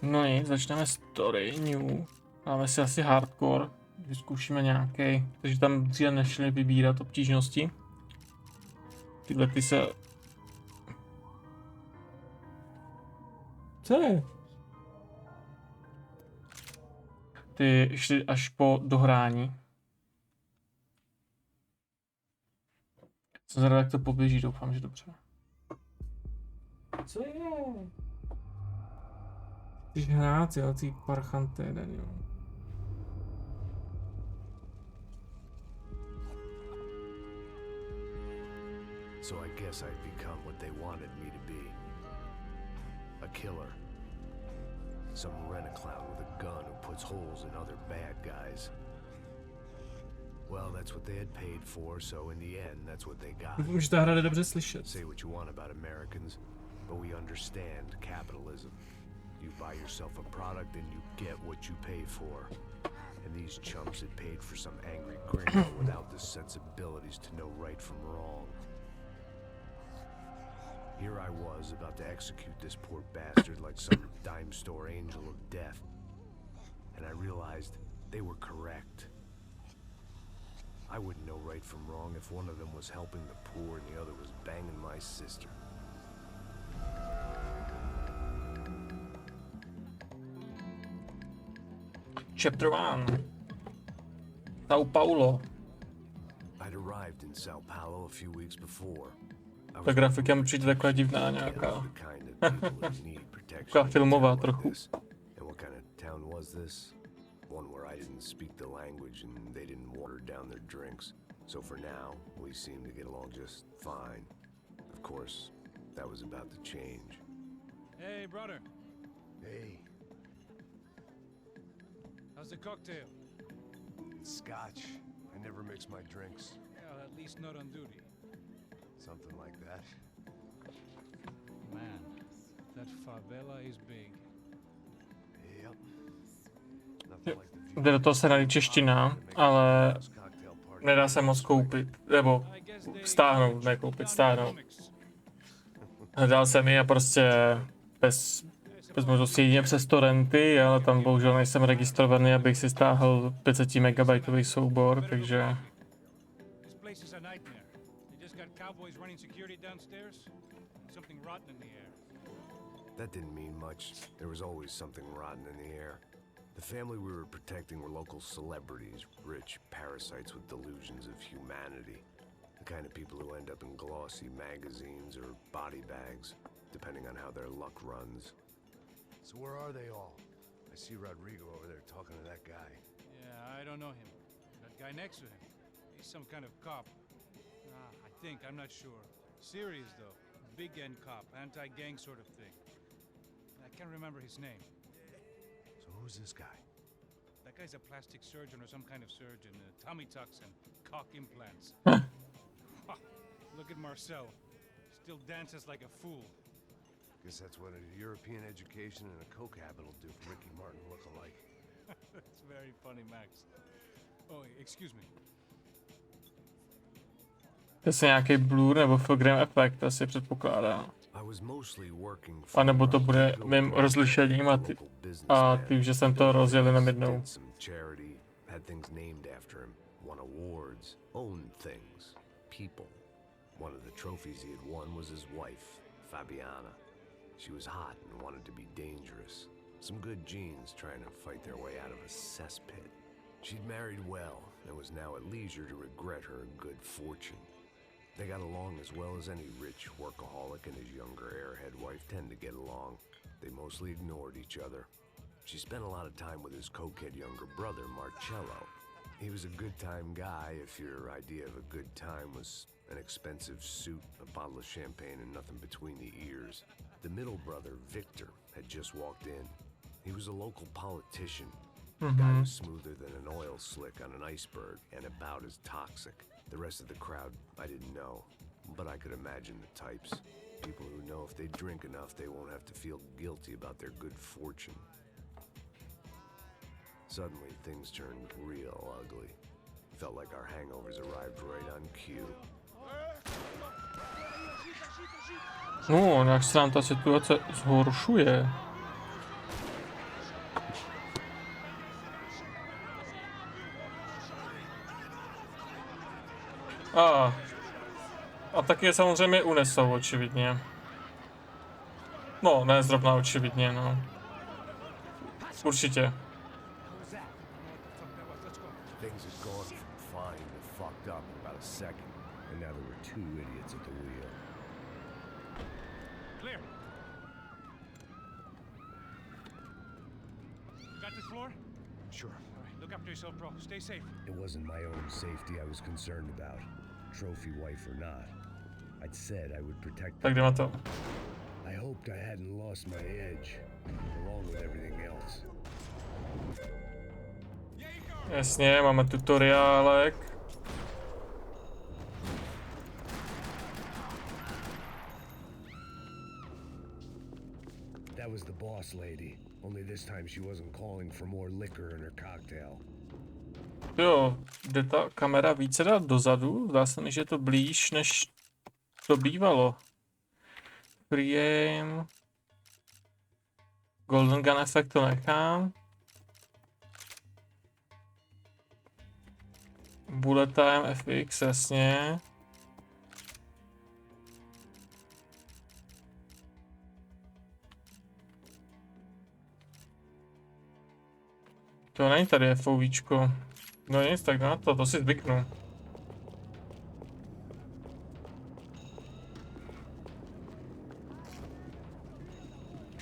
No nic, začneme story, new. Máme si asi hardcore, vyzkoušíme nějaký, takže tam dříve nešli vybírat obtížnosti. Tyhle ty se... Co je? Ty šli až po dohrání. Jsem zvědavý, jak to poběží, doufám, že dobře. Co je? Chceš hrát, jo, ty parchanté, jeden, jo. So I guess I'd become what they wanted me to be. A killer. Some rent-a-clown with a gun who puts holes in other bad guys. Well, that's what they had paid for, so in the end, that's what they got. Už ta hra jde dobře slyšet. Say what you want about Americans, but we understand capitalism. You buy yourself a product and you get what you pay for. And these chumps had paid for some angry gringo without the sensibilities to know right from wrong. Here I was, about to execute this poor bastard like some dime store angel of death. And I realized they were correct. I wouldn't know right from wrong if one of them was helping the poor and the other was banging my sister. Chapter 1. São Paulo. I'd arrived in Sao Paulo a few weeks before. Ta grafika mi přijde taková divná nějaká. Taková filmová trochu. And what kind of town was this? One where I didn't speak the language and they didn't water down their drinks. So for now, we seemed to get along just fine. Of course, that was about to change. Hey, brother. Hey, How's the cocktail? it's scotch. I never mix my drinks. Yeah, at least not on duty. Something like that. Man, that favela is big. Yep. Nothing like the view. Jde do toho se nalí čeština, ale Cocktail party. nedá se moc koupit, nebo I guess they stáhnout, ne koupit, stáhnout. Hledal jsem ji a prostě bez možnosti jedině přes torrenty, ale tam bohužel nejsem registrovaný, abych si stáhl 500 megabajtový soubor, takže... This place is a nightmare. They just got cowboys running security downstairs. And something rotten in the air. That didn't mean much. There was always something rotten in the air. The family we were protecting were local celebrities, rich parasites with delusions of humanity. The kind of people who end up in glossy magazines or body bags, depending on how their luck runs. So where are they all? I see Rodrigo over there talking to that guy. Yeah, I don't know him. That guy next to him. He's some kind of cop. I think, I'm not sure. Serious though. Big end cop, anti-gang sort of thing. I can't remember his name. So who's this guy? That guy's a plastic surgeon or some kind of surgeon. Tummy tucks and cock implants. Look at Marcel. Still dances like a fool. Guess that's what a European education and a coke habit will do for Ricky Martin look-alike. That's very funny, Max. Oh, excuse me. To je nějaký blur nebo film efekt, asi předpokládá. A nebo to bude mým rozlišením a tím, že jsem to rozjel jenom jednou. One of the trophies he had won was his wife, Fabiana. She was hot and wanted to be dangerous. Some good genes trying to fight their way out of a cesspit. She'd married well and was now at leisure to regret her good fortune. They got along as well as any rich workaholic and his younger airhead wife tend to get along. They mostly ignored each other. She spent a lot of time with his cokehead younger brother, Marcello. He was a good-time guy if your idea of a good time was an expensive suit, a bottle of champagne, and nothing between the ears. The middle brother, Victor, had just walked in. He was a local politician. The guy was smoother than an oil slick on an iceberg and about as toxic. The rest of the crowd, I didn't know, but I could imagine the types. People who know if they drink enough, they won't have to feel guilty about their good fortune. Suddenly, things turned real ugly. Felt like our hangovers arrived right on cue. No, nějak se nám ta situace zhoršuje. A taky je samozřejmě unesou, očividně. No, ne zrovna očividně, no. Určitě. Things had gone from fine to fucked up in about a second, and now there were two idiots at the wheel. Clear. You got this floor? Sure. All right, look after yourself, bro. Stay safe. It wasn't my own safety I was concerned about, trophy wife or not. I'd said I would protect Tak jdeme to. I hoped I hadn't lost my edge, along with everything else. Jasně, máme tutoriálek. That was the boss lady, only this time she wasn't calling for more liquor in her cocktail. Jo, jde ta kamera více dát dozadu? Zdá se mi, že je to blíž, než to bývalo. Frame. Golden Gun efekt to nechám. Bullet time FX, jasně. To není tady FOVčko. No nic, tak na to si zvyknu.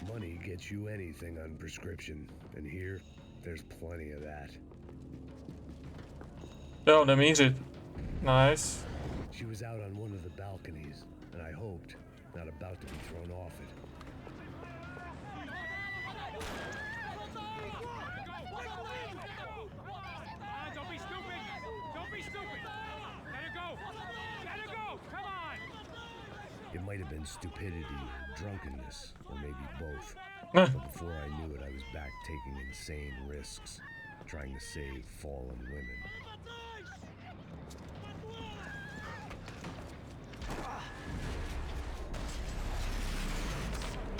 Money gets you anything on prescription, and here, there's plenty of that. Jo, nemířit. Nice. She was out on one of the balconies, and I hoped not about to be thrown off it. Don't be stupid! Don't be stupid! Let her go! Let her go! Come on! It might have been stupidity, drunkenness, or maybe both. Eh. But before I knew it, I was back taking insane risks, trying to save fallen women.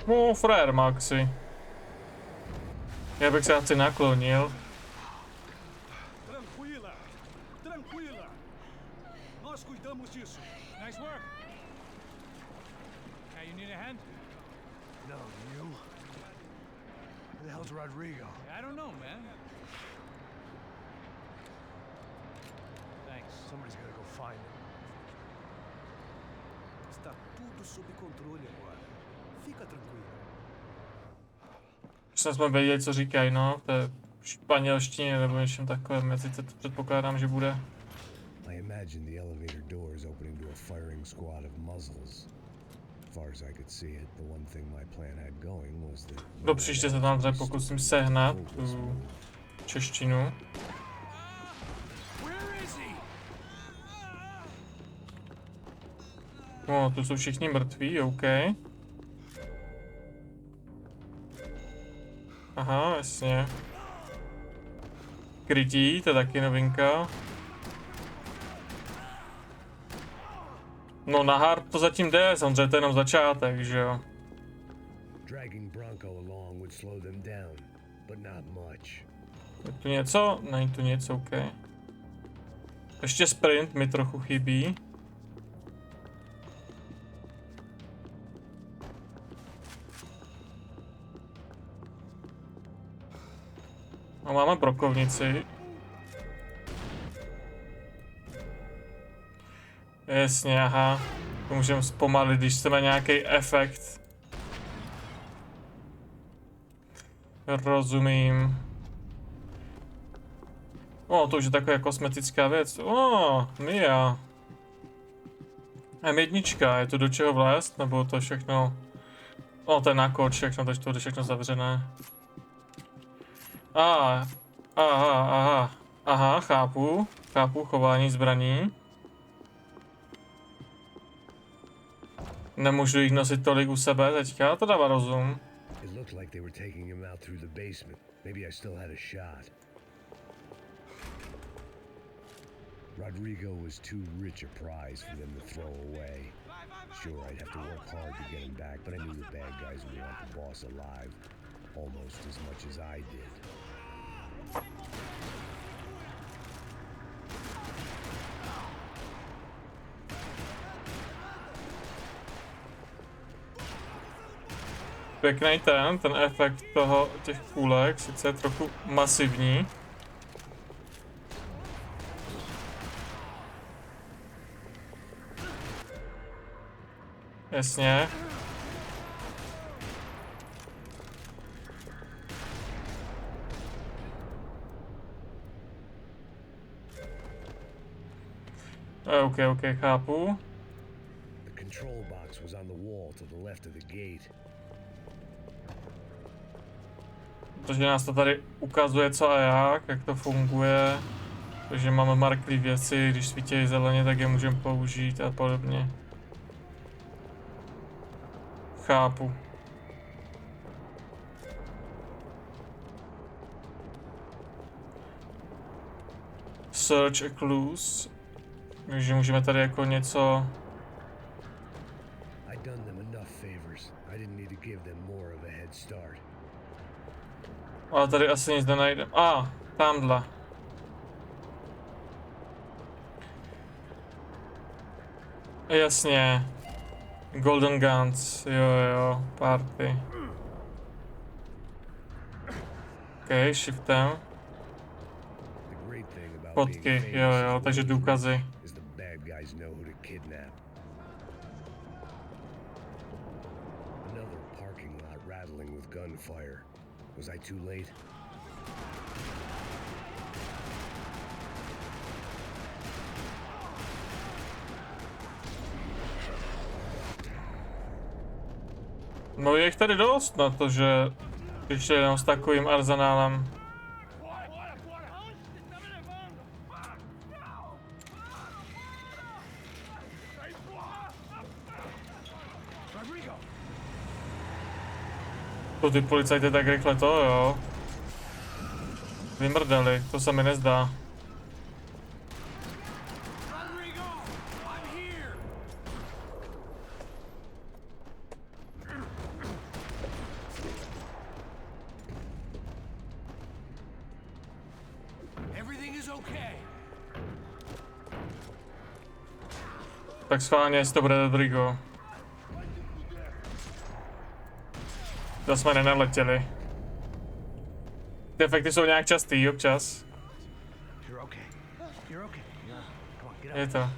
No, frér, Maxi. Já bych se asi naklonil. Tranquila! Tranquila! Nós cuidamos disso. Nice work. Hey, you need a hand? No, you? Who the hell's Rodrigo? I don't know, man. Thanks. Somebody's gotta go find him. Está tudo sob controle agora. Fica tranquilo. Už jsme věděli, co říkají, no. To je v španělštině nebo něčem takovém. Já sice to předpokládám, že bude. I imagine the elevator doors opening to a firing squad of muzzles. As far as I could see it, the one thing my plan had going was that Do příště se tam třeba pokusím sehnat tu češtinu. No, tu jsou všichni mrtví, OK. Aha, jasně. Krytí, to je taky novinka. No na hard to zatím jde, samozřejmě to je jenom začátek, že jo. dragging Bronco along would slow them down, but not much. Je tu něco? Není tu nic, OK. Ještě sprint mi trochu chybí. A máme brokovnici. Jasně, aha. To můžeme zpomalit, když chceme nějaký efekt. Rozumím. O, to už je taková kosmetická věc. O, Mia. M1, je to do čeho vlézt, nebo to všechno? O, to je na kód všechno, takže to je všechno zavřené. Aha, chápu chování zbraní. Nemůžu jich nosit tolik u sebe teďka, to dává rozum. It looked like they were taking him out through the basement. Maybe I still had a shot. Rodrigo was too rich a prize for them to throw away. Sure, I'd have to work hard to get him back, but I knew the bad guys would want the boss alive almost as much as I did. pěkný ten efekt toho, těch kůlek, sice je trochu masivní. Jasně. OK, chápu. The control box was on the wall to the left of the gate. Protože nás to tady ukazuje co a jak to funguje. Takže máme marklý věci, když svítí zeleně, tak je můžeme použít a podobně. Chápu. Search a clues. Takže můžeme tady jako něco... Ale tady asi nic nenajdeme. Tamhle. Jasně. Golden Guns, jo, party. OK, shiftem. Fotky, jo, takže důkazy. Was I too late? No je jich tady dost na to, že přišli jenom s takovým arzenálem. To ty policajty tak rychle to, jo. Vymrdali, to se mi nezdá. Tak schválně, jestli to bude Rodrigo. To jsme nenaletěli. Ty efekty jsou nějak častý, občas. Je to.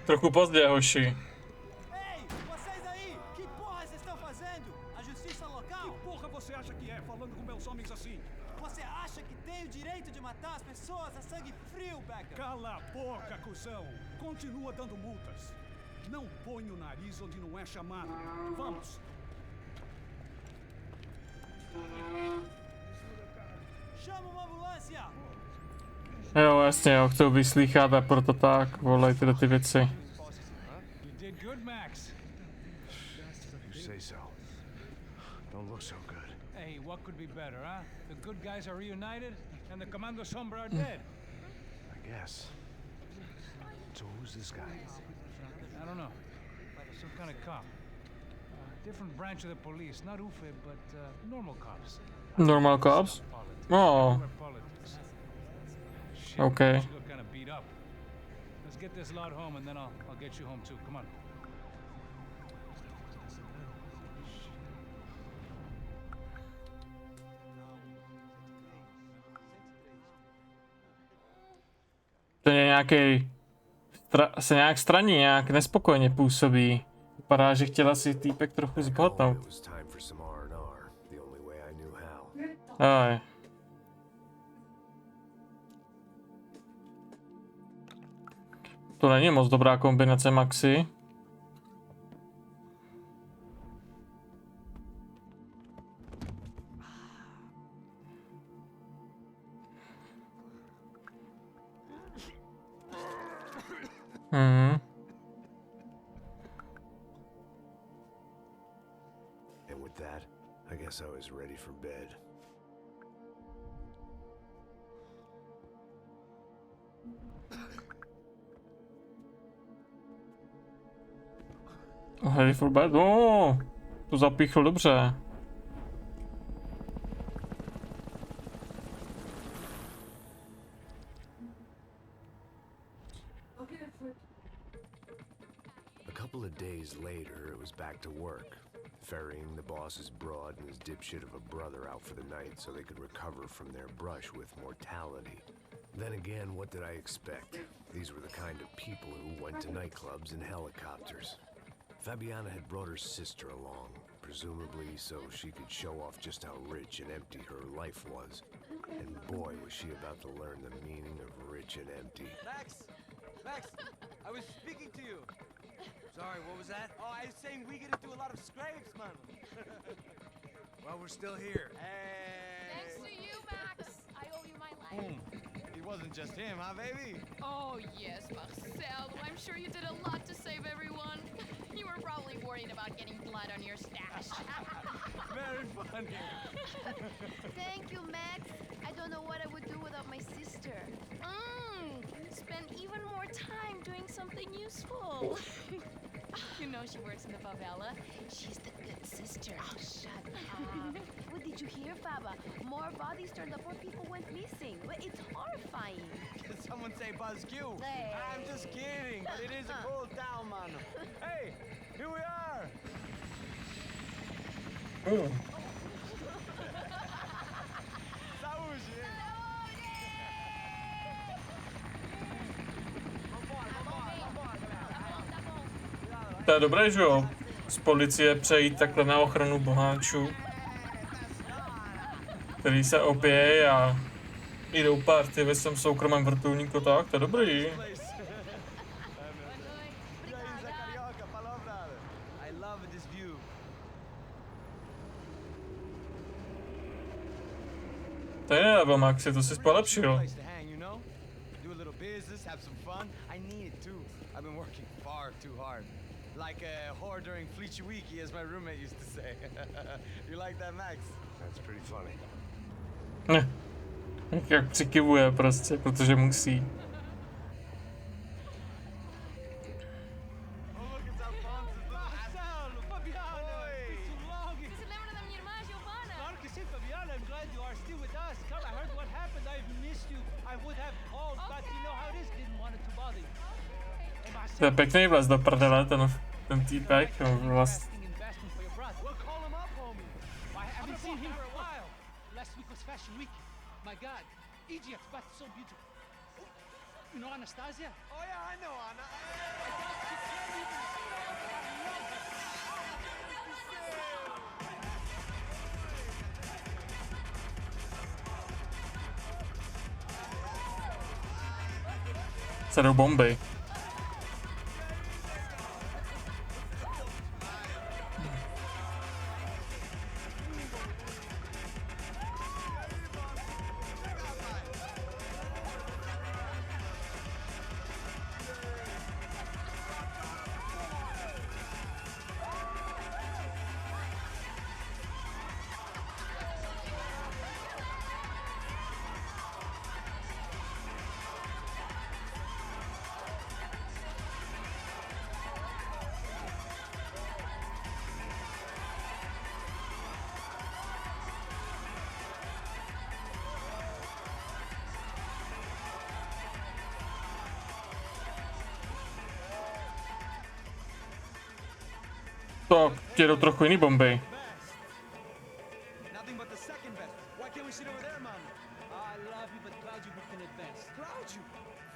Trochu pozdě, hoši. Você acha que é falando com meus homens assim? Você acha que tem o direito de matar as pessoas a sangue frio, Becker? Cala a boca, cuzão! Continua dando multas. Não põe o nariz onde não é chamado. Vamos! Chama uma ambulância! Jo, jasně, jo, chci vyslýchat a proto tak, volej tyhle ty věci. You did good, Max. You say so. Don't look so good. Hey, what could be better, huh? The good guys are reunited, and the Commando Sombra are dead. I guess. So who's this guy? I don't know. Some kind of cop. Different branch of the police. Not UFE, but normal cops. Normal cops? Oh. Okay. You look kind of beat up. Let's get this lot home, and then I'll get you home too. Come on. Ten je nějaký, se nějak straní, nějak nespokojně působí. Vypadá, že chtěla si týpek trochu zbohatnout. Aj. To není moc dobrá kombinace, Maxi. And with that, I guess I was ready for bed. Ready for bed? Oh, to zapíchl dobře. couple of days later, it was back to work, ferrying the boss's broad and his dipshit of a brother out for the night so they could recover from their brush with mortality. Then again, what did I expect? These were the kind of people who went to nightclubs in helicopters. Fabiana had brought her sister along, presumably so she could show off just how rich and empty her life was. And boy, was she about to learn the meaning of rich and empty. Max! Max! I was speaking to you. Sorry, what was that? Oh, I was saying we get into a lot of scrapes, man. Well, we're still here. Thanks to you, Max. I owe you my life. It wasn't just him, huh, baby? Oh, yes, Marcel. I'm sure you did a lot to save everyone. You were probably worried about getting blood on your stash. Very funny. Thank you, Max. I don't know what I would do without my sister. Spend even more time doing something useful. You know she works in the favela. She's the good sister. Oh, shut up. What did you hear, Faba? More bodies turned up where people went missing. It's horrifying. Did someone say Buzz Q? Hey. I'm just kidding, but it is a cool town, man. Hey, here we are. Oh. Saúde. To je dobré, že jo? Z policie přejít takhle na ochranu boháčů, který se opije a jdou party ve svém soukromém vrtulníku, tak to je dobrý. I love this view. To je level, Maxi, to jsi polepšil. Place to hang, you know? Do a little business, have some fun. I need it too. I've been working far too hard. Like a whore during Fleechy Weeky, as my roommate used to say. You like that, Max? That's pretty funny. Ne. Jak přikivuje prostě, protože musí. Oh, look, it's Alphonse. Marcelo, Fabiana, Oi. it's too long. Você lembra da minha irmã, Giovanna? Claro que sim, Fabiana. I'm glad you are still with us. Come, I heard what happened. I've missed you. I would have called, but you know how it is. Didn't want it to bother you. Hey, To je Marcelo, pěkný vlez do prdele, ten týpek, vlast. asking investment for your brother. Well, call him up, homie. I haven't seen him for a while. Last week was Fashion Week. My God, Egypt, but so beautiful. You know Anastasia? Oh, yeah, I know, Anna. Se jdou bomby. To jdou trochu jiný bomby. Nothing but the second best. Why can't we sit over there, man? I love you, but Claudio booked in advance. Claudio.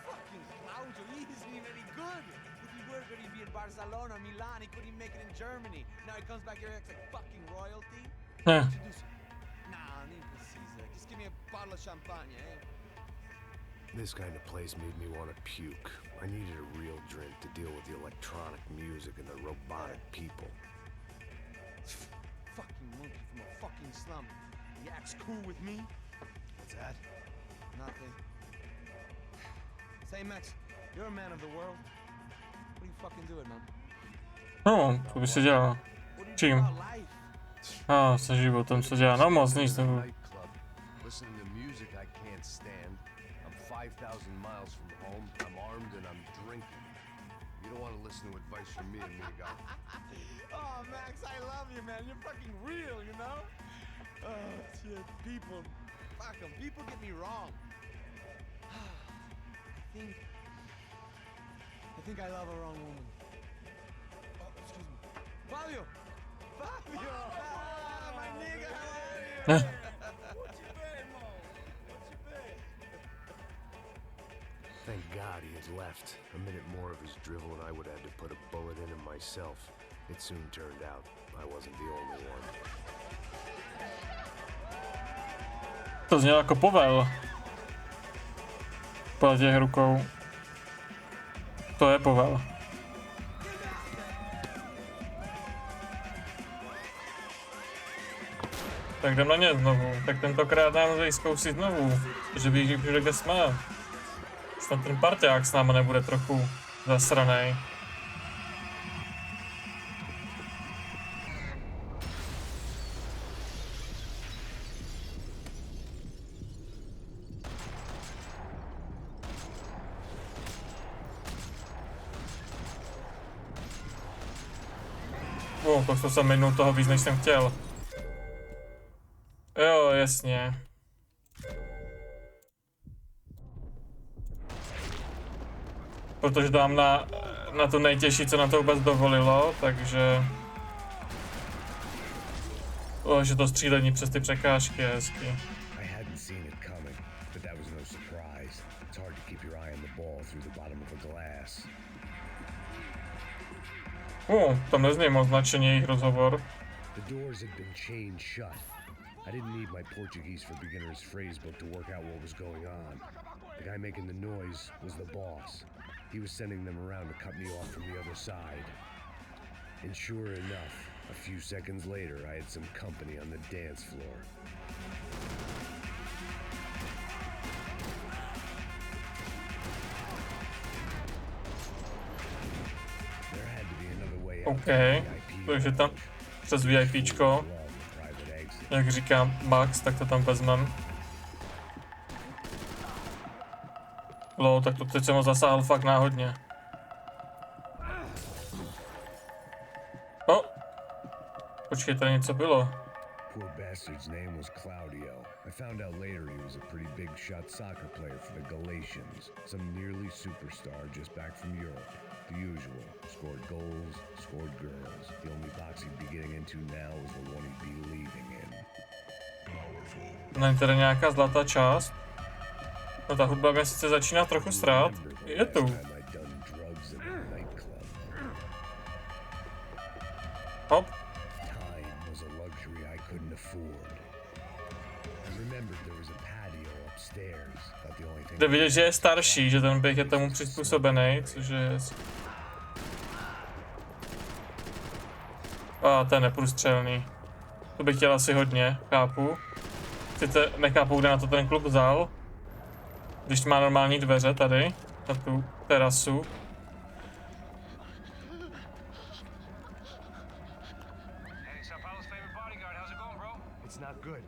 Fucking Claudio. He isn't even any good. If he were going to be in Barcelona, Milan, he couldn't make it in Germany. Now he comes back here and acts like fucking royalty. Ne. Introduce him. Nah, need to Caesar. Just give me a bottle of champagne, eh? This kind of place made me want to puke. I needed a real drink to deal with the electronic music and the robotic people. Fucking monkey from a fucking slum. He acts cool with me. What's that? Nothing. Say, Max, you're a man of the world. What do you fucking do it, man? No, to by se dělá. What do you Čím? do about life? A se životem se dělá, no moc nic nebo. Nightclub, listening to music I can't stand. I'm 5,000 miles from home. I'm armed and I'm drinking. You don't want to listen to advice from me, amigo. Oh, Max, I love you, man. You're fucking real, you know? Oh, shit. People. Fuck 'em. People get me wrong. I think I love a wrong woman. Fabio! Fabio! Ah, my nigga, how are you? Thank God he had left. A minute more of his drivel and I would have had to put a bullet in him myself. It soon turned out I wasn't the only one. To znělo jako povel. Po těch rukou. To je povel. Tak jdem na ně znovu. Tak tentokrát nám musí zkousit znovu. Protože bych říkal, kde jsme. Snad ten parťák s náma nebude trochu zasranej. To jsem minul toho víc, než jsem chtěl. Jo, jasně. Protože dám na to nejtěžší, co na to vůbec dovolilo, takže... že to střílení přes ty překážky je hezký. Tam nezním označení jejich rozhovor. The doors had been chained shut. I didn't need my Portuguese for beginners phrase book to work out what was going on. The guy making the noise was the boss. He was sending them around to cut me off from the other side. And sure enough, a few seconds later, I had some company on the dance floor. OK, takže tam přes VIPčko, jak říká Max, tak to tam vezmem. Tak to teď jsem ho zasáhl fakt náhodně. Počkej, tady něco bylo. Poor bastard's name was Claudio. I found out later he was a pretty big shot soccer player for the Galatians. Some nearly superstar just back from Europe. The usual. Scored goals, scored girls. The only box he'd be getting into now is the one he'd be leaving in. Není tady nějaká zlatá část? No ta hudba mě sice začíná trochu srát. Je tu. Hop. Jde vidět, že je starší, že ten běh je tomu přizpůsobený, což je... To je neprůstřelný. To bych chtěl asi hodně, chápu. Sice nechápu, kde na to ten klub vzal. Když má normální dveře tady, na tu terasu.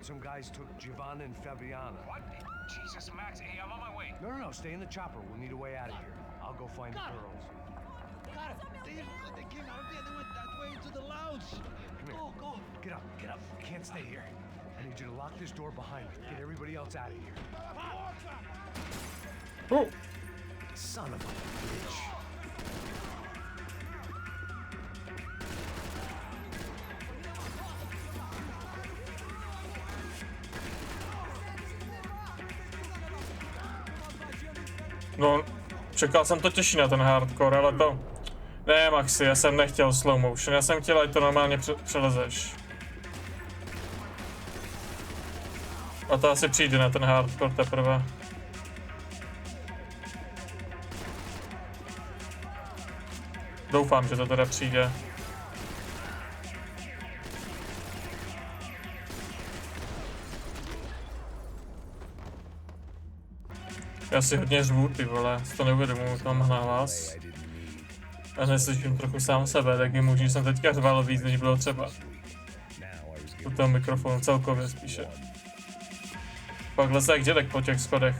Some guys took Giovanna and Fabiana. What? Jesus, Max. Hey, I'm on my way. No, stay in the chopper. We'll need a way out of here. I'll go find the girls. They came out of there. They went that way into the lounge. Go. Get up. We can't stay here. I need you to lock this door behind me. Get everybody else out of here. Son of a bitch. No, čekal jsem to těžší na ten hardcore, ale to... Ne, Maxi, já jsem nechtěl slow motion, já jsem chtěl, ať to normálně přelezeš. A to asi přijde na ten hardcore teprve. Doufám, že to teda přijde. Já si hodně řvu, ty vole, to neuvědomuji, to mám hlas. A neslyším trochu sám sebe, tak je možný, že jsem teďka řval víc, než bylo třeba. U toho mikrofonu celkově spíše. Pak leze jak dědek po těch schodech.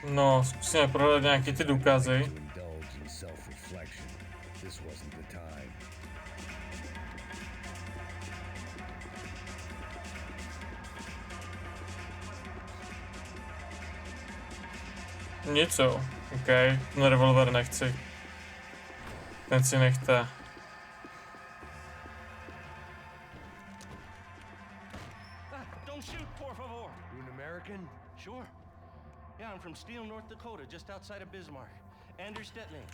No, zkusíme prohledat nějaký ty důkazy. Nic jo. OK, ten revolver nechci. Ten si nechte. Don't shoot, por favor. You an American? Sure. Yeah, I'm from Steele, North Dakota, just outside of Bismarck. Anders Stetling.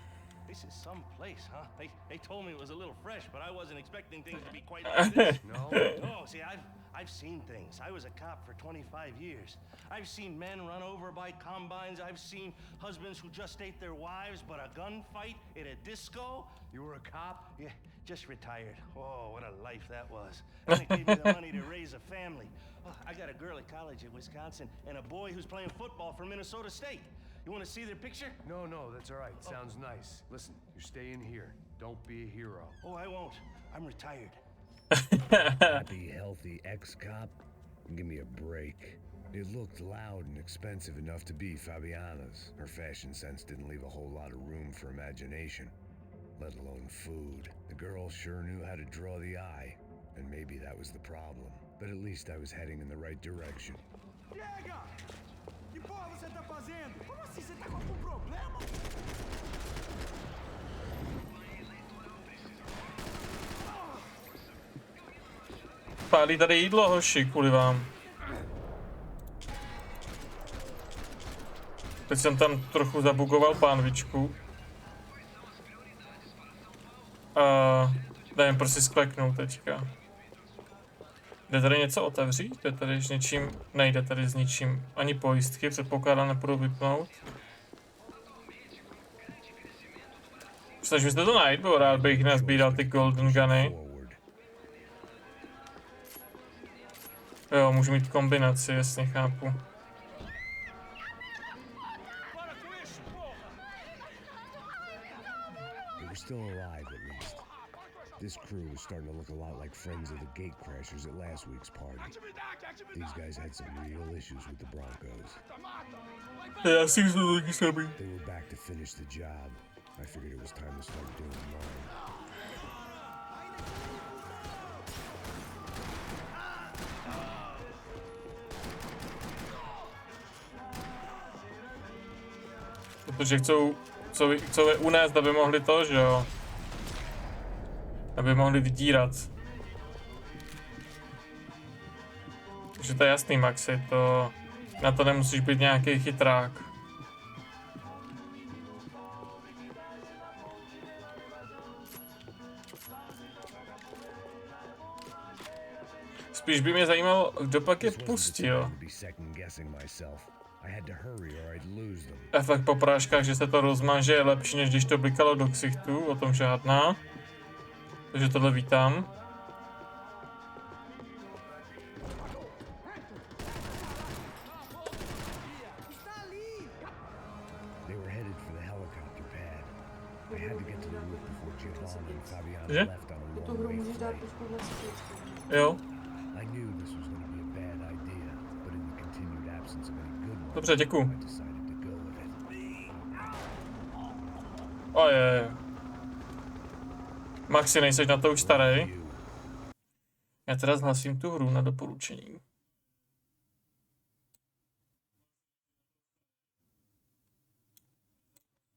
This is some place, huh? They told me it was a little fresh, but I wasn't expecting things to be quite like this. No? Oh, see, I've seen things. I was a cop for 25 years. I've seen men run over by combines. I've seen husbands who just ate their wives, but a gunfight at a disco. You were a cop? Yeah, just retired. Oh, what a life that was. And they paid me the money to raise a family. Oh, I got a girl at college at Wisconsin and a boy who's playing football for Minnesota State. You want to see their picture? No, that's all right. Sounds nice. Listen, you're staying here. Don't be a hero. Oh, I won't. I'm retired. Happy, healthy ex-cop? Give me a break. It looked loud and expensive enough to be Fabiana's. Her fashion sense didn't leave a whole lot of room for imagination, let alone food. The girl sure knew how to draw the eye, and maybe that was the problem. But at least I was heading in the right direction. Chega! Que porra você tá fazendo? Como assim? Você tá com algum problema? Pálí tady jídlo, hoši, kvůli vám. Teď jsem tam trochu zabugoval pánvičku. A nevím, prostě skleknout teďka. Jde tady něco otevřít? Jde tady s něčím? Nejde tady s ničím. Ani pojistky, předpokládám, nepůjdu vypnout. Snažím se to najít, bo rád bych nazbíral ty golden guny. Jo, můžu mít kombinaci, jasně, chápu. Still alive, at least. This crew was starting to look a lot like friends of the gate crashers at last week's party. These guys had some real issues with the Broncos. Já si myslím, taky sami. They were back to finish the job. I figured it was time to start doing mine. Protože chcou je unést, aby mohli to, že jo? Aby mohli vydírat. Takže to je jasný, Maxi, to... Na to nemusíš být nějaký chytrák. Spíš by mě zajímalo, kdo pak je pustil. A fakt po práškách, že se to rozmaže, je lepší, než když to blikalo do ksichtu, o tom žádná. Takže tohle vítám. Že? Tu hru můžeš dát trošku vlastně. Jo. Dobře, děkuju. Oje. Maxi, nejseš na to už starý? Já teda zhlasím tu hru na doporučení.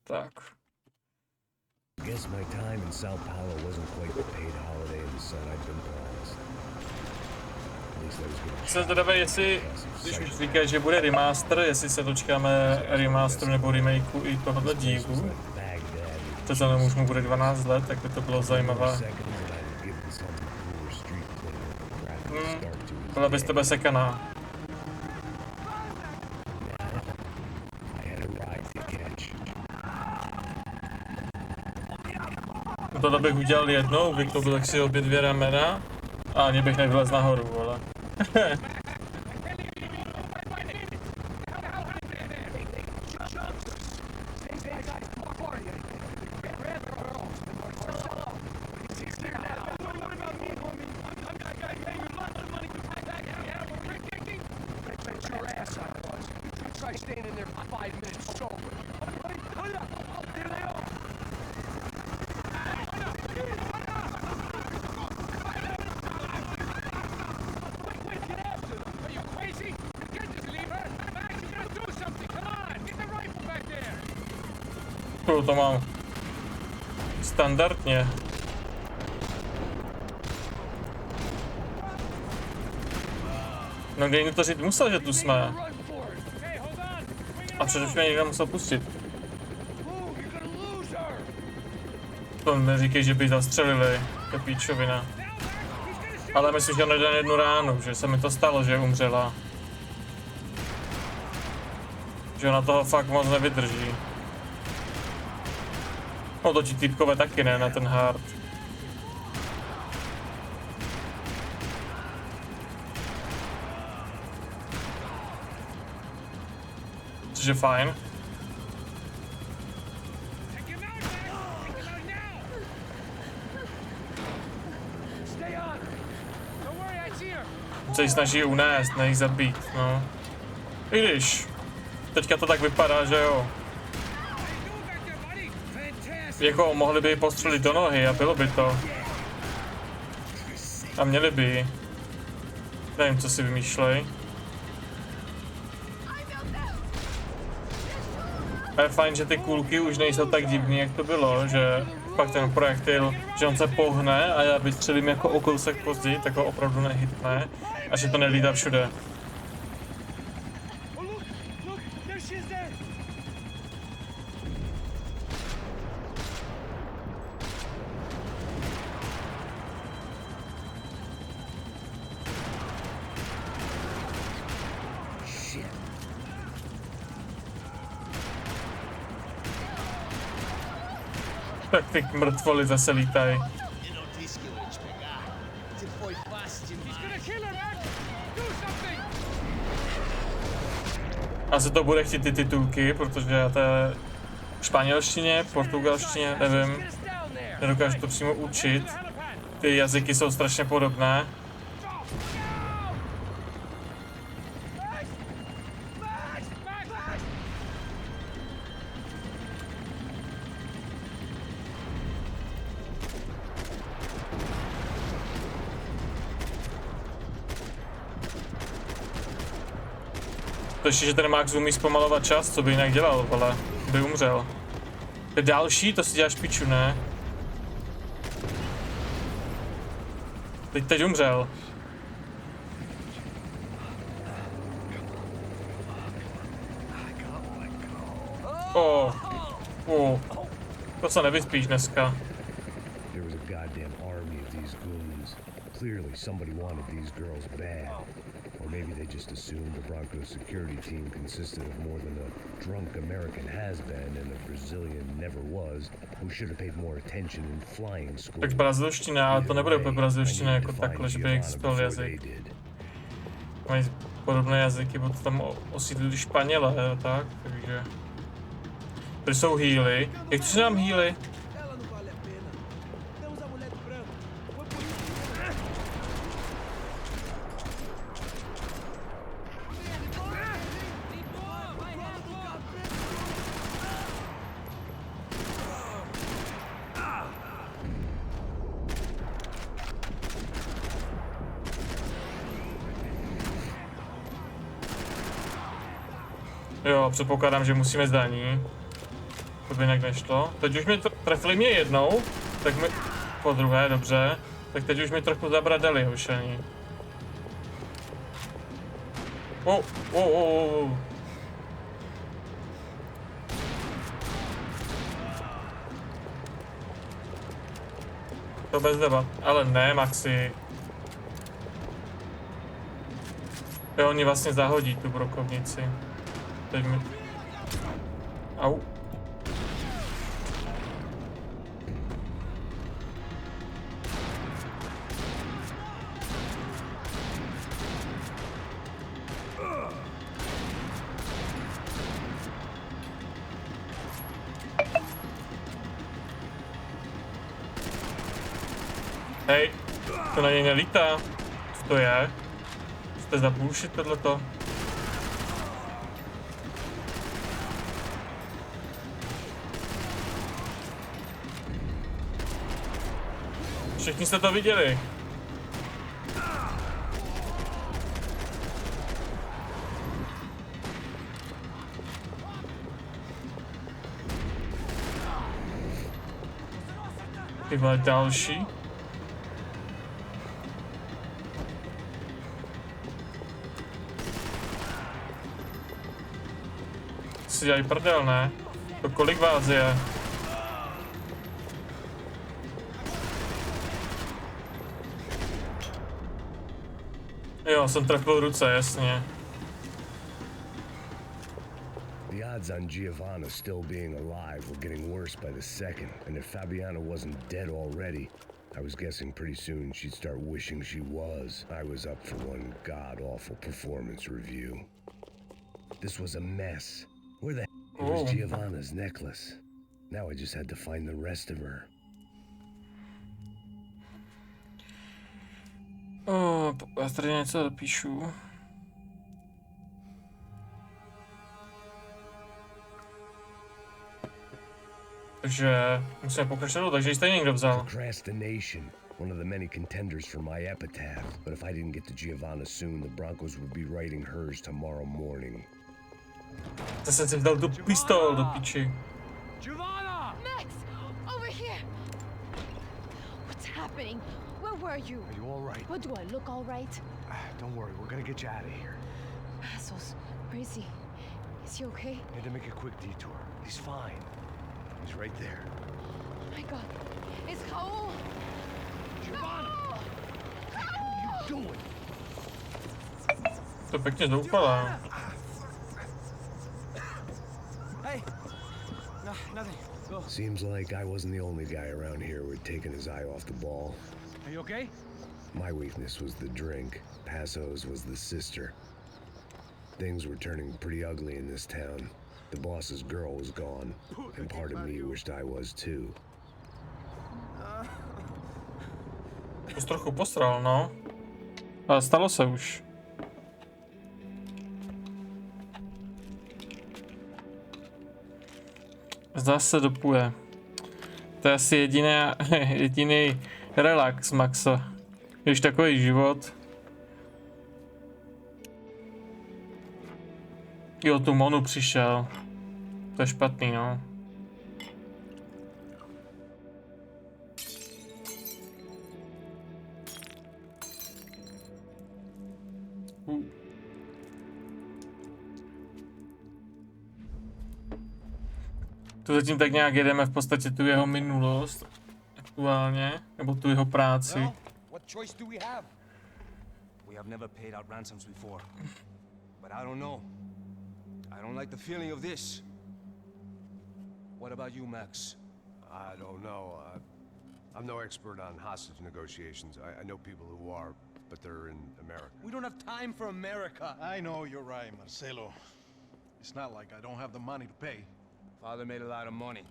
Tak. Guess my time in Sao Paulo wasn't quite the paid holiday in the sun I'd been promised. Jsem zvědavý, jestli, když už říkají, že bude remaster, jestli se dočkáme remasteru nebo remakeu i tohohle dílu. To znamená, už mu bude 12 let, tak by to bylo zajímavé. Byla bys tebe sekaná. No tohle bych udělal jednou, vyklobil tak si obě dvě ramena a ani bych nevylez nahoru, ale. Jo, to mám standardně. No kde jiný to říct musel, že tu jsme. A proč mě někdo musel pustit? To neříkej, že by zastřelili, to píčovina. Ale myslím, že on jde jednu ránu, že se mi to stalo, že umřela. Že ona toho fakt moc nevydrží. No to ti týpkové taky ne, na ten hard. Což je fajn. Se jí snaží unést, ne jí zabít, no. I když, teďka to tak vypadá, že jo. Jako mohli by ji postřelit do nohy a bylo by to. A měli by. Nevím, co si vymýšlej. A je fajn, že ty kulky už nejsou tak divný, jak to bylo, že pak ten projektil, že on se pohne a já vystřelím jako o kousek později, tak ho opravdu nehytne a že to nelítá všude. Tak ty mrtvoly zase lítají. Asi to bude chtít ty titulky, protože já to je v španělštině, portugalštině, nevím. Nedokážu to přímo učit. Ty jazyky jsou strašně podobné. To ještě, že ten Max umí zpomalovat čas, co by jinak dělal, ale by umřel. To je další, to si děláš piču, ne? Teď umřel. To se nevyspíš dneska. Clearly, somebody wanted these girls bad. Or maybe they just assumed the Broncos security team consisted of more than a drunk American has-been and a Brazilian never was, who should have paid more attention in flying school. Tak brazilština, ale to nebude úplně brazilština jako takhle, že by existoval jazyk. Mají podobné jazyky, bo to tam osídlili Španělé, tak, takže... Tady jsou healy. Jak to se nám healy? Jo, předpokládám, že musíme zdání. To by jinak nešlo. Teď už mi trefili mě jednou, tak mi... Po druhé, dobře. Tak teď už mi trochu zabradali hošení. To bez debat. Ale ne, Maxi. Jo, oni vlastně zahodí tu brokovnici. Teď mi... Au. Hej, to na něj nelítá. Co to je? Co to je za bullshit tohleto? Všichni jste to viděli. Ty vole, další. Si dělají prdel, ne? To kolik vás je? Jo, jsem trefil ruce, jasně. The odds on Giovanna still being alive were getting worse by the second, and if Fabiana wasn't dead already, I was guessing pretty soon she'd start wishing she was. I was up for one god-awful performance review. This was a mess. Where the hell was Giovanna's necklace? Now I just had to find the rest of her. Já tady něco dopíšu. Takže musíme pokračovat, takže ji stejně někdo vzal. Procrastination, one of the many contenders for my epitaph. But if I didn't get to Giovanna soon, the Broncos would be writing hers tomorrow morning. Zase si vdal tu pistol do piči. Giovanna! Max! Over here! What's happening? Where were you? Are you all right? What do I look all right? Don't worry, we're gonna get you out of here. Assholes. Where is he? Is he okay? Had to make a quick detour. He's fine. He's right there. Oh my god. It's Raul! Giovanna! What are you doing? To pěkně zoufala. Hey! No, nothing. Go. Seems like I wasn't the only guy around here who had taken his eye off the ball. Are you okay? My weakness was the drink. Passo's was the sister. Things were turning pretty ugly in this town. The boss's girl was gone, and part of me wished I was too. To jsi trochu posral, no. Ale stalo se už. Zdá se dopuje. To je asi jediný relax Maxa. Když takový život. Jo, tu Monu přišel. To je špatný, no. Tu zatím tak nějak jedeme v podstatě tu jeho minulost aktuálně, nebo tu jeho práci. Well, what choice do we have? We have never paid out ransoms before. But I don't know. I don't like the feeling of this. What about you, Max? I don't know. I'm no expert on hostage negotiations. I know people who are, but they're in America. We don't have time for America. I know you're right, Marcelo. It's not like I don't have the money to pay. Father made a lot of money.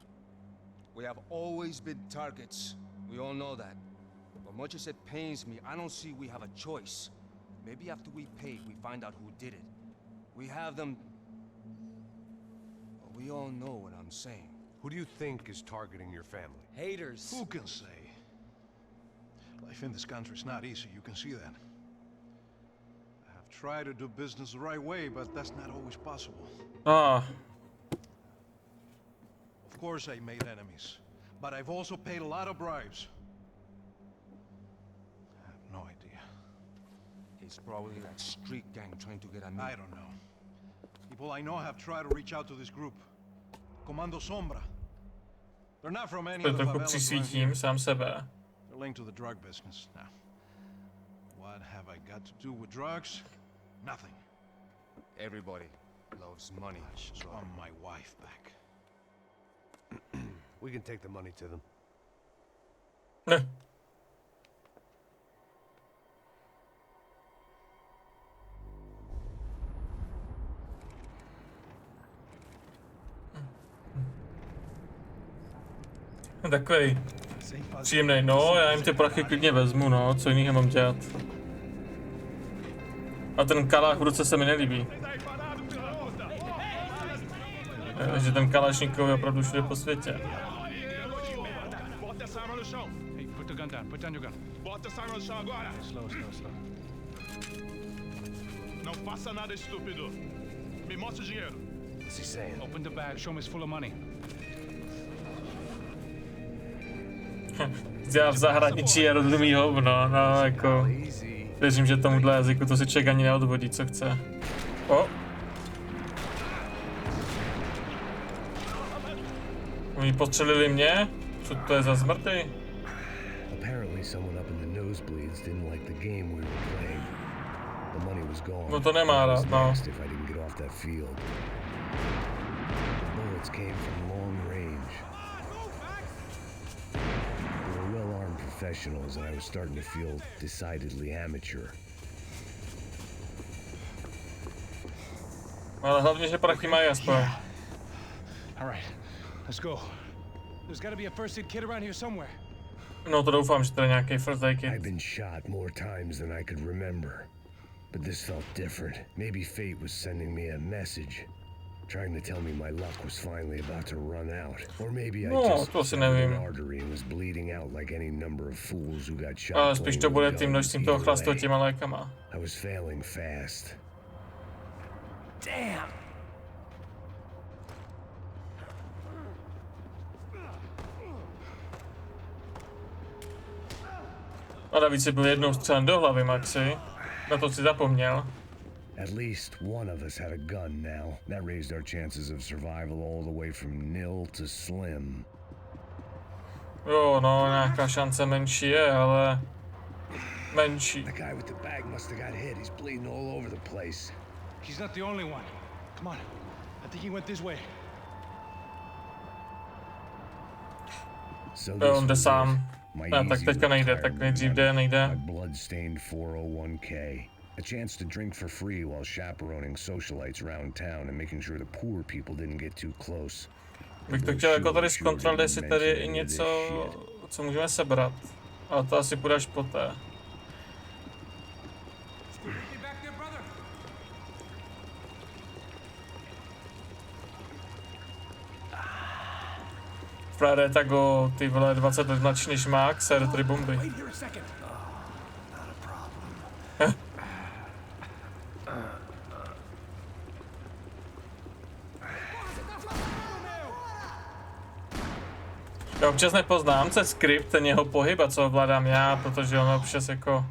We have always been targets. We all know that. But much as it pains me, I don't see we have a choice. Maybe after we pay, we find out who did it. We have them... Well, we all know what I'm saying. Who do you think is targeting your family? Haters. Who can say? Life in this country is not easy, you can see that. I have tried to do business the right way, but that's not always possible. Of course I made enemies, but I've also paid a lot of bribes. I have no idea. It's probably that street gang trying to get at me. I don't know. People I know have tried to reach out to this group. Comando Sombra. They're not from any To of the trochu favelas around přisvítím here. sám sebe. They're linked to the drug business. Now, what have I got to do with drugs? Nothing. Everybody loves money. I just want my wife back. We can take the money to them. Ne. Takový příjemný, no, já jim ty prachy klidně vezmu, no, co jiného mám dělat. A ten kalách v ruce se mi nelíbí. Že ten kalašníkov je opravdu všude po světě. Hey, put the gun down. Put down your gun. Bota essa arma no chão agora! Slow, slow, slow. Não faça nada estúpido! Me mostra o dinheiro! What's he saying? Open the bag. Show him it's full of money. Já v zahraničí je rozumí hovno, no jako. Věřím, že tomuhle jazyku to si člověk ani neodvodí, co chce. O! Oni postřelili mě? Co to je za zmrty? No to nemá rád, no. Professionals, and I was starting to feel decidedly amateur. Ale hlavně, že prachy mají aspoň. All right, let's go. There's got to be a first aid kit around here somewhere. No to doufám, že to je nějaký first aid kit. I've been shot more times than I could remember, but this felt different. Maybe fate was sending me a message, trying to tell me my luck was finally about to run out, or maybe I just found an artery and was bleeding out like any number of fools who got shot. Ale spíš to bude tím množstvím toho chlastu těma lékama. I was failing fast. Damn! A navíc si byl jednou střelen do hlavy, Maxi. Na to si zapomněl. At least one of us had a gun now. That raised our chances of survival all the way from nil to slim. Jo, no, nějaká šance menší je, ale... menší. The guy with the bag must have got hit. He's bleeding all over the place. He's not the only one. Come on. I think he went this way. So on jde sám. Ne, tak teďka nejde, tak nejdřív jde, nejde. My blood-stained 401k. A chance to drink for free while chaperoning socialites around town and making sure the poor people didn't get too close. Bych to chtěl jako tady zkontrolovat, jestli tady je i něco, co můžeme sebrat. Ale to asi půjdeš poté. Frére je tak o ty vole 20 let mladší než Max, sere tady bomby. Já občas nepoznám ten skript, ten jeho pohyb a co ovládám já, protože on občas jako...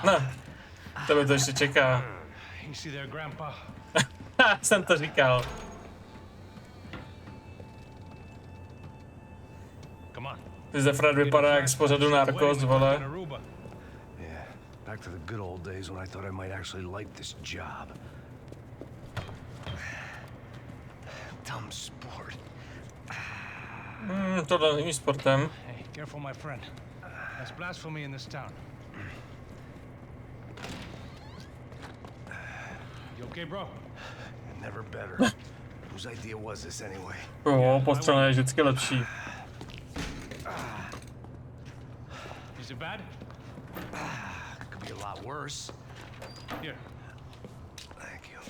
Ne, tebe to ještě čeká. Jsem to říkal. Ty ze Fred vypadá jak z pořadu Narcos, vole. Back to the good old days when I thought I might actually like this job. Dumb sport. Tohle není sportem. Hey, careful, my friend. That's blasphemy in this town. You okay, bro? Never better. Whose idea was this anyway? Jo, postřelené je vždycky lepší. Is it bad? Could be a lot worse. Here. Thank you.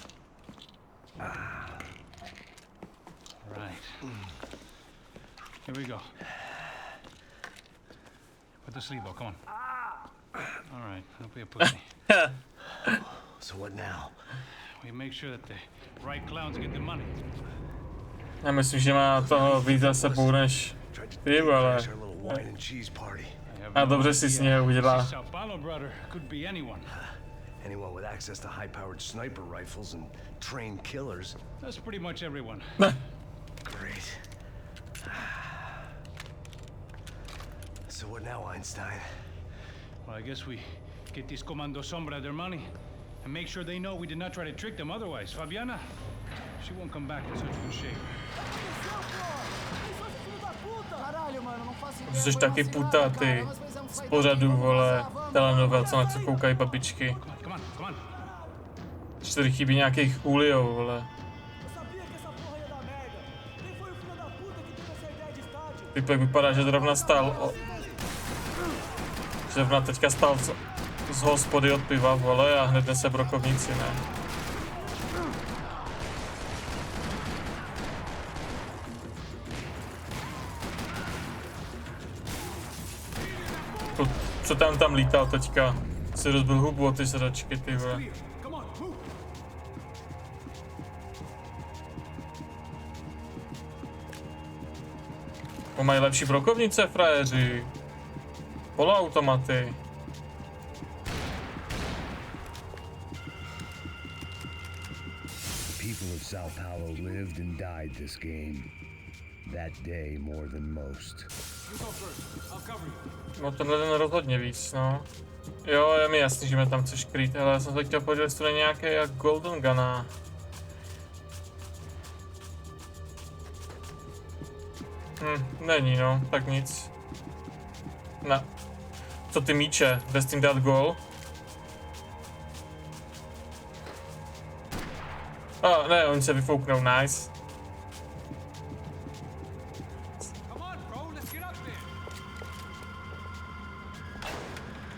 Right. Here we go. Put the sleeve on, come on. All right, don't be a pussy. So what now? We make sure that the right clowns get the money. Já myslím, že má toho víc za sebou než ty, ale... A dobře si s něj udělá. Anyone with access to high-powered sniper rifles and trained killers. That's pretty much everyone. Great. So what now, Einstein? Well, I guess we get these Comando Sombra their money and make sure they know we did not try to trick them otherwise. Fabiana, she won't come back in such good shape. Jsi taky puta, ty. Z pořadu, vole, telenovel, co na co koukají babičky. 4 chybí nějakých Julio, vole. Typek vypadá, že zrovna stál zrovna teďka stál z hospody od piva, vole, a hned nese brokovnici, ne. Co tam lítal teďka? Si rozbil hubu o ty sedačky, ty vole. Mají lepší brokovnice, frajeři. Poloautomaty. People of Sao Paulo lived and died this game. That day more than most. No tenhle den rozhodně víc, no. Jo, je mi jasný, že mě tam chceš krýt, ale já jsem se chtěl podívat, jestli to je nějaké jak Golden Guna. Není no, tak nic. Ne. Co ty míče? Jde s tím dát gól? Ne, oni se vyfouknou, nice.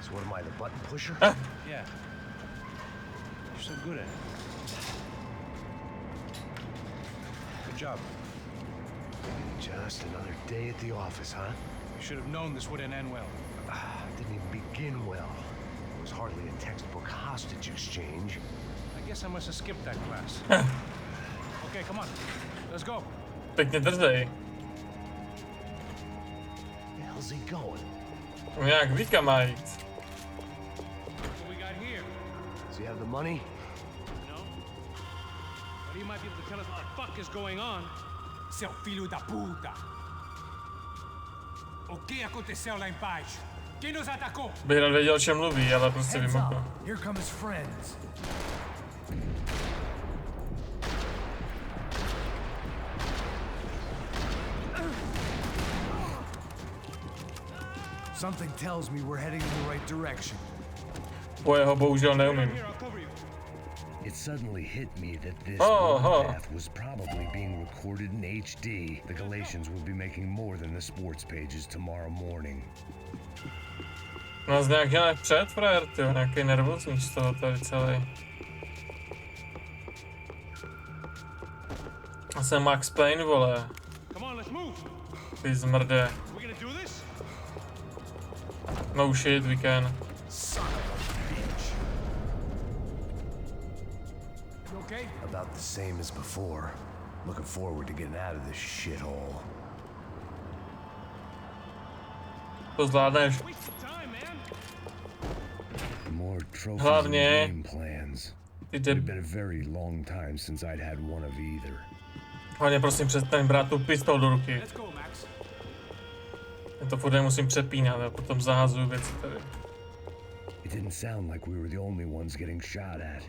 So what am I, the button pusher? Yeah. You're so good at it. Good job. Just another day at the office, huh? You should have known this wouldn't end well. Didn't even begin well. It was hardly a textbook hostage exchange. I guess I must have skipped that class. Okay, come on. Let's go. Pěkně drzej. Where the hell's he going? Nějak ví, kam má jít. What we got here? Does he have the money? No. But he might be able to tell us what the fuck is going on. Seu filho da puta! O que aconteceu lá embaixo? Quem nos atacou? Bych rád věděl, o čem mluví, ale prostě vymokl. Here come his friends. Something tells me we're heading in the right direction. Po jeho bohužel neumím. It suddenly hit me that this path was probably being recorded in HD. The Galatians will be making more than the sports pages tomorrow morning. Nás nějak žené vpřed, frajer, tyjo, nějaký nervózní z toho tady celý. A jsem Maxe Payna, vole. Ty zmrde. No shit, we can. Okay? About the same as before. Looking forward to getting out of this shithole. To zvládneš. More trophies Hlavně and game plans. It's been a very long time since I'd had one of either. Hlavně prosím přestaň brát tu pistol do ruky. Já to furt nemusím přepínat, a potom zahazuju věci tady. It didn't sound like we were the only ones getting shot at.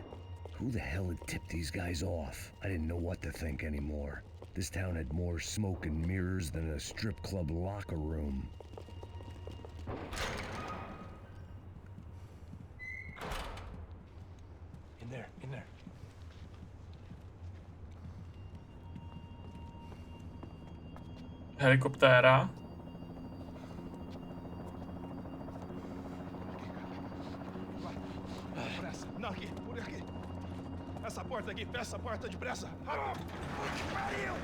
Who the hell had tipped these guys off? I didn't know what to think anymore. This town had more smoke and mirrors than a strip club locker room. In there, in there. Helikoptéra. Não, aqui, por aqui. Essa porta aqui, fecha essa porta depressa. Pariu!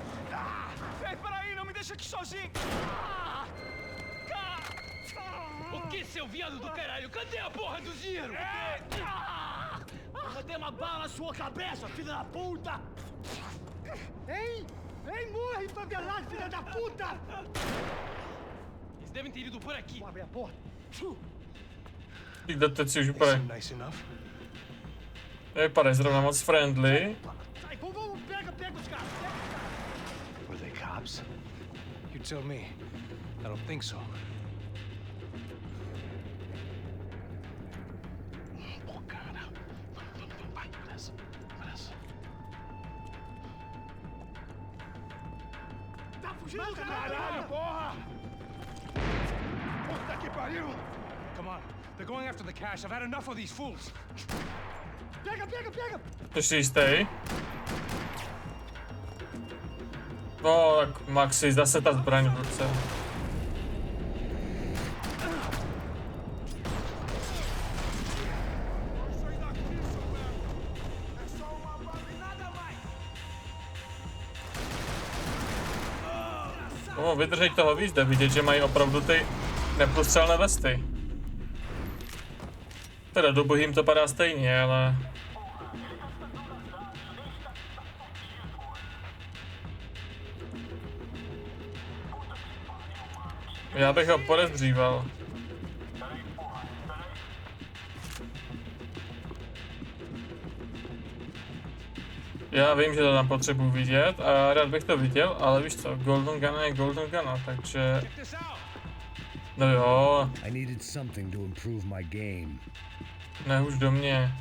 Ei, peraí, não me deixa aqui sozinho! O que, seu viado do caralho? Cadê a porra do giro? Eu vou ter uma bala na sua cabeça, filha da puta! Ei! Ei, morre, favelado, filha da puta! Eles devem ter ido por aqui. Vou abrir a porta. Ty teď si už úplně. Nevypadá zrovna moc friendly. Sai, vamos, pega os caras, Were they cops? You tell me. I don't think so. Pô, cara. Vai, pressa. Tá fugindo, Caralho, porra! Puta que pariu! Come on. They're going after the cash. I've had enough of these fools. Pega! Jsi si jistý? No, tak Maxi, zase ta zbraň v ruce. No, vydržej toho víc, jde vidět, že mají opravdu ty neprůstřelné vesty. Teda do bohým to padá stejně, ale... Já bych ho podezříval. Já vím, že to tam potřebuji vidět a rád bych to viděl, ale víš co, Golden Gun je Golden Gun, takže... No jo. Ne už do mě.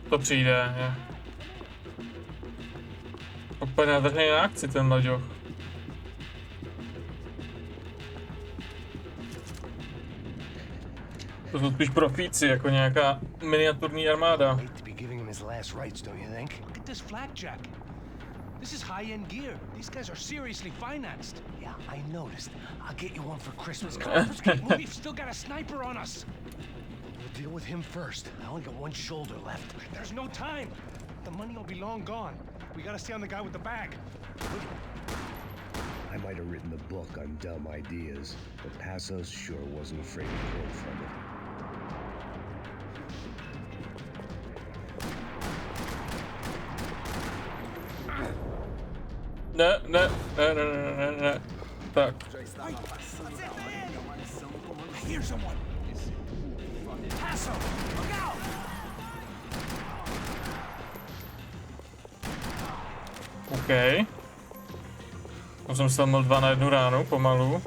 To přijde, je. Úplně nadrhnej na akci ten mlaďoch. To jsou spíš profíci, jako nějaká miniaturní armáda. This is high-end gear. These guys are seriously financed. Yeah, I noticed. I'll get you one for Christmas. We've still got a sniper on us. We'll deal with him first. I only got one shoulder left. There's no time. The money will be long gone. We gotta stay on the guy with the bag. I might have written the book on dumb ideas, but Passos sure wasn't afraid to quote from it. Ne. Tak. I hear someone. Passo, look out! OK. Už jsem se měl 2 na 1 ránu, pomalu.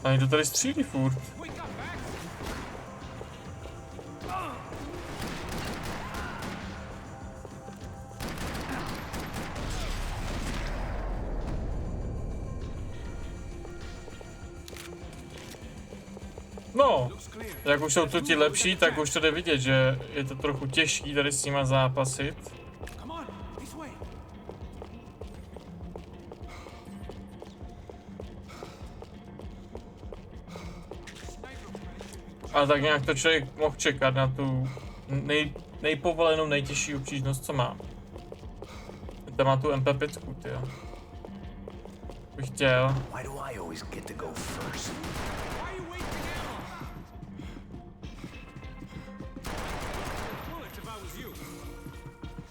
A někdo tady střílí furt. No, jak už jsou tu ti lepší, tak už to jde vidět, že je to trochu těžký tady s nima zápasit. A tak nějak to člověk mohl čekat na tu nejpovolenou, nejtěžší obtížnost, co má. Tam má tu MP5, tyjo. Bych chtěl.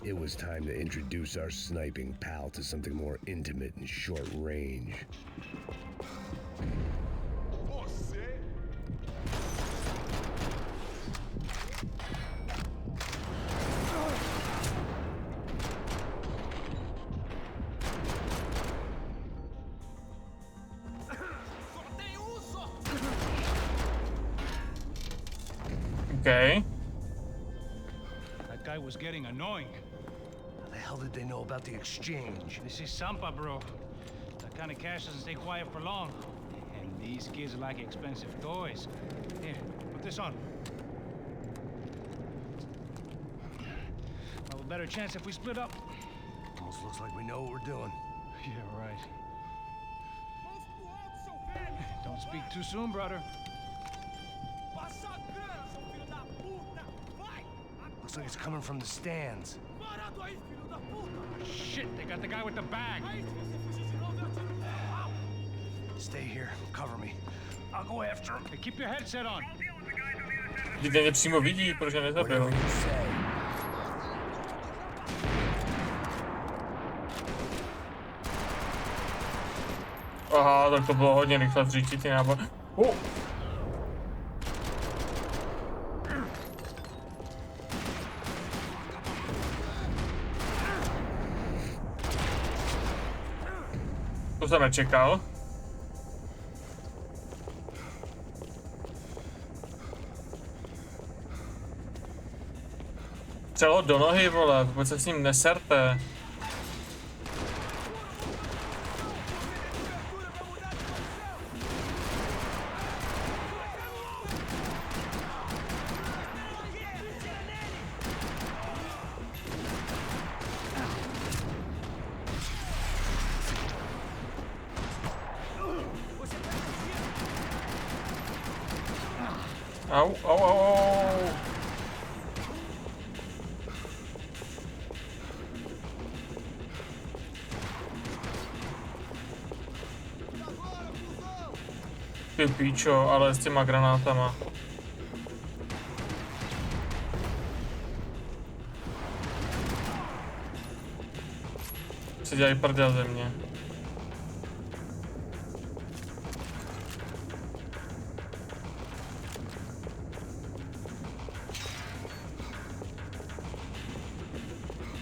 It was time to introduce our sniping pal to something more intimate and short range. Okay. That guy was getting annoying. How the hell did they know about the exchange? This is Sampa, bro. That kind of cash doesn't stay quiet for long. And these kids like expensive toys. Here, put this on. We'll have a better chance if we split up. Almost looks like we know what we're doing. Yeah, right. Don't speak too soon, brother. Looks like it's coming from the stands. Shit, they got the guy with the bag. Stay here, cover me. I'll go after him. Hey, keep your headset on. Vždyť mě přímo vidí, protože nezabil. Aha, tak to bylo hodně rychle zříčit ty náboj. To jsem nečekal. Střelo do nohy, vole, vůbec se s ním neserte. Au, au, au, au. Ty píčo, ale s těma granátama. si dělají prdel ze mě.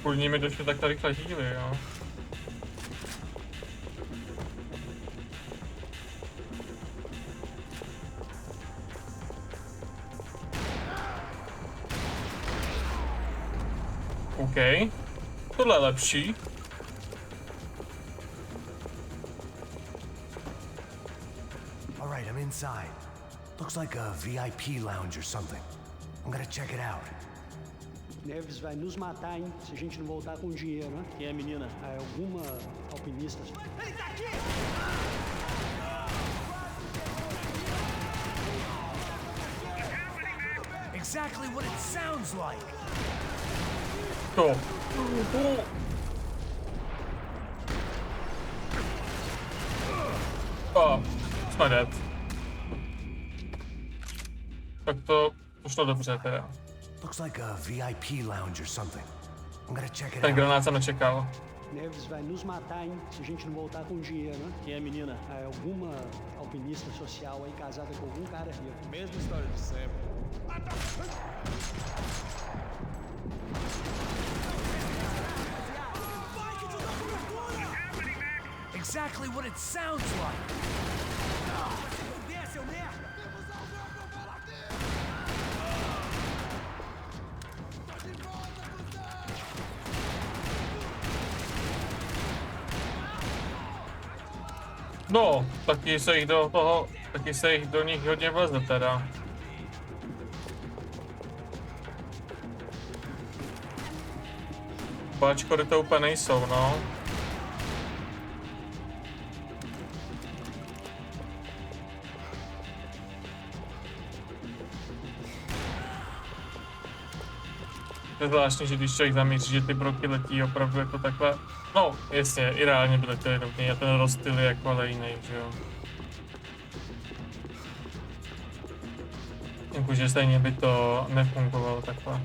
Kvůli ní mi došlo tak rychle díly, jo. OK. Tohle je lepší. All right, I'm inside. Looks like a VIP lounge or something. I'm gonna check it out. Neves vai nos matar, hein? Se a gente não voltar com dinheiro, né? Quem é a menina? É alguma alpinista. Ele tá aqui! Exactly what it sounds like. To. O, jsme dead. Tak to šlo dobře teda. Looks like a VIP lounge or something. I'm gonna check it Ten out. granát jsem nečekal. Neves vai nos matar, hein? Se a gente não voltar com dinheiro, né? Quem é a menina? É alguma alpinista social aí casada com algum cara rico. Mesma história de sempre. Exactly what it sounds like. Desce, merda! No, taky se jich do toho, taky se jich do nich hodně vleze teda. Báčkory to úplně nejsou, no. To je zvláštní, že když člověk zamíří, že ty broky letí opravdu jako takhle. No, jasně, i reálně by letěli rovný a ten rozstyl je jako ale jiný, že jo. Jakože stejně by to nefungovalo takhle.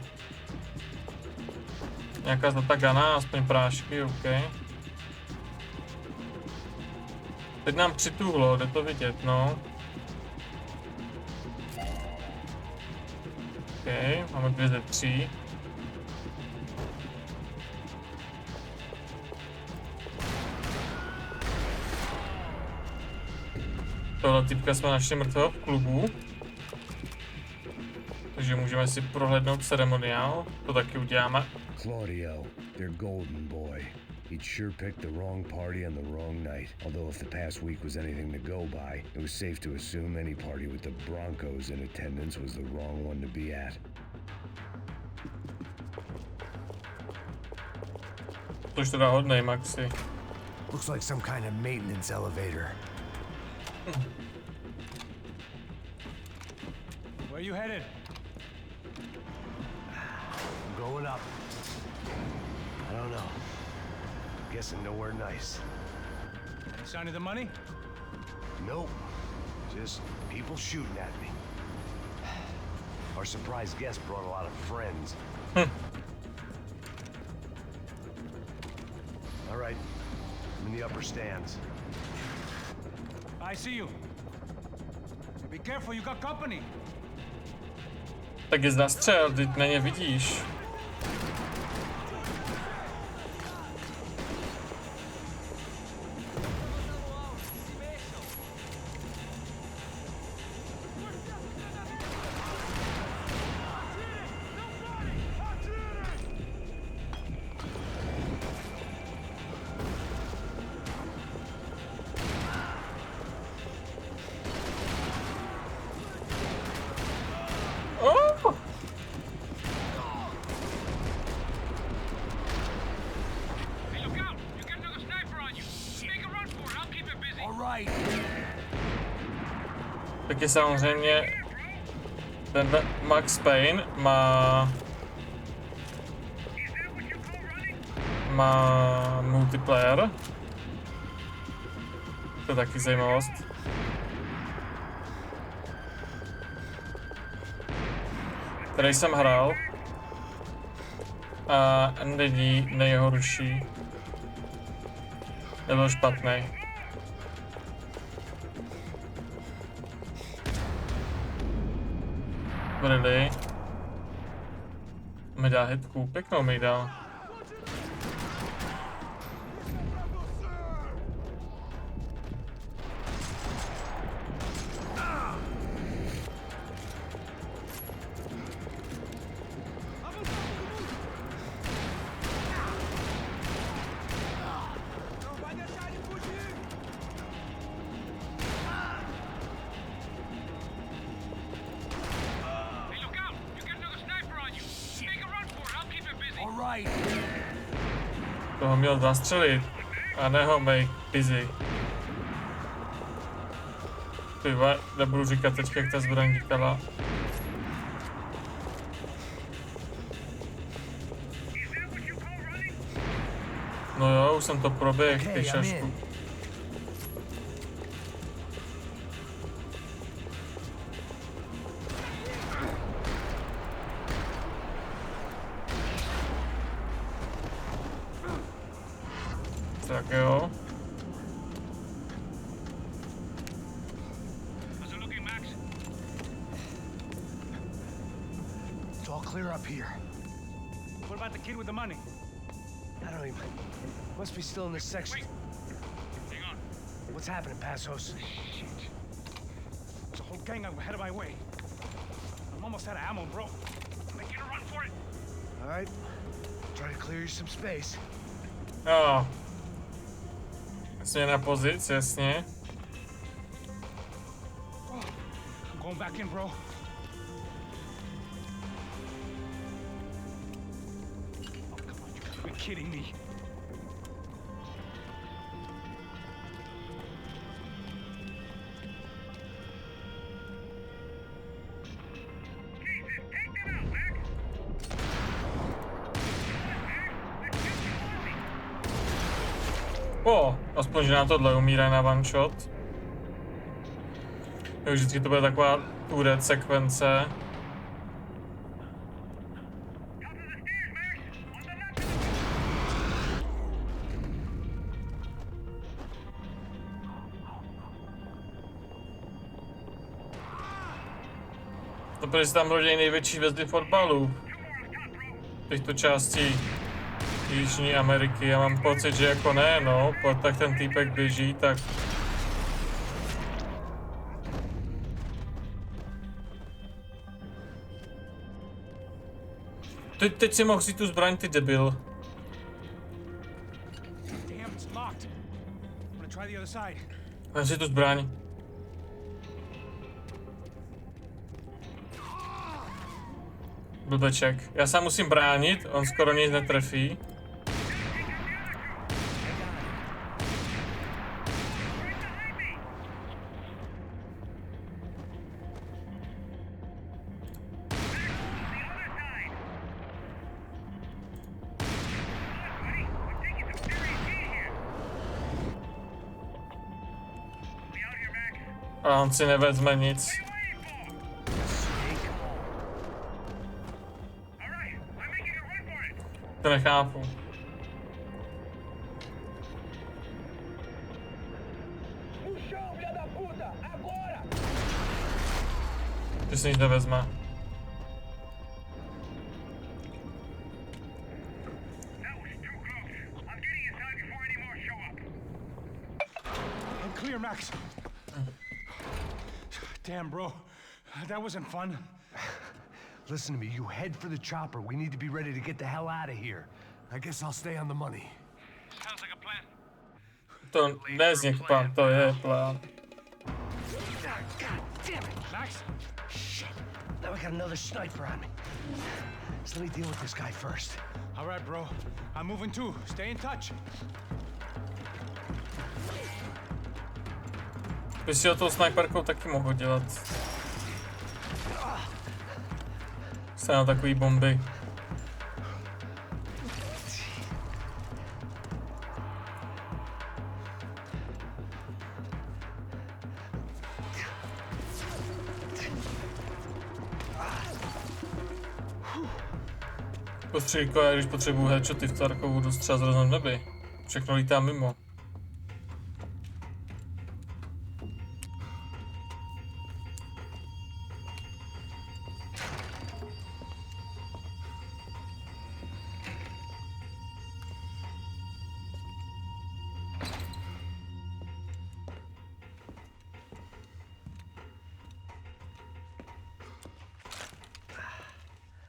Nějaká zatagana, aspoň prášky, OK. Teď nám přituhlo, jde to vidět, no. OK, máme 2 ze 3. Tohle typka jsme našli mrtvého v klubu. Takže můžeme si prohlédnout ceremoniál, to taky uděláme. Claudio, their golden boy. He'd sure picked the wrong party on the wrong night. Although if the past week was anything to go by, it was safe to assume any party with the Broncos in attendance was the wrong one to be at. Tož teda hodnej, Maxi. Looks like some kind of maintenance elevator. Where you headed? I'm going up. I don't know. Guessing nowhere nice. Any sign of the money? Nope. Just people shooting at me. Our surprise guest brought a lot of friends. All right. I'm in the upper stands. I see you. Be careful, you got company. Tak je zastřel, teď na ně vidíš. Taky samozřejmě ten Maxe Payna má multiplayer. To je taky zajímavost. Který jsem hrál a není nejhorší. Nebyl špatný. Really? Mi dá hitku, pěknou mi dal. Toho měl zastřelit a ne ho make busy. Ty nebudu říkat teď, jak ta zbraň říkala. No jo, už jsem to proběhl, ty šašku. Tak jo. It's all clear up here. What about the kid with the money? I don't even... Must be still in this section. Wait. Hang on. What's happening, Passos? Shit. There's a whole gang ahead of my way. I'm almost out of ammo, bro. Making a run for it. All right. Try to clear you some space. Jo. Změna pozic, jasně. I'm going back in, bro. Oh, come on, you gotta be kidding me. Aspoň, že na tohle umírá na one shot. Vždycky to bude taková turret sekvence. To protože se tam rodí největší hvězdy fotbalu. Těchto částí jižní Ameriky. Já mám pocit, že jako ne, no, tak ten týpek běží, tak... Teď si mohl si tu zbraň, ty debil. Vem si tu zbraň. Blbeček. Já se musím bránit, on skoro nic netrefí. A on si nevezme nic. To nechápu. Že si nic nevezme. Clear, Max. Damn, bro. That wasn't fun. Listen to me, you head for the chopper. We need to be ready to get the hell out of here. I guess I'll stay on the money. Sounds like a plan. To nezní plán, to je plán. God damn it! Max? Shit. Now I got another sniper on me. So let me deal with this guy first. All right, bro. I'm moving too. Stay in touch. By si ho tou sniperkou taky mohl dělat. Jste na takový bomby. Postřílko, já když potřebuju headshoty v Tarkovu, dostřel z nebi. Všechno lítá mimo.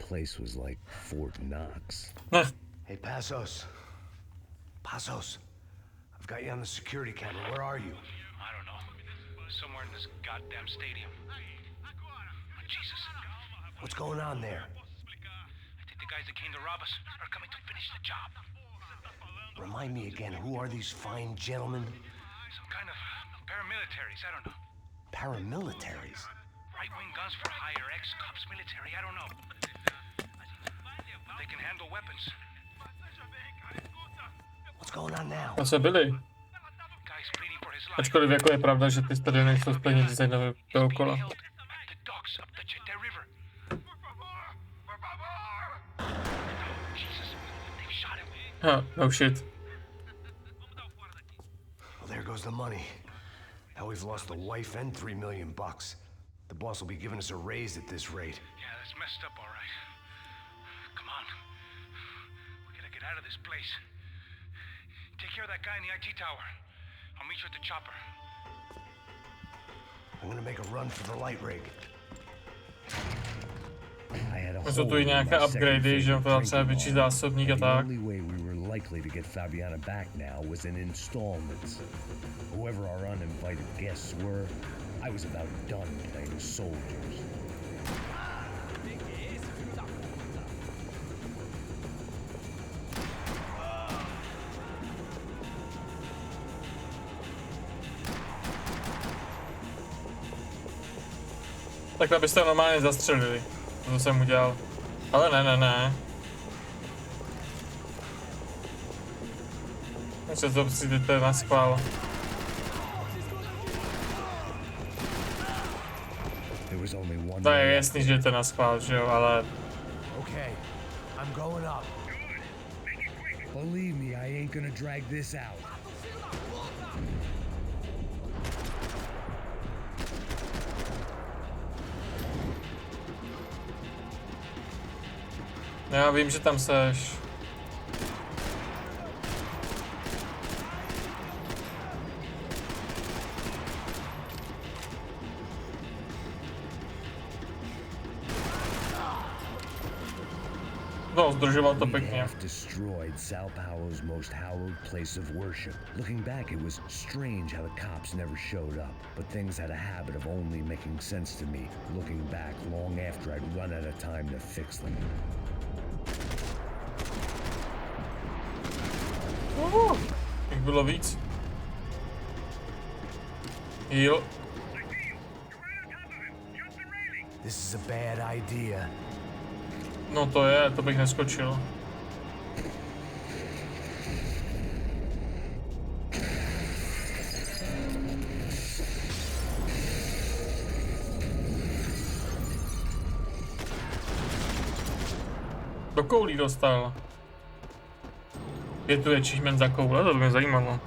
place was like Fort Knox. Hey, Passos. Passos. I've got you on the security camera. Where are you? I don't know. Somewhere in this goddamn stadium. Jesus. What's going on there? I think the guys that came to rob us are coming to finish the job. Remind me again, who are these fine gentlemen? Some kind of paramilitaries, I don't know. Paramilitaries? Right-wing guns for hire, ex-cops, military, I don't know. They can handle weapons. What's going on now? To se byli. Ačkoliv jako je pravda, že ty stadiony nejsou stejně designové dookola. No shit. Well, there goes the money. Now we've lost the wife and $3 million. The boss will be giving us a raise at this rate. Yeah, that's messed up, all right. Come on. We gotta get out of this place. Take care of that guy in the IT tower. I'll meet you at the chopper. I'm gonna make a run for the light rig. Jsou tu i nějaké upgradey, že to třeba větší zásobník a tak. Likely to get Fabiana back now was in installments. Whoever our uninvited guests were, I was about done playing soldiers. Takhle byste normálně zastřelili, to jsem udělal. Ale ne. Ještě to přijdete na schvál. To je jasný, že jdete na schvál, že jo, ale... Okay, I'm going up. Believe me, I ain't gonna drag this out. Já vím, že tam seš. No, zdržoval to pěkně. Destroyed Sao Paulo's most hallowed place of worship. Looking back, it was strange how the cops never showed up, but things had a habit of only making sense to me, looking back long after I'd run out of time to fix them. Jich bylo víc. Jo. This is a bad idea. No to bych neskočil. Do koulí dostal. Je tu achievement za koule, to by mě zajímalo.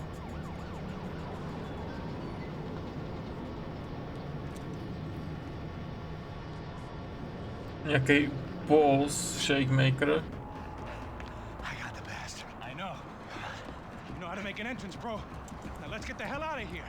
Nějaký balls shake maker. I got the bastard. I know. You know how to make an entrance, bro. Now let's get the hell out of here.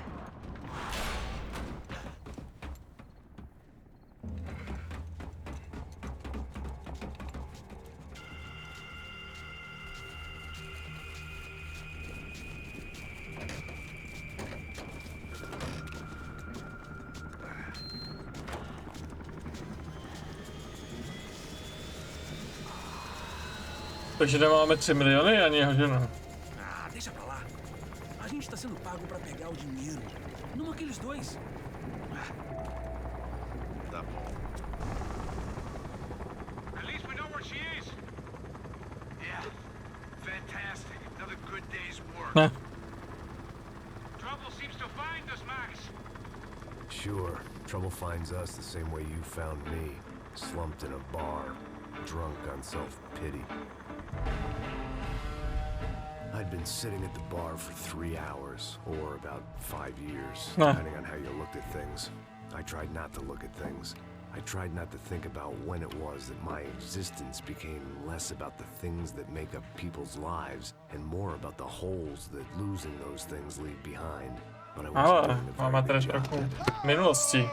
Takže nemáme 3 miliony ani jeho ženu. Ah, deixa pra lá. A gente tá sendo pago pra pegar o dinheiro. Não aqueles dois. Tá bom. At least we know where she is. Yeah. Fantastic. Another good day's work. Trouble seems to find us, Max. Sure, trouble finds us the same way you found me, slumped in a bar, drunk on self-pity. I'd been sitting at the bar for 3 hours, or about 5 years, depending on how you looked at things. I tried not to look at things. I tried not to think about when it was that my existence became less about the things that make up people's lives, and more about the holes that losing those things leave behind. But I wasn't doing a máme very tady good job. trochu minulosti.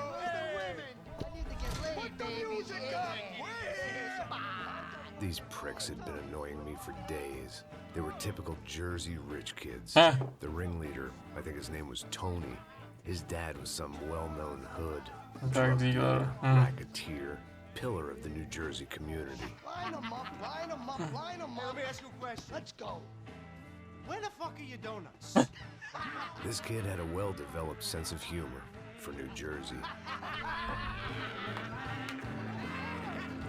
These pricks had been annoying me for days. They were typical Jersey rich kids. The ringleader, I think his name was Tony. His dad was some well-known hood. Drug dealer, racketeer, pillar of the New Jersey community. Line them up, line them up, line them up. Let me ask you a question. Let's go. Where the fuck are your donuts? This kid had a well-developed sense of humor for New Jersey.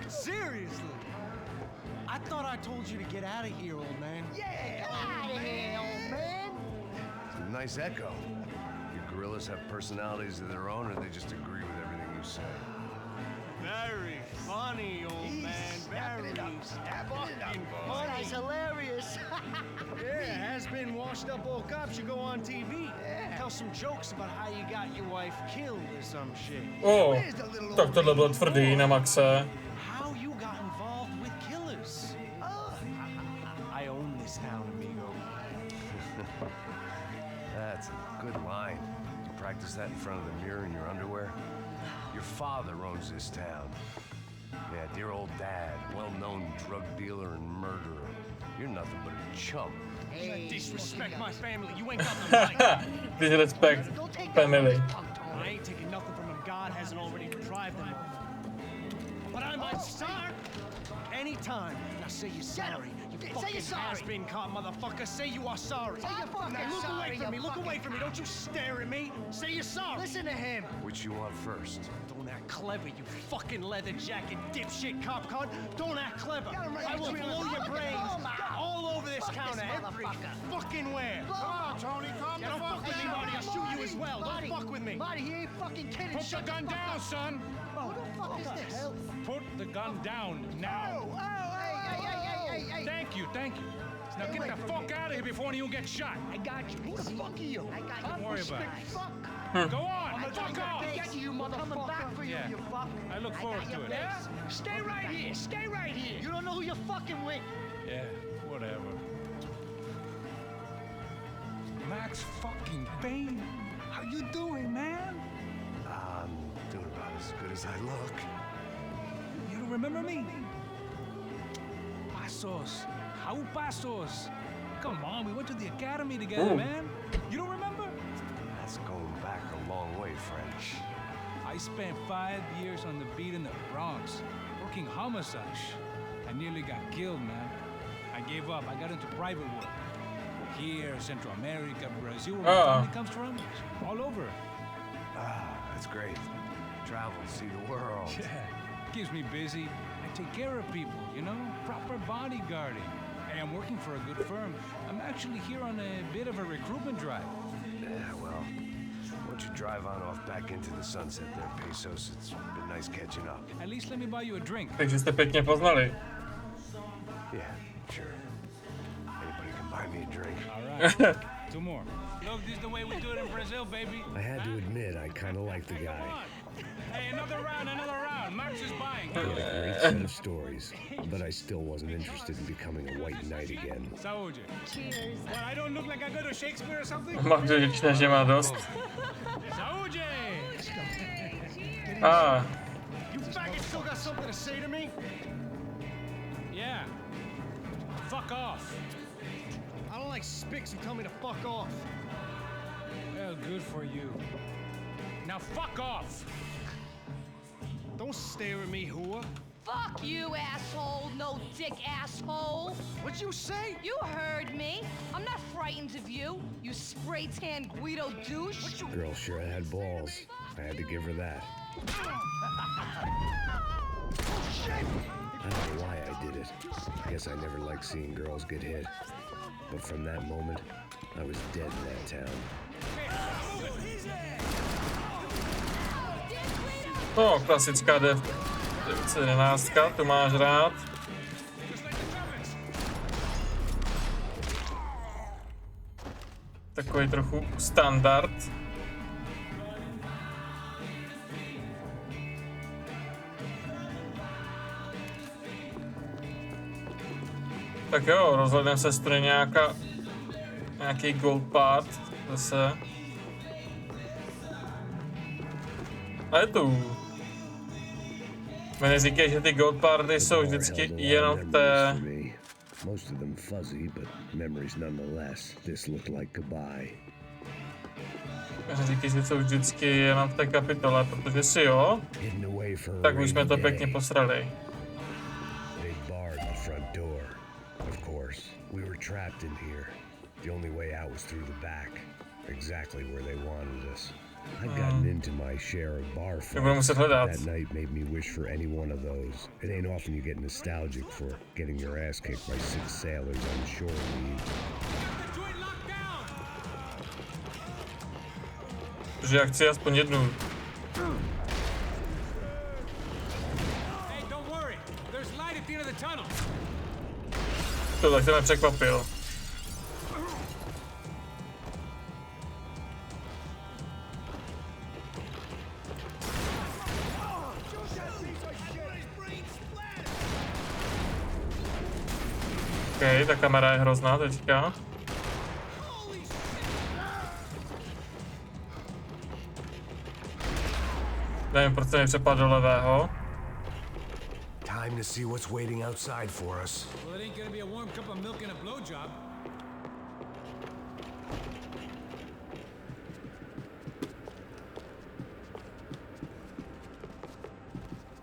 Seriously? I thought I told you to get out of here, old man. Yeah, get out of here, old man. It's a nice echo. Your gorillas have personalities of their own, or they just agree with everything you say? Very funny, old man. Very fucking funny. That's hilarious. Yeah, has-been washed-up old cop should go on TV. Yeah. Tell some jokes about how you got your wife killed or some shit. Tak tohle bylo tvrdý na Maxe. How you got involved with killers? I own this town, amigo. That's a good line. You practice that in front of the mirror in your underwear? Your father owns this town. Yeah, dear old dad, well-known drug dealer and murderer. You're nothing but a chump. Hey, disrespect my family. You ain't got the right. Disrespect family. I ain't taking nothing from him. God hasn't already deprived them of. But I might start anytime. Now say you're sorry. You fucking has-been caught, motherfucker. Say you are sorry. Say you're fucking now, look sorry, away from me. Look away from me. Don't you stare at me. Say you're sorry. Listen to him. Which you want first? Don't act clever, you fucking leather jacket dipshit cop cunt. Don't act clever. I will blow your brains all over this counter, every fucking where. Come on, Tony, come on. Don't fuck with me, Marty. I'll shoot you as well. Don't fuck with me. Marty, he ain't fucking kidding. Put the gun down, son. Who the fuck is this? Put the gun down now. Hey. Thank you. Now get the fuck out of here before you get shot. I got you. Who the fuck are you? Don't worry about it. Go on, fuck off. I got you, motherfucker. Coming back for you, Yeah. you fuck. I look forward to it. Yeah? Stay right here. Stay right here. You don't know who you're fucking with. Yeah, whatever. Max fucking Payna. How you doing, man? I'm doing about as good as I look. You don't remember me? Pasos. How pasos? Come on, we went to the academy together, man. You don't remember? That's going back a long way, French. I spent 5 years on the beat in the Bronx, working homicide. I nearly got killed, man. I gave up. I got into private work. Here, Central America, Brazil, where my family comes from. All over. That's great. Travel, see the world. Yeah, keeps me busy. I take care of people, you know? Proper bodyguarding. Hey, I'm working for a good firm. I'm actually here on a bit of a recruitment drive. Yeah, well, why don't you drive on off back into the sunset there, Pesos? It's been nice catching up. At least let me buy you a drink. Takže jste pěkně poznali. Yeah, sure. Anybody can buy me a drink. All right. 2 more. Look, this is the way we do it in Brazil, baby. I had to admit, I kind of like the guy. Hey, another round. Max is buying. He had a great set of stories, but I still wasn't interested in becoming a white knight again. Saúde. Cheers. What, I don't look like I go to Shakespeare or something? Max řečne, že má dost. Saúde. You faggots still got something to say to me? Yeah. Fuck off. I don't like spics who tell me to fuck off. Well, good for you. Now fuck off. Don't stare at me, whore. Fuck you, asshole. No dick, asshole. What'd you say? You heard me. I'm not frightened of you, you spray-tan Guido douche. Girl sure had balls. I had to give her that. I don't know why I did it. I guess I never liked seeing girls get hit. But from that moment, I was dead in that town. No, klasická 11, tu máš rád. Takový trochu standard. Tak jo, rozhledneme se strany nějaký gold part zase. A je tu. Mě neříkej, že ty gold party jsou vždycky jenom v té... Most of them fuzzy, but memories nonetheless. This looked like goodbye. Říkej, že jsou vždycky jenom v té kapitole, protože si jo, tak už jsme to pěkně posrali. Big bar at the front door. Of course, we were trapped in here. The only way out was through the back, exactly where they wanted us. I'd gotten into my share of bar fights. That night made me wish for any one of those. It ain't often you get nostalgic for getting your ass kicked by 6 sailors on shore leave. Protože já chci aspoň jednu. To tak se mě překvapil. OK, ta kamera je hrozná teďka. Nevím, proč se mi přepadl do levého. Time to see what's waiting outside for us. Well, it ain't gonna be a warm cup of milk and a blowjob.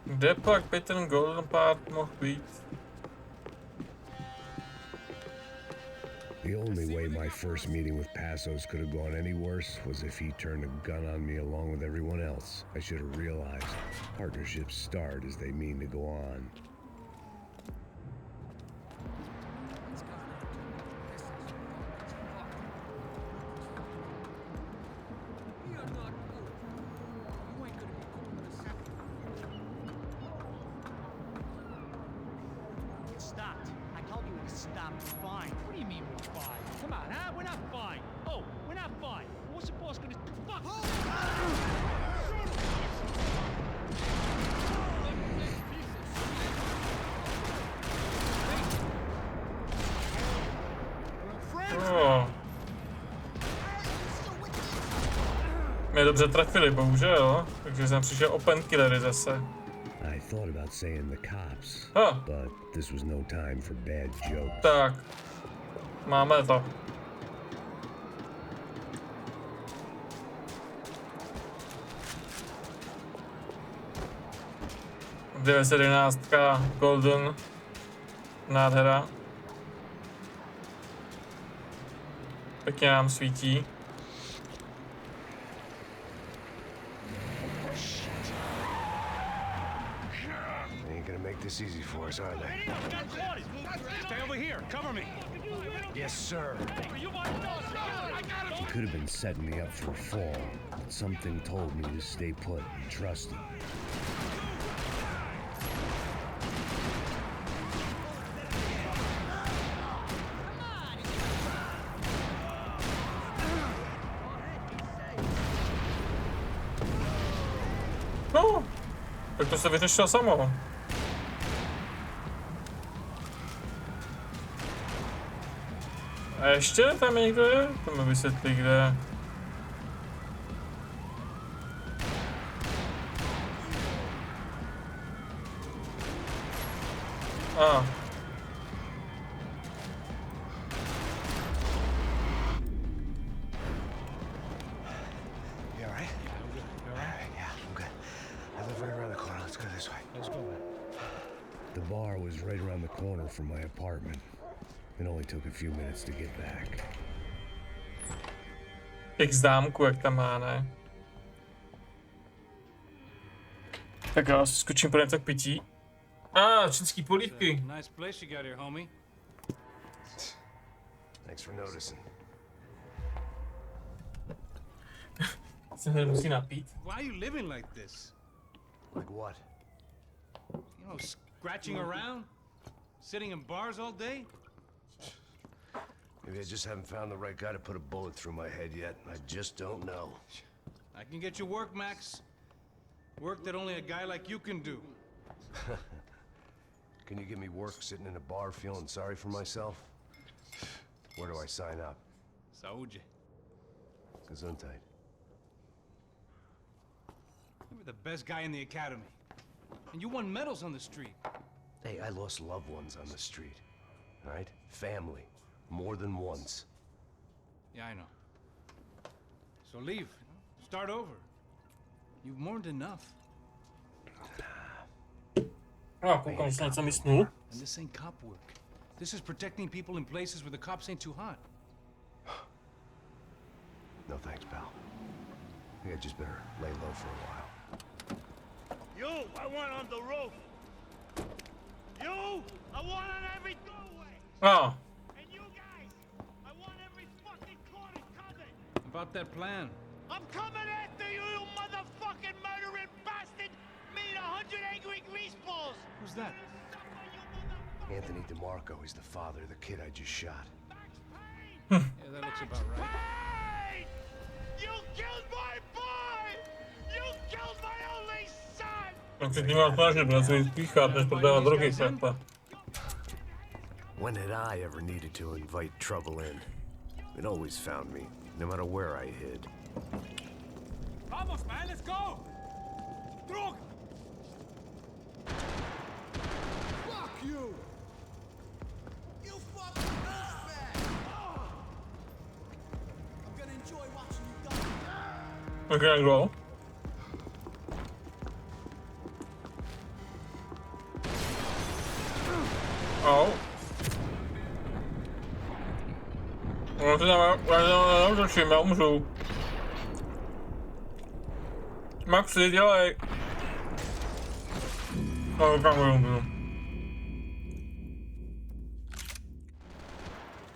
Kde pak by ten golden part mohl být? The only way my first meeting with Passos could have gone any worse was if he turned a gun on me along with everyone else. I should have realized partnerships start as they mean to go on. Mě dobře trefili, bohužel, takže jsem přišel o painkillery zase. I thought about saying the cops, Ah. but this was no time for bad jokes. Tak, máme to. V 911 Golden, nádhera. Pěkně nám svítí. This easy for us, are they? Stay over here. Cover me. Yes, sir. He could have been setting me up for a fall, but something told me to stay put and trust him. No, tak to se vyřešilo samo. A ještě tam někdo je? To mi vysvětlí, kde. A. You alright? Yeah, I'm good. I live right around the corner. Let's go this way. Let's go, man. The bar was right around the corner from my apartment. It only took a few minutes to get back. Těch zámků, jak tam má, ne? Tak já si skočím pro něco k pití. Čínský polívky. Nice place you got here, homie. Thanks for noticing. Se nemusí napít. Why are you living like this? Like what? You know, scratching around? Sitting in bars all day? Maybe I just haven't found the right guy to put a bullet through my head yet. I just don't know. I can get you work, Max. Work that only a guy like you can do. Can you give me work sitting in a bar feeling sorry for myself? Where do I sign up? Saúde. Gesundheit. You were the best guy in the academy. And you won medals on the street. Hey, I lost loved ones on the street. All right? Family. More than once. Yeah, I know. So leave. You know? Start over. You've mourned enough. koukám se něco mi snul. And this ain't cop work. This is protecting people in places where the cops ain't too hot. No thanks, pal. I think I just better lay low for a while. You, I want on the roof. You, I want on every doorway. Oh. And you guys, I want every fucking corner covered. About that plan. I'm coming after you, you motherfucking murdering bastard! Meet 100 angry greaseballs! Who's that? Anthony DeMarco, he's the father of the kid I just shot. Yeah, that looks about right. Hey! You killed my boy! You killed my only son! Tak se tím má snažit, na svůj spíchat, než prodávat drogy, cesta. When had I ever needed to invite trouble in? It always found me, no matter where I hid. Vamos, man, let's go! Drug! Fuck you! You fucking douchebag! I'm gonna enjoy watching you die. Okay, go. Oh. No to já neutočím, já umřu. Maxi, dělej. No, kam umřu.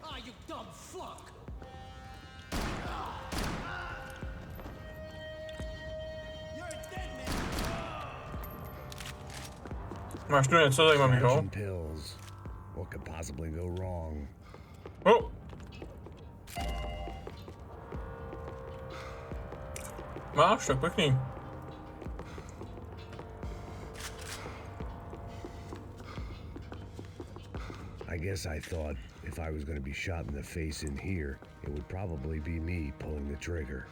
Ah, you dumb fuck! You're dead, man! Máš tu něco zajímavého? Pills. What could possibly go wrong? Oh. Máš, tak pěkný. I guess I thought if I was going to be shot in the face in here, it would probably be me pulling the trigger.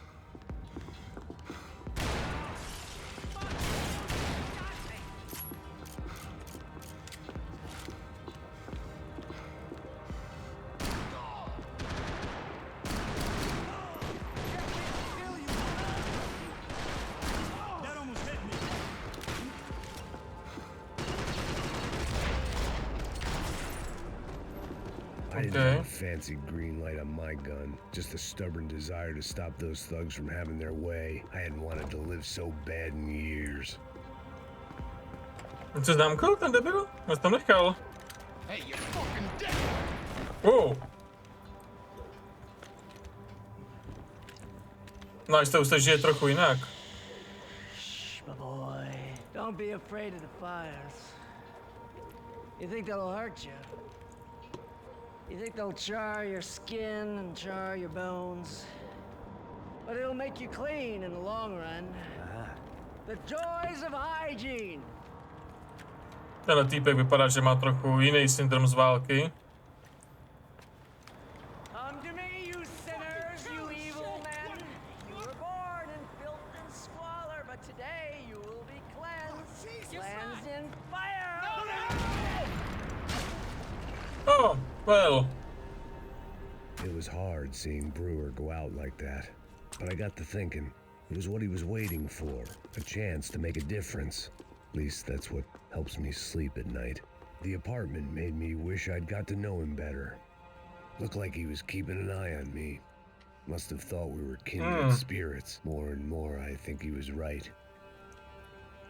I didn't have a fancy green light on my gun, just a stubborn desire to stop those thugs from having their way. I hadn't wanted to live so bad in years. Co známko, ten debil? Jsi tam nechal? Hey, you fucking dead! Wow. No, to už se žije trochu jinak. Shh, my boy. Don't be afraid of the fires. You think they'll hurt you? You think they'll char your skin and char your bones? But it'll make you clean in the long run. The joys of hygiene. Tenhle týpek vypadá, že má trochu jiný syndrom z války. Come to me, you sinners, you evil men. You were born in filth and squalor, but today you will be cleansed. Cleansed in fire. Oh, well. It was hard seeing Brewer go out like that, but I got to thinking, it was what he was waiting for, a chance to make a difference. At least that's what helps me sleep at night. The apartment made me wish I'd got to know him better. Looked like he was keeping an eye on me. Must have thought we were kindred spirits. More and more, I think he was right.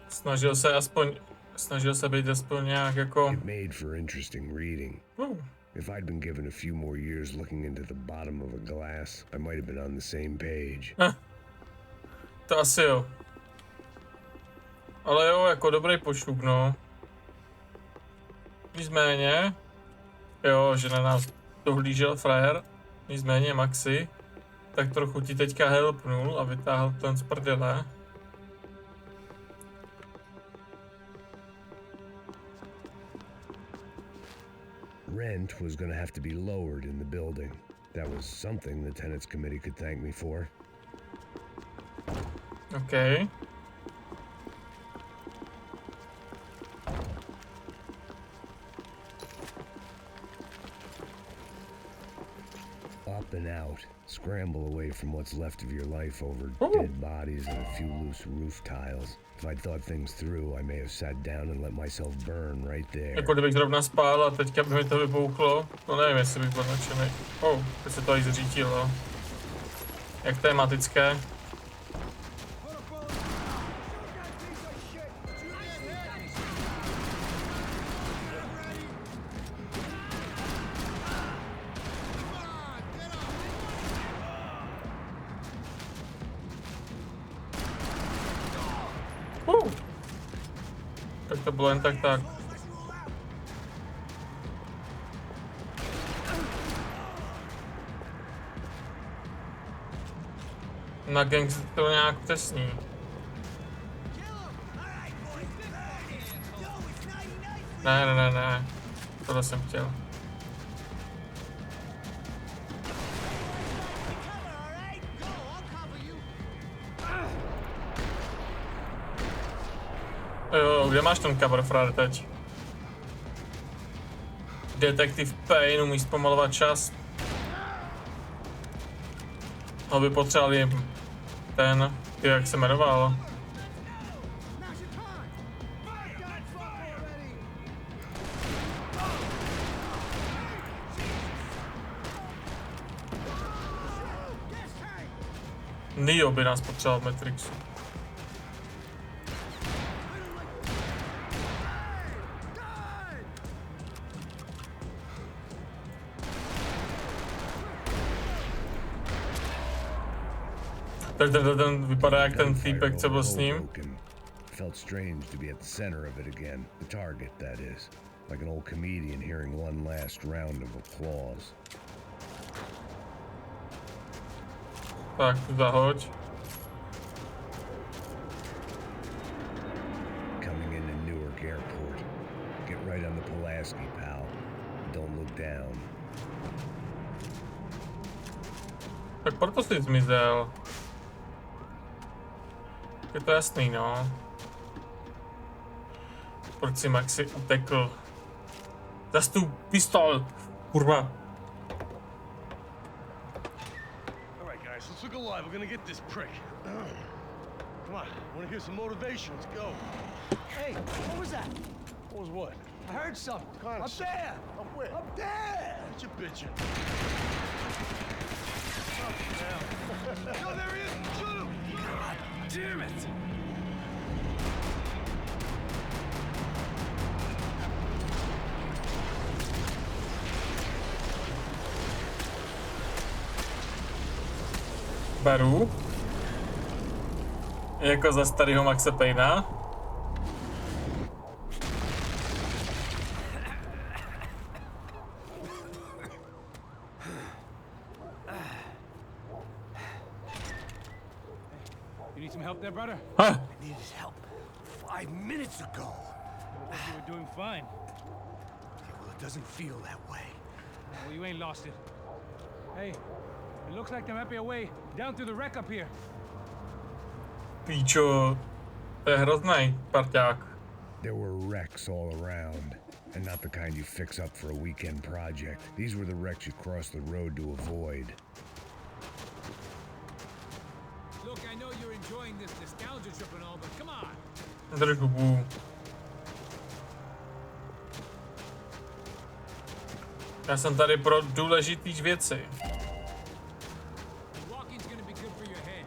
Snažil se být aspoň nějak jako... It made for interesting reading. If I'd been given a few more years looking into the bottom of a glass, I might have been on the same page. To asi jo. Ale jo, jako dobrý pošuk, no. Nicméně, jo, že na nás dohlížel frajer, nicméně Maxi, tak trochu ti teďka helpnul a vytáhl ten z prdele. Rent was going to have to be lowered in the building. That was something the tenants committee could thank me for. Okay. Up and out. Scramble away from what's left of your life over dead bodies and a few loose roof tiles. If I'd thought things through, I may have sat down and let myself burn right there. Jako kdybych zrovna spál a teďka by mi to vybuchlo. No nevím, jestli bych byl nadšený. Teď se to i zřítilo. Jak tematické. Tak to bylo jen tak. Na gang se to nějak přesní. Ne. Tohle jsem chtěl. Jo, kde máš ten cover, frár, teď? Detektiv Payne umí zpomalovat čas. No by potřebovali ten, jak se jmenoval. Neo by nás potřeboval v Matrixu. Ten vypadá jak ten týpek, co byl s ním. Felt strange to be at the center of it again. The target, that is. Like an old comedian hearing one last round of applause. Tak, zahoď. Coming into Newark Airport. Get right on the Pulaski, pal. Don't look down. Tak proto jsi zmizel. Je to jasný, no. Proč si Maxi utekl? Zas tu pistol, kurva. Alright guys, let's look alive. We're gonna get this prick. Come on, I wanna hear some motivation. Let's go. Hey, what was that? What was what? I heard something. Kind Up there! Up where? Up there! What you bitching? No, there he is! Shoot him! God damn it! Beru. Jako za starého Maxe Payna. You need some help there, brother? Huh. I needed help 5 minutes ago. You were doing fine. Yeah, well, it doesn't feel that way. Well, you ain't lost it. Hey, it looks like there might be a way down through the wreck up here. Píčo, to je hrozný parťák. There were wrecks all around, and not the kind you fix up for a weekend project. These were the wrecks you crossed the road to avoid. Look, I know you're enjoying this nostalgia trip and all, but come on. Drž hubu. Já jsem tady pro důležitý věci. Walking's gonna be good for your head.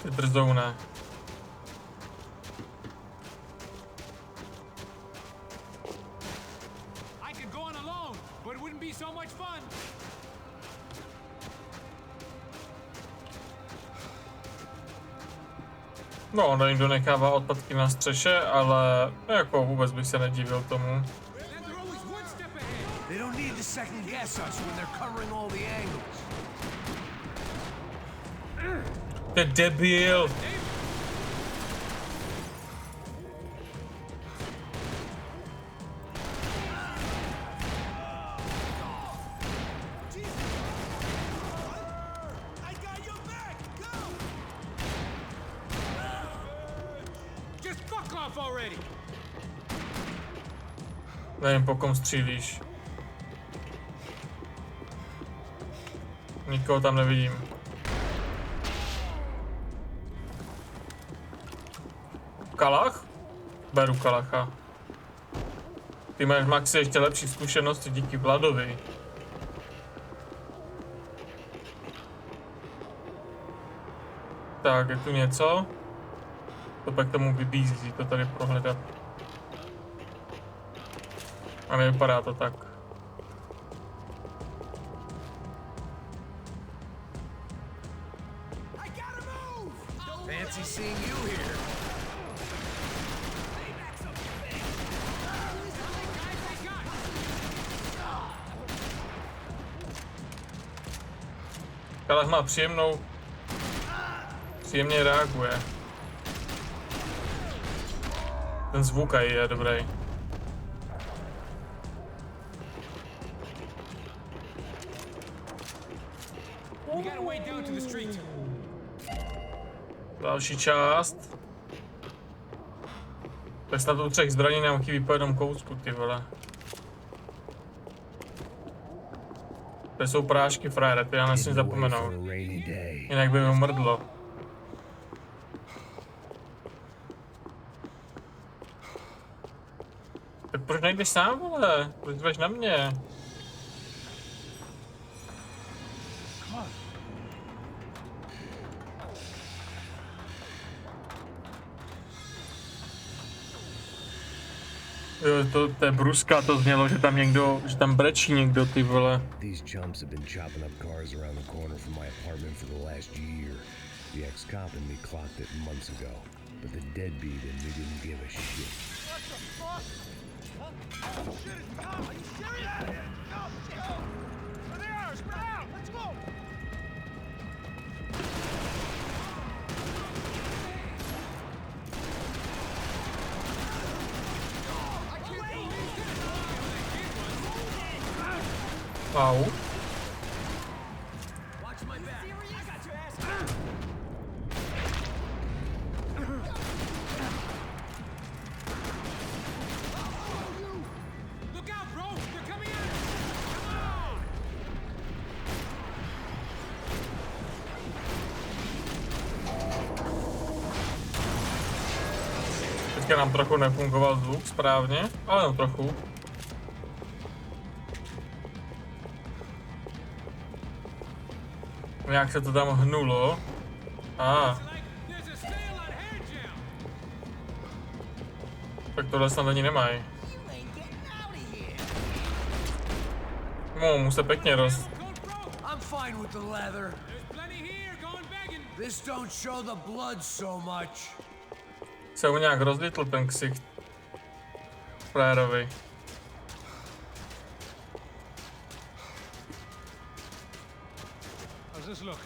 Ty drzoune. I could go on alone, but it wouldn't be so much fun. No, on jim donechává odpadky na střeše, ale jako vůbec bych se nedivil tomu. They don't need to second guess us when they're covering all the angles. Ty debil! Just fuck off already. Nevím, po kom střílíš. Nikoho tam nevidím. Kalach? Beru kalacha. Ty máš, Maxi, ještě lepší zkušenosti díky Vladovi. Tak, je tu něco? To pak tomu vybízí, to tady prohledat. A nevypadá to tak. Fancy seeing you here. Kalach má příjemně reaguje. Ten zvuk aj je dobrý. Další část. Tak snad u 3 zbraní nám chybí po jednom kousku, ty vole. To jsou prášky, frajere, ty já nesmím zapomenout. Jinak by mi mrdlo. Tak proč nejdeš sám, vole? Proč jdeš na mě? Jo, to je bruska, to znělo, že tam někdo, že tam brečí někdo, ty vole. These chumps have been chopping up cars around the corner from my apartment for the last year. The ex-cop and me clocked it months ago, but the deadbeat and me didn't give a shit. What the fuck? Oh, shit, it's Tom! Are you serious? Go! Go! There they are! Spread out! Let's go! Wow. Teďka nám trochu nefungoval zvuk správně, ale no trochu. Jak se to tam hnulo. Tak tohle snad ani nemají. Mu se pěkně I'm fine with the leather. This don't show the blood so much. Se mu nějak rozlítl ten ksicht. Frérovi. How's this look?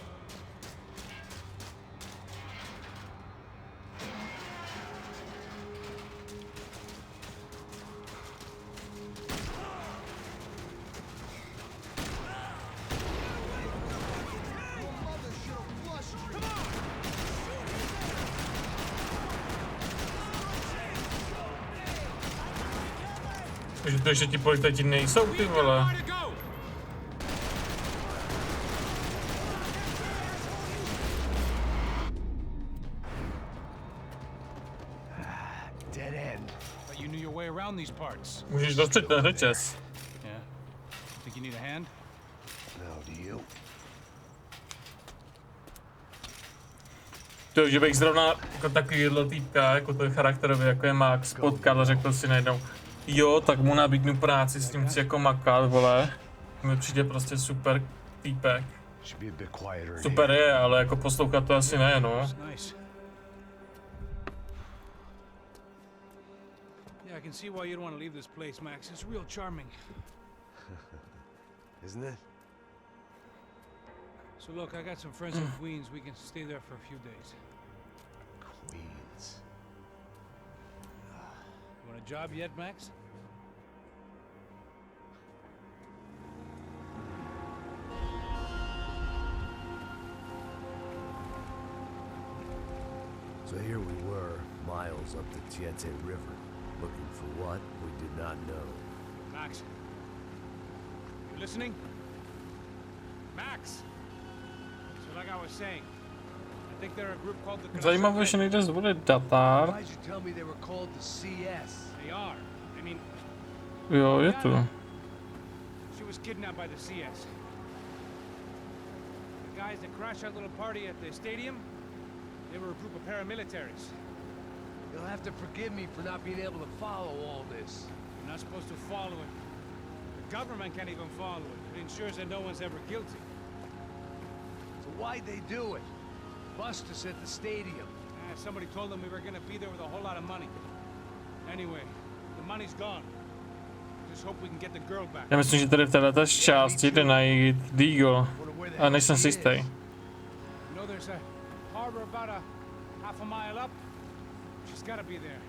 Že to ještě ti policajti nejsou, ty vole. Dead end. But you knew your way around these parts. Můžeš dostřet ten řetěz. Yeah. Think you need a hand? No, do you? To, že bych zrovna jako takovýhle týpka, jako to je charakterově, jako je Max, potkal a řekl si najednou, jo, tak mu nabídnu práci, s tím chci jako makat, vole. Mi přijde prostě super týpek. Super je, ale jako poslouchat to asi ne, no. Yeah, I can see why you'd want to leave this place, Max. It's real charming. Isn't it? So look, I got some friends in Queens. We can stay there for a few days. Queens. You want a job yet, Max? So here we were, miles up the Tietze River, looking for what we did not know. Max. You listening? Max! like I was saying, I think they're a group called the Zajímavé, že někde zvolit datár. Why'd you tell me they were called the CS? They are. I mean, Jo, je tu. she was kidnapped by the CS. The guys that crashed that little party at the stadium, they were a group of paramilitaries. You'll have to forgive me for not being able to follow all this. You're not supposed to follow it. The government can't even follow it. It ensures that no one's ever guilty. So why'd they do it? Bust us at the stadium. Somebody told them we were gonna be there with a whole lot of money. Anyway, the money's gone. Just hope we can get the girl back. Já myslím, že tady v této části jde najít Deagle. A nejsem si jistý. You know there's a harbor about a half a mile up? She's gotta be there.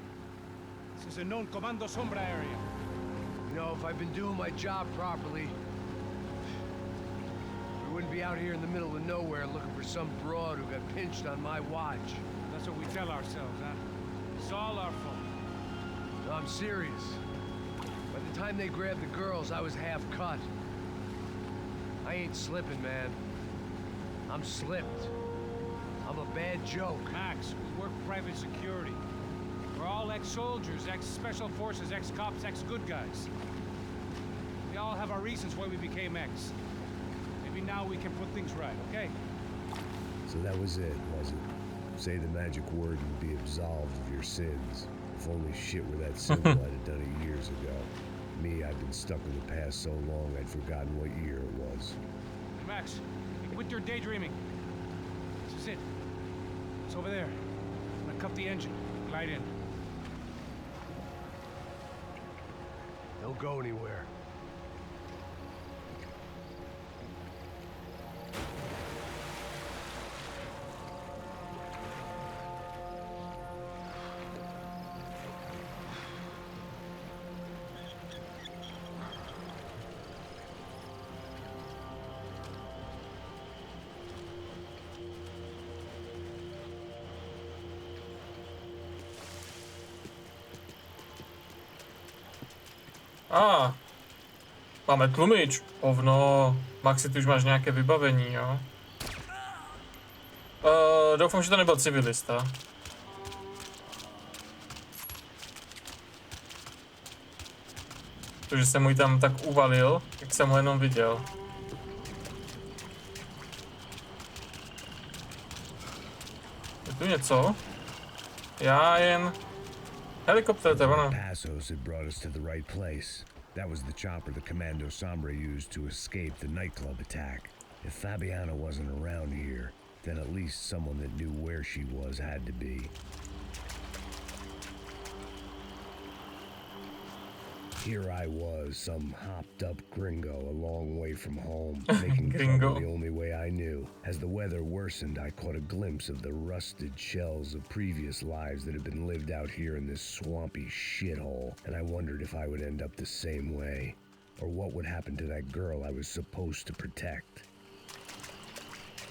This is a known Comando Sombra area. You know, if I've been doing my job properly, we wouldn't be out here in the middle of nowhere looking for some broad who got pinched on my watch. That's what we tell ourselves, huh? It's all our fault. No, I'm serious. By the time they grabbed the girls, I was half cut. I ain't slipping, man. I'm slipped. I'm a bad joke. Max, we work private security. We're all ex-soldiers, ex-special forces, ex-cops, ex-good guys. We all have our reasons why we became ex. Maybe now we can put things right, okay? So that was it, was it? Say the magic word and be absolved of your sins. If only shit were that simple, I'd have done it years ago. Me, I've been stuck in the past so long I'd forgotten what year it was. Max, quit your daydreaming. This is it. It's over there. I'm gonna cut the engine. Glide in. Don't go anywhere. Máme tlumič. Ovno. Maxi, ty už máš nějaké vybavení, jo? Doufám, že to nebyl civilista. Protože jsem mu ji tam tak uvalil, jak jsem ho jenom viděl. Je tu něco? Já jen... Helikopter, to je ono. Passos had brought us to the right place. That was the chopper the Commando Sombra used to escape the nightclub attack. If Fabiana wasn't around here, then at least someone that knew where she was had to be. Here I was, some hopped-up gringo a long way from home, making trouble the only way I knew. As the weather worsened, I caught a glimpse of the rusted shells of previous lives that had been lived out here in this swampy shithole, and I wondered if I would end up the same way, or what would happen to that girl I was supposed to protect.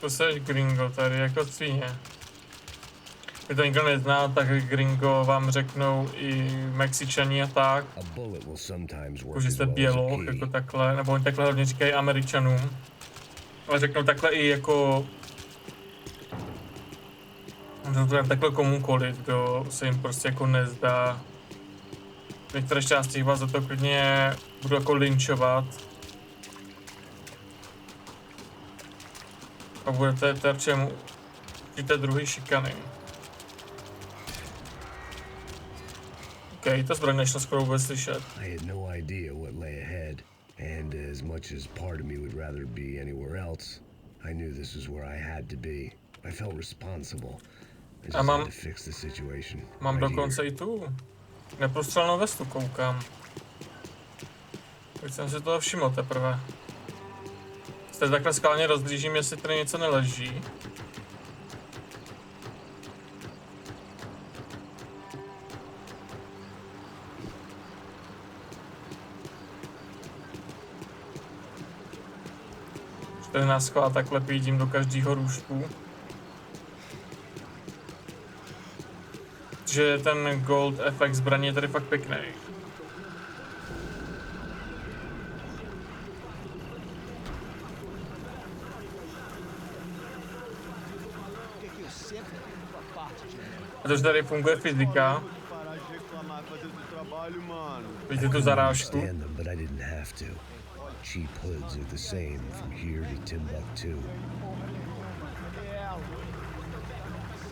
To seš gringo tady, jako svíně. Když to nikdo nezná, tak gringo vám řeknou i Mexičani a tak. Že jste běloch, jako takhle, nebo oni takhle hodně říkají Američanům. Ale řeknou takhle i jako... takhle komukoliv, kdo se jim prostě jako nezdá. V některé části vás za to klidně budu jako lynčovat. A budete terčem určité druhý šikany. Okay, to zbraň nešlo skoro vůbec slyšet. I had no idea what lay ahead, and as much as part of me would rather be anywhere else, I knew this was where I had to be. I felt responsible. I just had to fix the situation. Mám dokonce i tu neprostřelnou vestu, koukám. Teď jsem si toho všiml teprve. Se takhle skálně rozblížím, jestli tady něco neleží. Tady nás schvál takhle pídím do každého růžku. Že ten gold efekt zbraně je tady fakt pěkný. Protože tady funguje fyzika. Vidíte tu zarážku? Cheap hoods are the same from here to Timbuktu.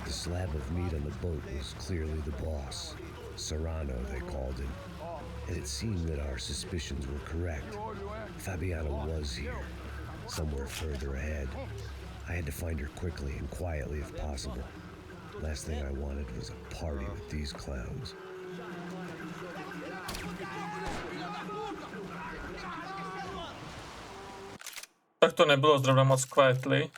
The slab of meat on the boat was clearly the boss. Serrano, they called him. And it seemed that our suspicions were correct. Fabiana was here, somewhere further ahead. I had to find her quickly and quietly if possible. Last thing I wanted was a party with these clowns. Tak to nebylo zrovna moc quietly.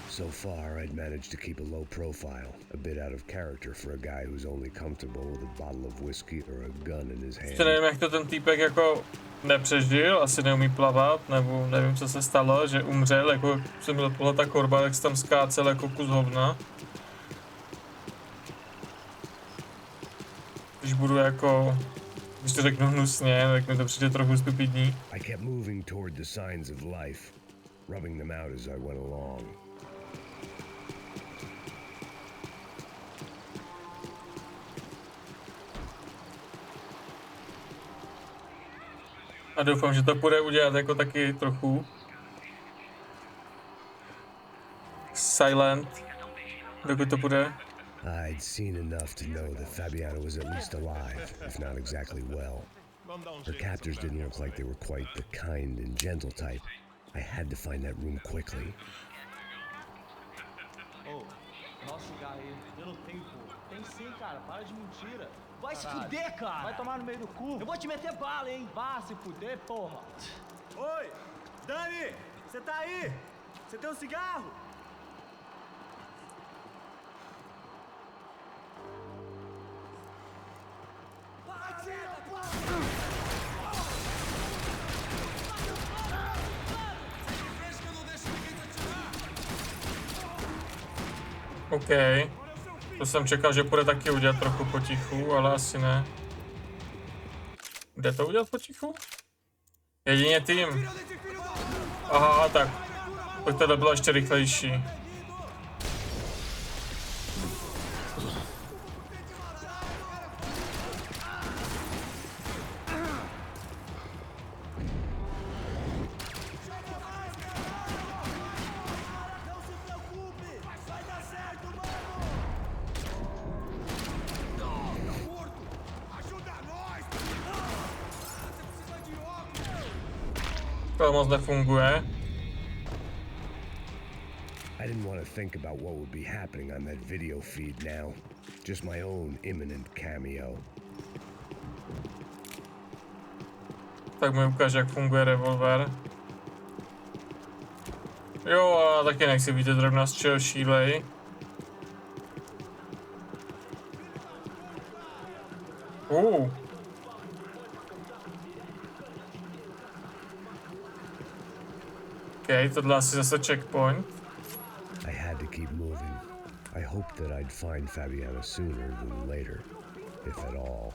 So far, I'd managed to keep a low profile, a bit out of character for a guy who's only comfortable with a bottle of whiskey or a gun in his hand. Ještě nevím, jak to ten týpek jako nepřežil, asi neumí plavat, nebo nevím, co se stalo, že umřel, jako jsem byl tohle ta korba, tak se tam skácel jako kus hovna. Když budu jako, když to řeknu hnusně, tak mi to přijde trochu stupidní. I kept moving toward the signs of life, rubbing them out as I went along. A doufám, že to půjde udělat jako taky trochu silent, dokud to půjde. I'd seen enough to know that Fabiana was at least alive, if not exactly well. Her captors didn't look like they were quite the kind and gentle type. I had to find that room quickly. Nossa, aí, eu não tenho cu. Tem sim, cara, para de mentira. Vai se fuder, cara! Vai tomar no meio do cu. Eu vou te meter bala, hein? Vá se fuder, porra! Oi! Dani! Você tá aí? Você tem um cigarro? OK. To jsem čekal, že půjde taky udělat trochu potichu, ale asi ne. Jde to udělat potichu? Jedině tým. Aha, tak. Pojď, tohle bylo ještě rychlejší. To moc nefunguje. I didn't want to think about what would be happening on that video feed now. Just my own imminent cameo. Tak mi ukáže, jak funguje revolver. Jo, a taky nechci vidět zrovna z čeho šílej. OK, tohle asi zase checkpoint. I had to keep moving. I hoped that I'd find Fabiana sooner than later, if at all.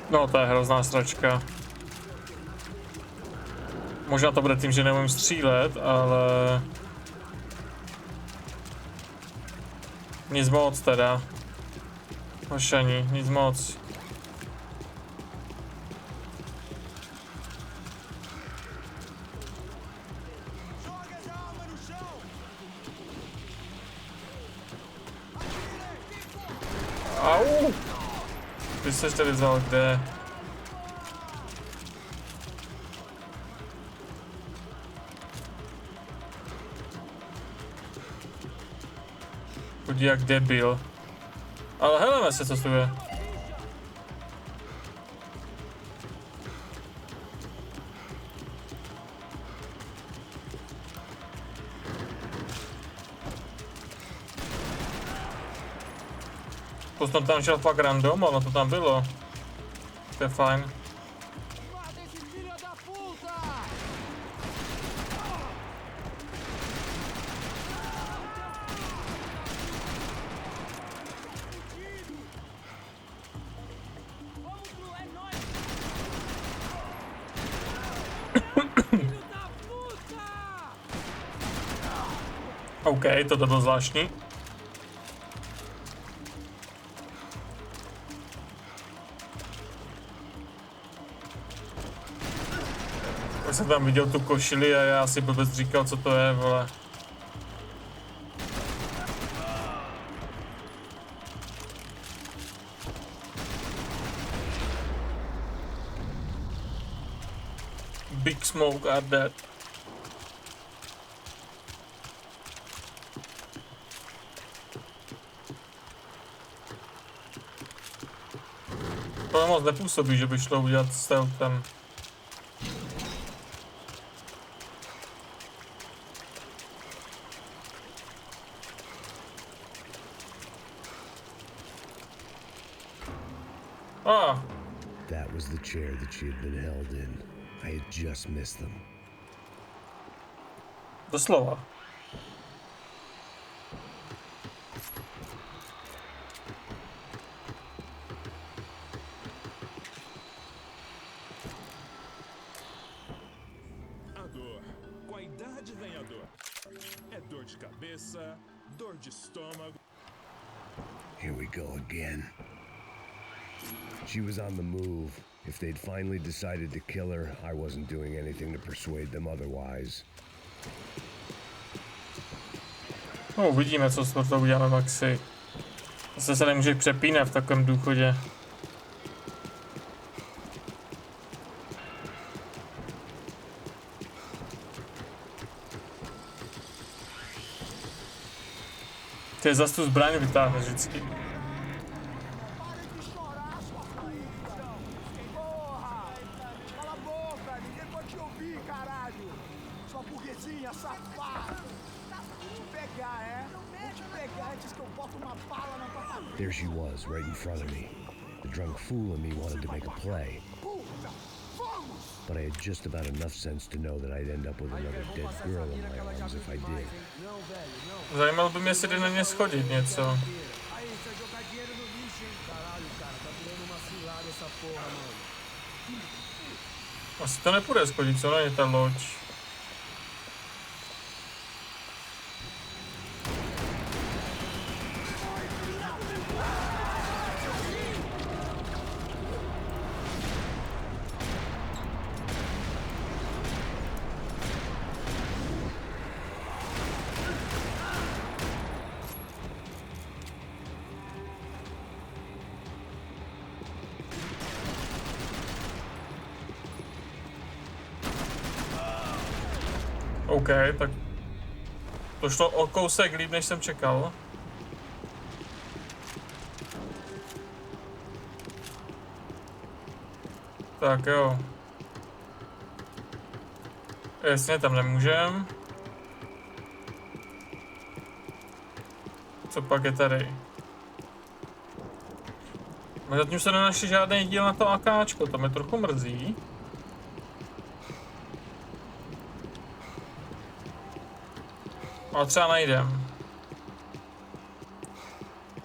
No, to je hrozná sračka. Možná to bude tím, že neumím střílet, ale... Nic moc teda. Hošení, nic moc. Au! Ty jsi tady vzal kde? Chudí jak debil. Ale heleme se, co tu je. Jako jsem tam šel fakt random, ale to tam bylo. To je fajn. OK, toto bylo zvláštní. Já jsem tam viděl tu košili a já si blbec říkal, co to je, vole. Big smoke are dead. To moc nepůsobí, že by šlo udělat stealthem. Ah. That was the chair that she had been held in. I had just missed them. Doslova. Here we go again. She was on the move. If they'd finally decided to kill her, I wasn't doing anything to persuade them otherwise. No, uvidíme, co s to uděláme, Maxi. Zase se nemůžeš přepínat v takovém důchodě. Ty zas tu zbraň vytáhneš vždycky. There she was, right in front of me. The drunk fool in me wanted to make a play. But I had just about enough sense to know that I'd end up with another dead girl in my arms if I did. Zajímalo by mě, jestli jde na ně schodit něco. Asi to nepůjde schodit, co není ta loď. OK, tak to šlo o kousek líp, než jsem čekal. Tak jo. Jasně, tam nemůžem. Co pak je tady? My zatím se nenašli žádný díl na to AKčko, to mě trochu mrzí. Ale třeba najdem.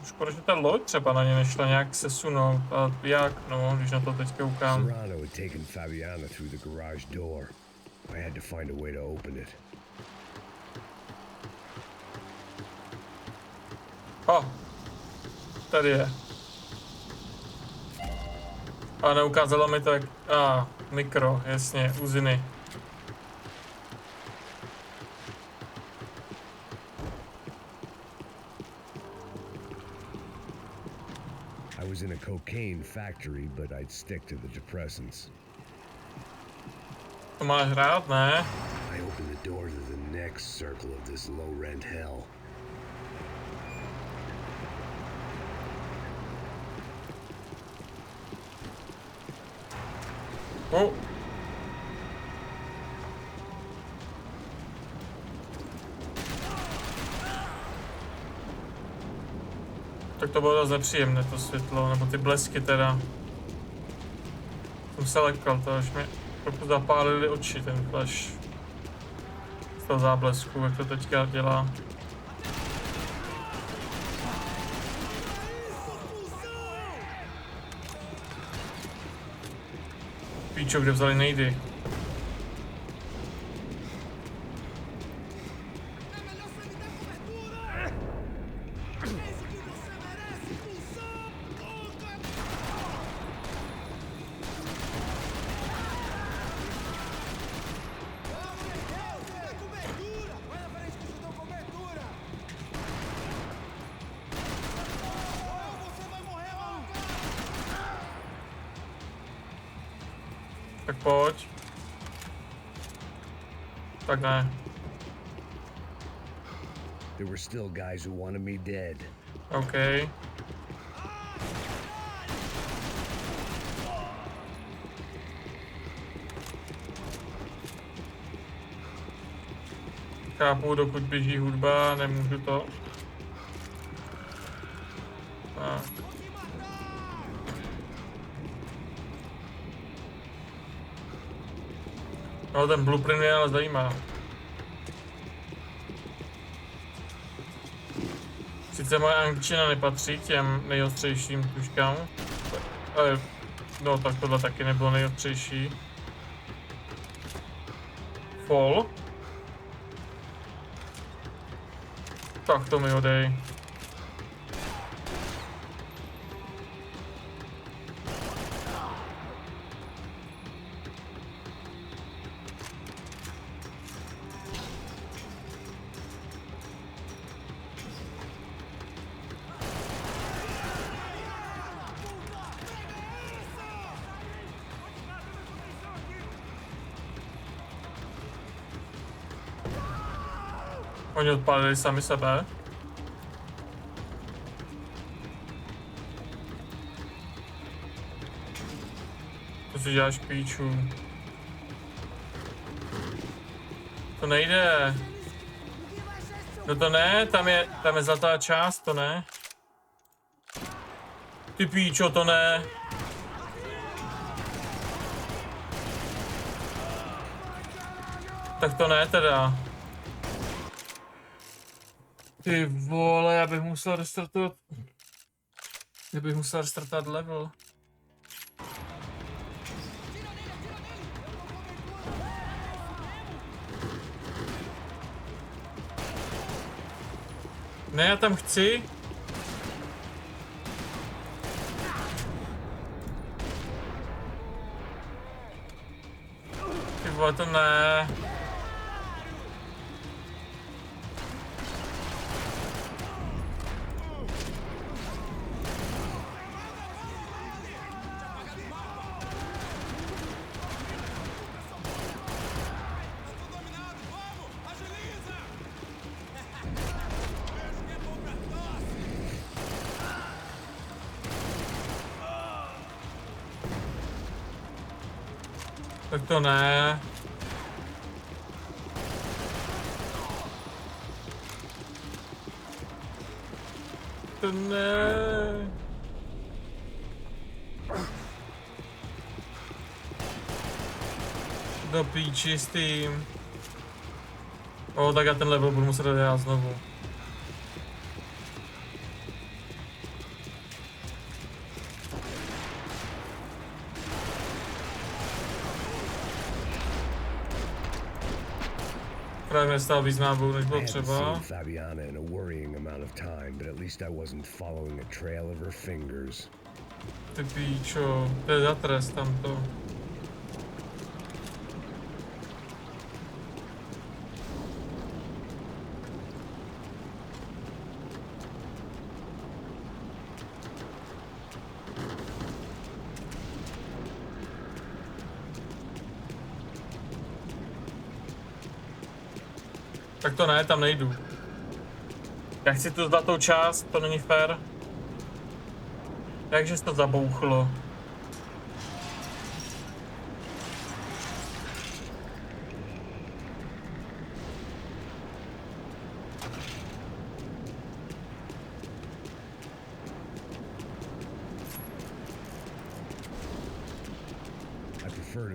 Škoda, že ta loď třeba na ně nešla nějak sesunout. A jak? No, když na to teďka koukám. Serrano had taken Fabiana through the garage door. I had to find a way to open it. Tady je. A neukázalo mi to jak... mikro, jasně, uziny. I was in a cocaine factory, but I'd stick to the depressants. To máš rád, ne? I opened the door to the next circle of this low-rent hell. Oh. Tak to bylo dost nepříjemné, to světlo, nebo ty blesky teda. Jsem se lekal, to až mi trochu zapálili oči, ten flash. Z toho záblesku, jak to teďka dělá. Píčo, kde vzali nejdy. Tak pojď. Tak ne. There were still guys who wanted me dead. OK. Chápu, dokud běží hudba, nemůžu to. Tak. No, ten blueprint mě ale zajímá. Sice moje angličtina nepatří těm nejostřejším tuškám, ale no tak tohle taky nebylo nejostřejší. Fall. Tak to mi odej. Oni odpálili sami sebe. To si děláš píču. To nejde. No to ne, tam je zlatá část, to ne. Ty píčo, to ne. Tak to ne teda. Ty vole, já bych musel restartovat. Já bych musel restartovat level. Ne, já tam chci. Ty vole, to ne. Tak to ne. To ne. Do píči s tím. O, tak já ten level budu muset dát znovu. Právě nestal víc nábojů, než bylo třeba. Fabiana in a worrying amount of time, but at least I wasn't following a trail of her fingers. Ty píčo, to je za trest tamto. Tak to ne, tam nejdu. Já chci tu zlatou část, to není fér. Jakže jsi to zabouchlo?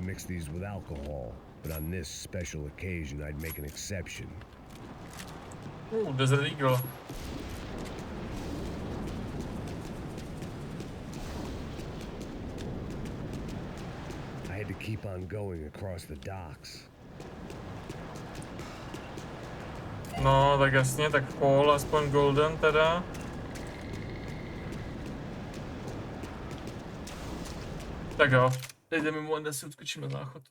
mix these with alcohol, but on this special occasion I'd make an exception. Desert Eagle. I had to keep on going across the docks. No, tak jasně, tak Paul, aspoň Golden teda. Tak jo, teď jdeme mu, kde si odskočím na záchod.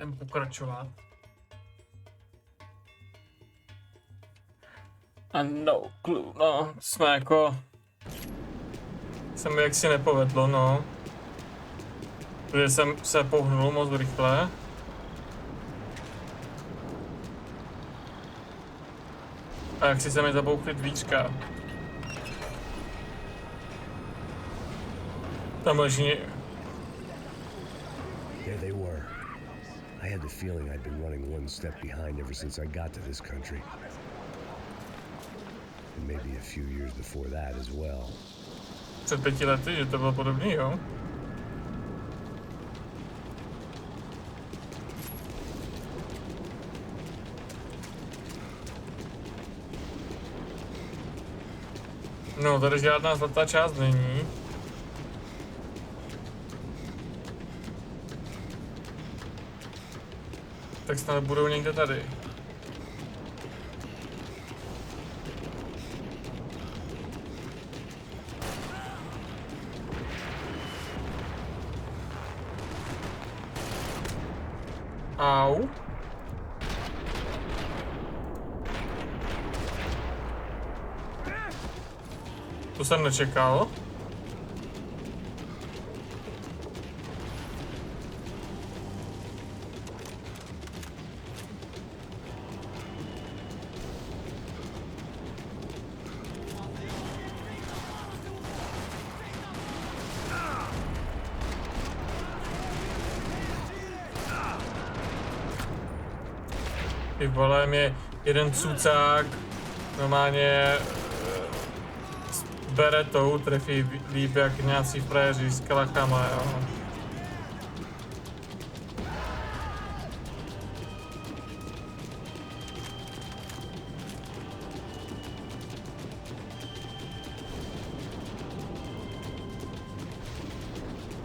Jdem pokračovat. A no clue, no, jsme jako... Se mi jaksi nepovedlo, no. Protože jsem se pohnul moc rychle. A jak si se mi zabouchly dvířka. Tam leží... There they were. I had the feeling I'd been running one step behind ever since I got to this country. And maybe a few years before that as well. Před 5 lety, že to bylo podobný, jo? No, tady žádná zlatá část není. Tak snad budou někde tady. Au. To jsem nečekal. Ty vole, mě jeden cucák normálně beretou trefí líp jak nějací frajeři s kalachama, jo.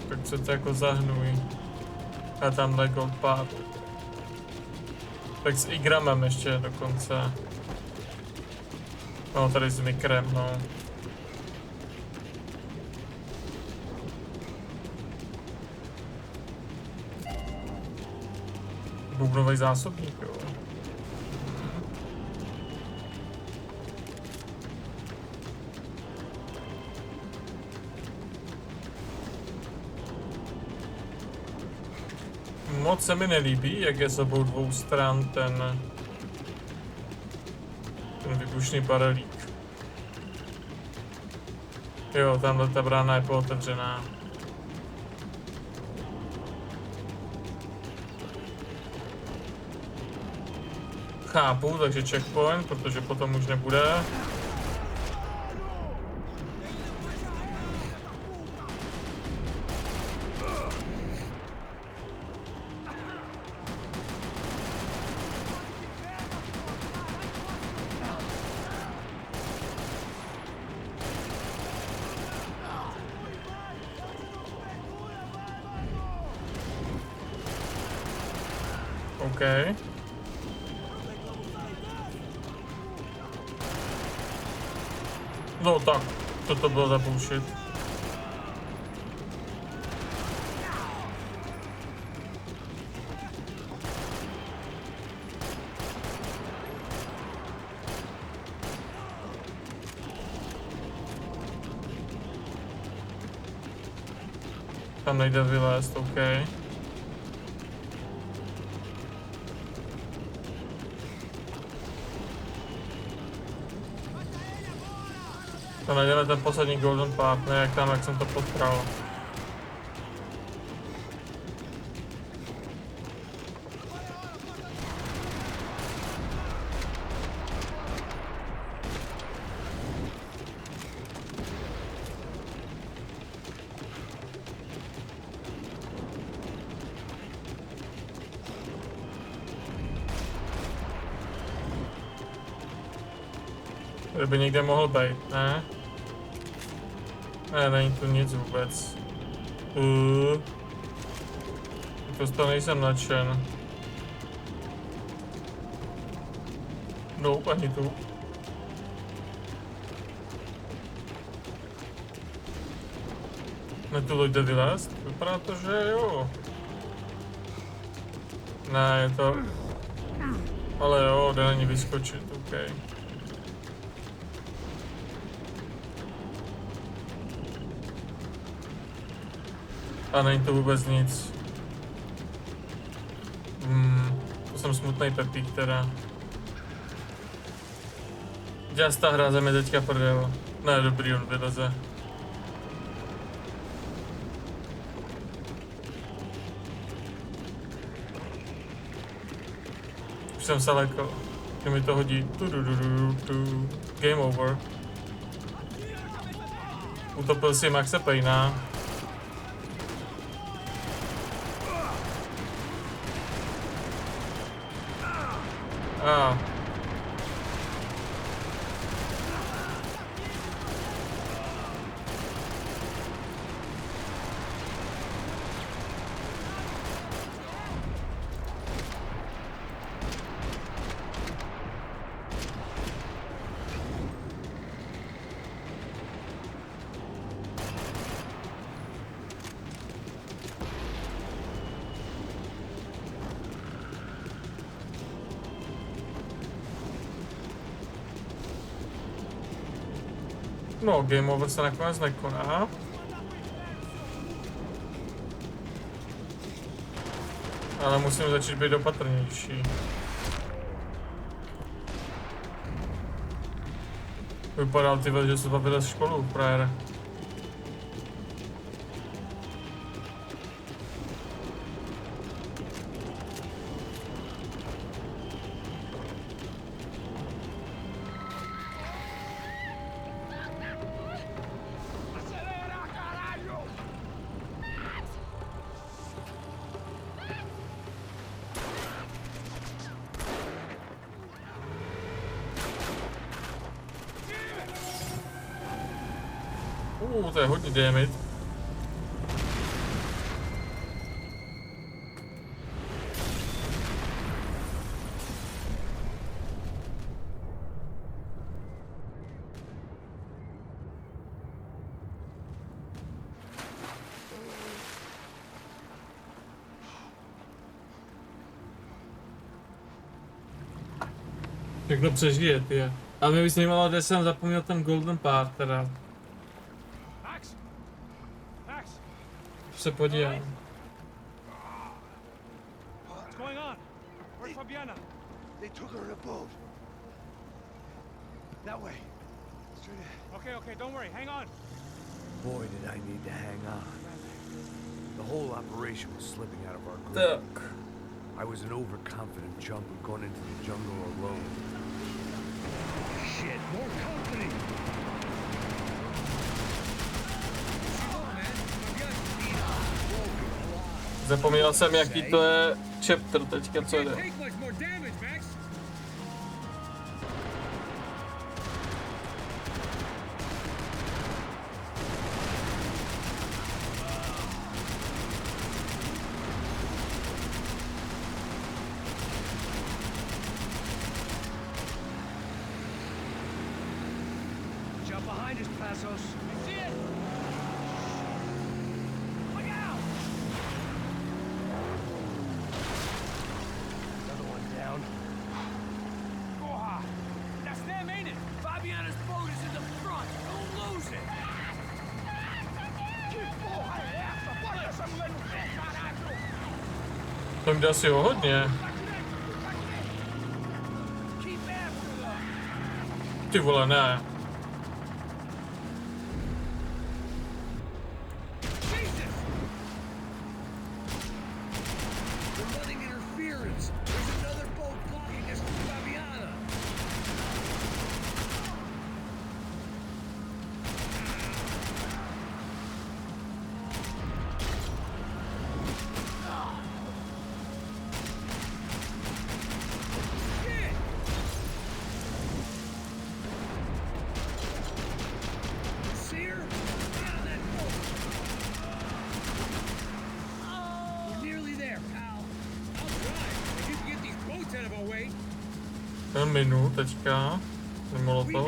Tak se to jako zahnuj. A tamhle goldpad. Tak s igramem ještě dokonce. No tady s mikrem, no. Bubnový zásobník, jo. Moc se mi nelíbí, jak je s obou dvou stran ten výbušný barelík. Jo, tamhle ta brána je pootevřená. Chápu, takže checkpoint, protože potom už nebude. OK. No tak, co to bylo za bullshit? Tam nejde vylézt, OK. To najdeme ten poslední golden part, ne jak tam, jak jsem to potkal. Kdyby někde mohl být, ne? Ne, není tu nic vůbec. To z toho nejsem nadšen. Nope, ani tu. Ne, tu loď jde vylézt? Vypadá to, že jo. Ne, je to... Ale jo, jde na ní vyskočit, OK. A není to vůbec nic. To jsem smutnej Pepík teda. Just ta hra ze mě teďka prdel. Ne, dobrý, on vyleze. Už jsem se lekl. Že mi to hodí. Game over. Utopil si Maxe Payna. No, game over se nakonec nekoná. Ale musím začít být opatrnější. Vypadal ty, že se bavil z školu, frajer. To je hodně damage. Všechno přežije, ty. A mě by se zajímalo, kde jsem zapomněl ten golden part, teda. Max! Max! Se podívám. What's going on? Where's Fabiana? They took her in a boat. That way. Straight ahead. Okay, don't worry. Hang on. Boy, did I need to hang on. The whole operation was slipping out of our grip. I was an overconfident jungle going into the jungle alone. Shit, more company! Zapomněl jsem, jaký to je chapter teďka, co jde. Jump behind us, Passos. I see it! Look out! Another one down. Goha! That's them, ain't it? Fabiana's boat is in the front. Don't lose it. To jde asi o hodně. Ty vole, ne. Minu teďka, molotov.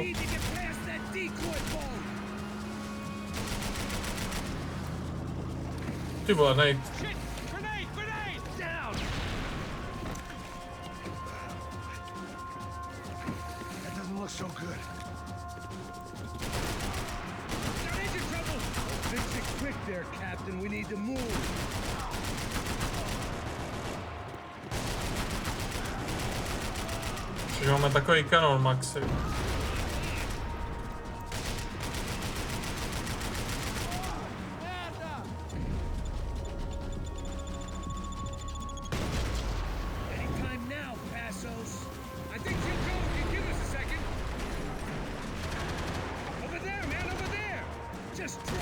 Ty vole, nejď. That doesn't look so good. Fix it quick there, Captain. We need to move. Že máme takový kanon, Maxi. Anytime now, Passos. I think you can give us a second. Over there, man, over there. Just try.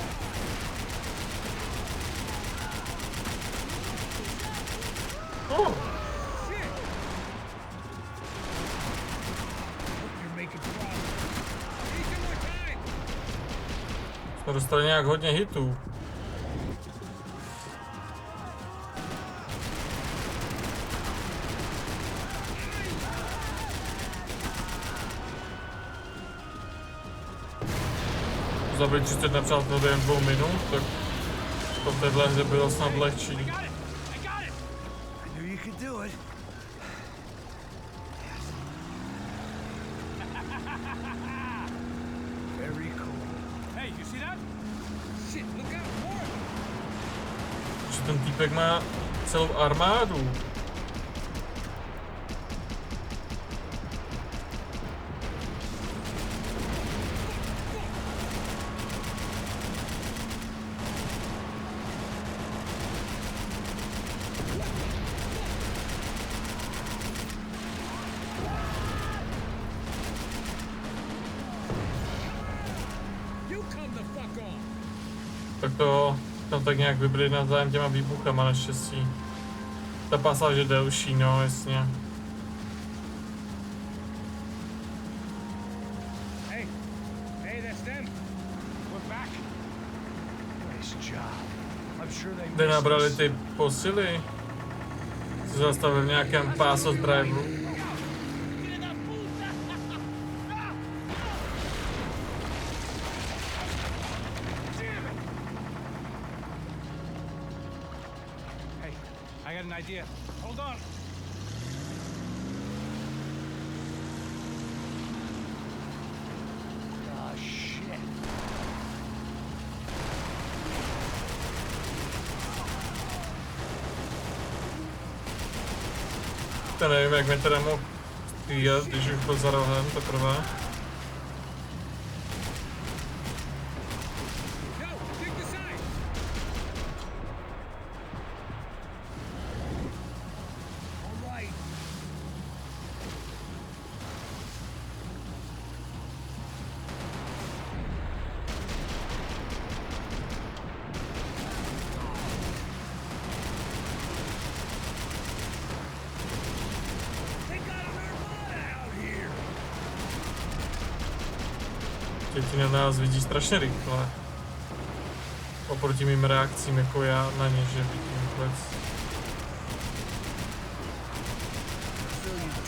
Oh. Jsme dostali nějak hodně hitů. Zabít 30 nepřátel během 2 minut, tak to v téhle hře bylo snad lehčí. Že ten týpek má celou armádu. Tak to tam tak nějak vybili navzájem těma výbuchama naštěstí. Ta pasáž je delší, no jasně. Hey, that's them. We're back. Kde nabrali ty posily? Se zastavil v nějakém pass of driveru. Hey, I got an idea. Hold on. Oh, shit. To nevím, jak mi teda mohl střílet, když už byl za rohem teprve. Děti na nás vidí strašně rychle. Oproti mým reakcím jako já na ně, že vidím vůbec.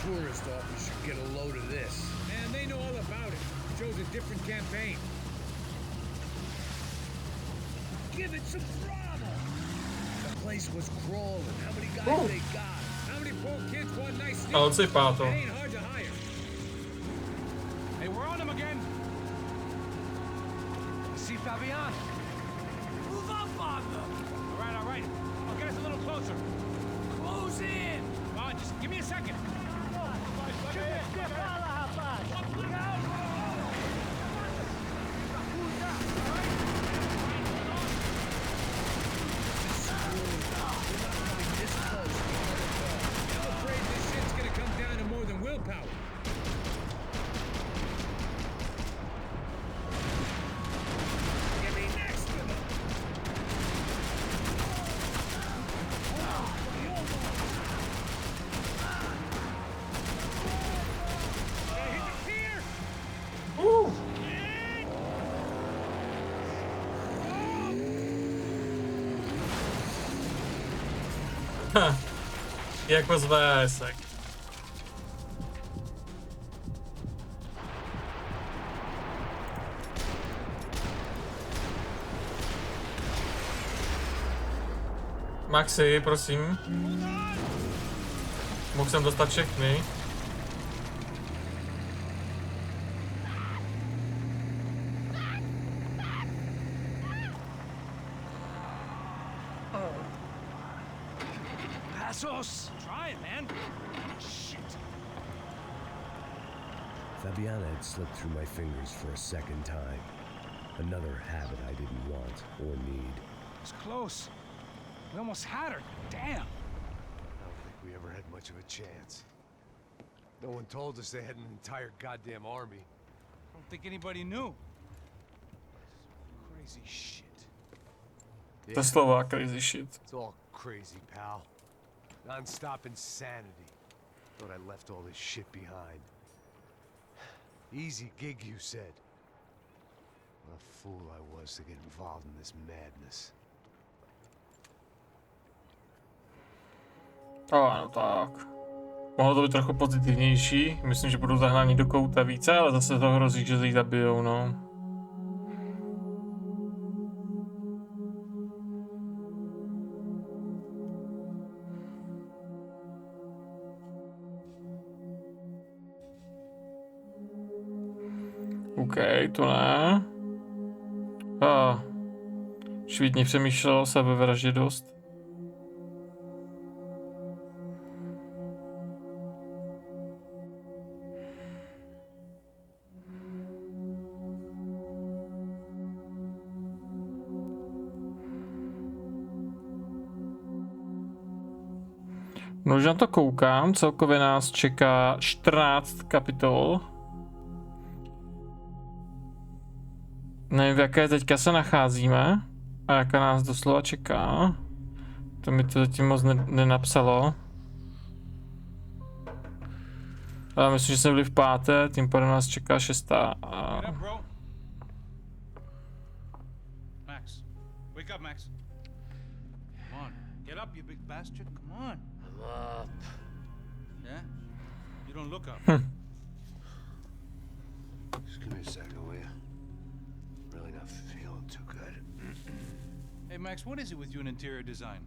Tourist office should get a load of this. Man, they know all about it. Chose a different campaign. Give it some throttle. The place was crawling. How many guys they got? How many poor kids want nice things? Ale odsejpá to. Ain't hard to hire. Hey, we're on him again. See Fabian? Move up on them. All right. I'll get us a little closer. Close in. Come on, just give me a second. I'm afraid this shit's gonna come down to more than willpower. Get me next to them. Hit the pier. Jako z VSek. Maxi, prosím. Mohl jsem dostat všechny. Passos! Try it, man. Shit. Fabiana had slipped through my fingers for a second time. Another habit I didn't want or need. It's close. We almost had her. Damn. I don't think we ever had much of a chance. No one told us they had an entire goddamn army. I don't think anybody knew. Crazy shit. To slova crazy shit. It's all crazy, pal. Non-stop insanity. Thought I left all this shit behind. Easy gig, you said. What a fool I was to get involved in this madness. Ano, tak. Mohlo to být trochu pozitivnější. Myslím, že budou zahnání do kouta více, ale zase to hrozí, že jí zabijou, no. OK, to ne. Švítně přemýšlel o sebevraždě dost. No, že na to koukám, celkově nás čeká 14 kapitol. Nevím, v jaké teďka se nacházíme a jaká nás doslova čeká. To mi to zatím moc nenapsalo. Ale myslím, že jsme byli v 5., tím pádem nás čeká 6. Max, wake big bastard. Come on. I'm up. Yeah? You don't look up. Just give me a second, will you? Really not feeling too good. Hey, Max, what is it with you and interior design?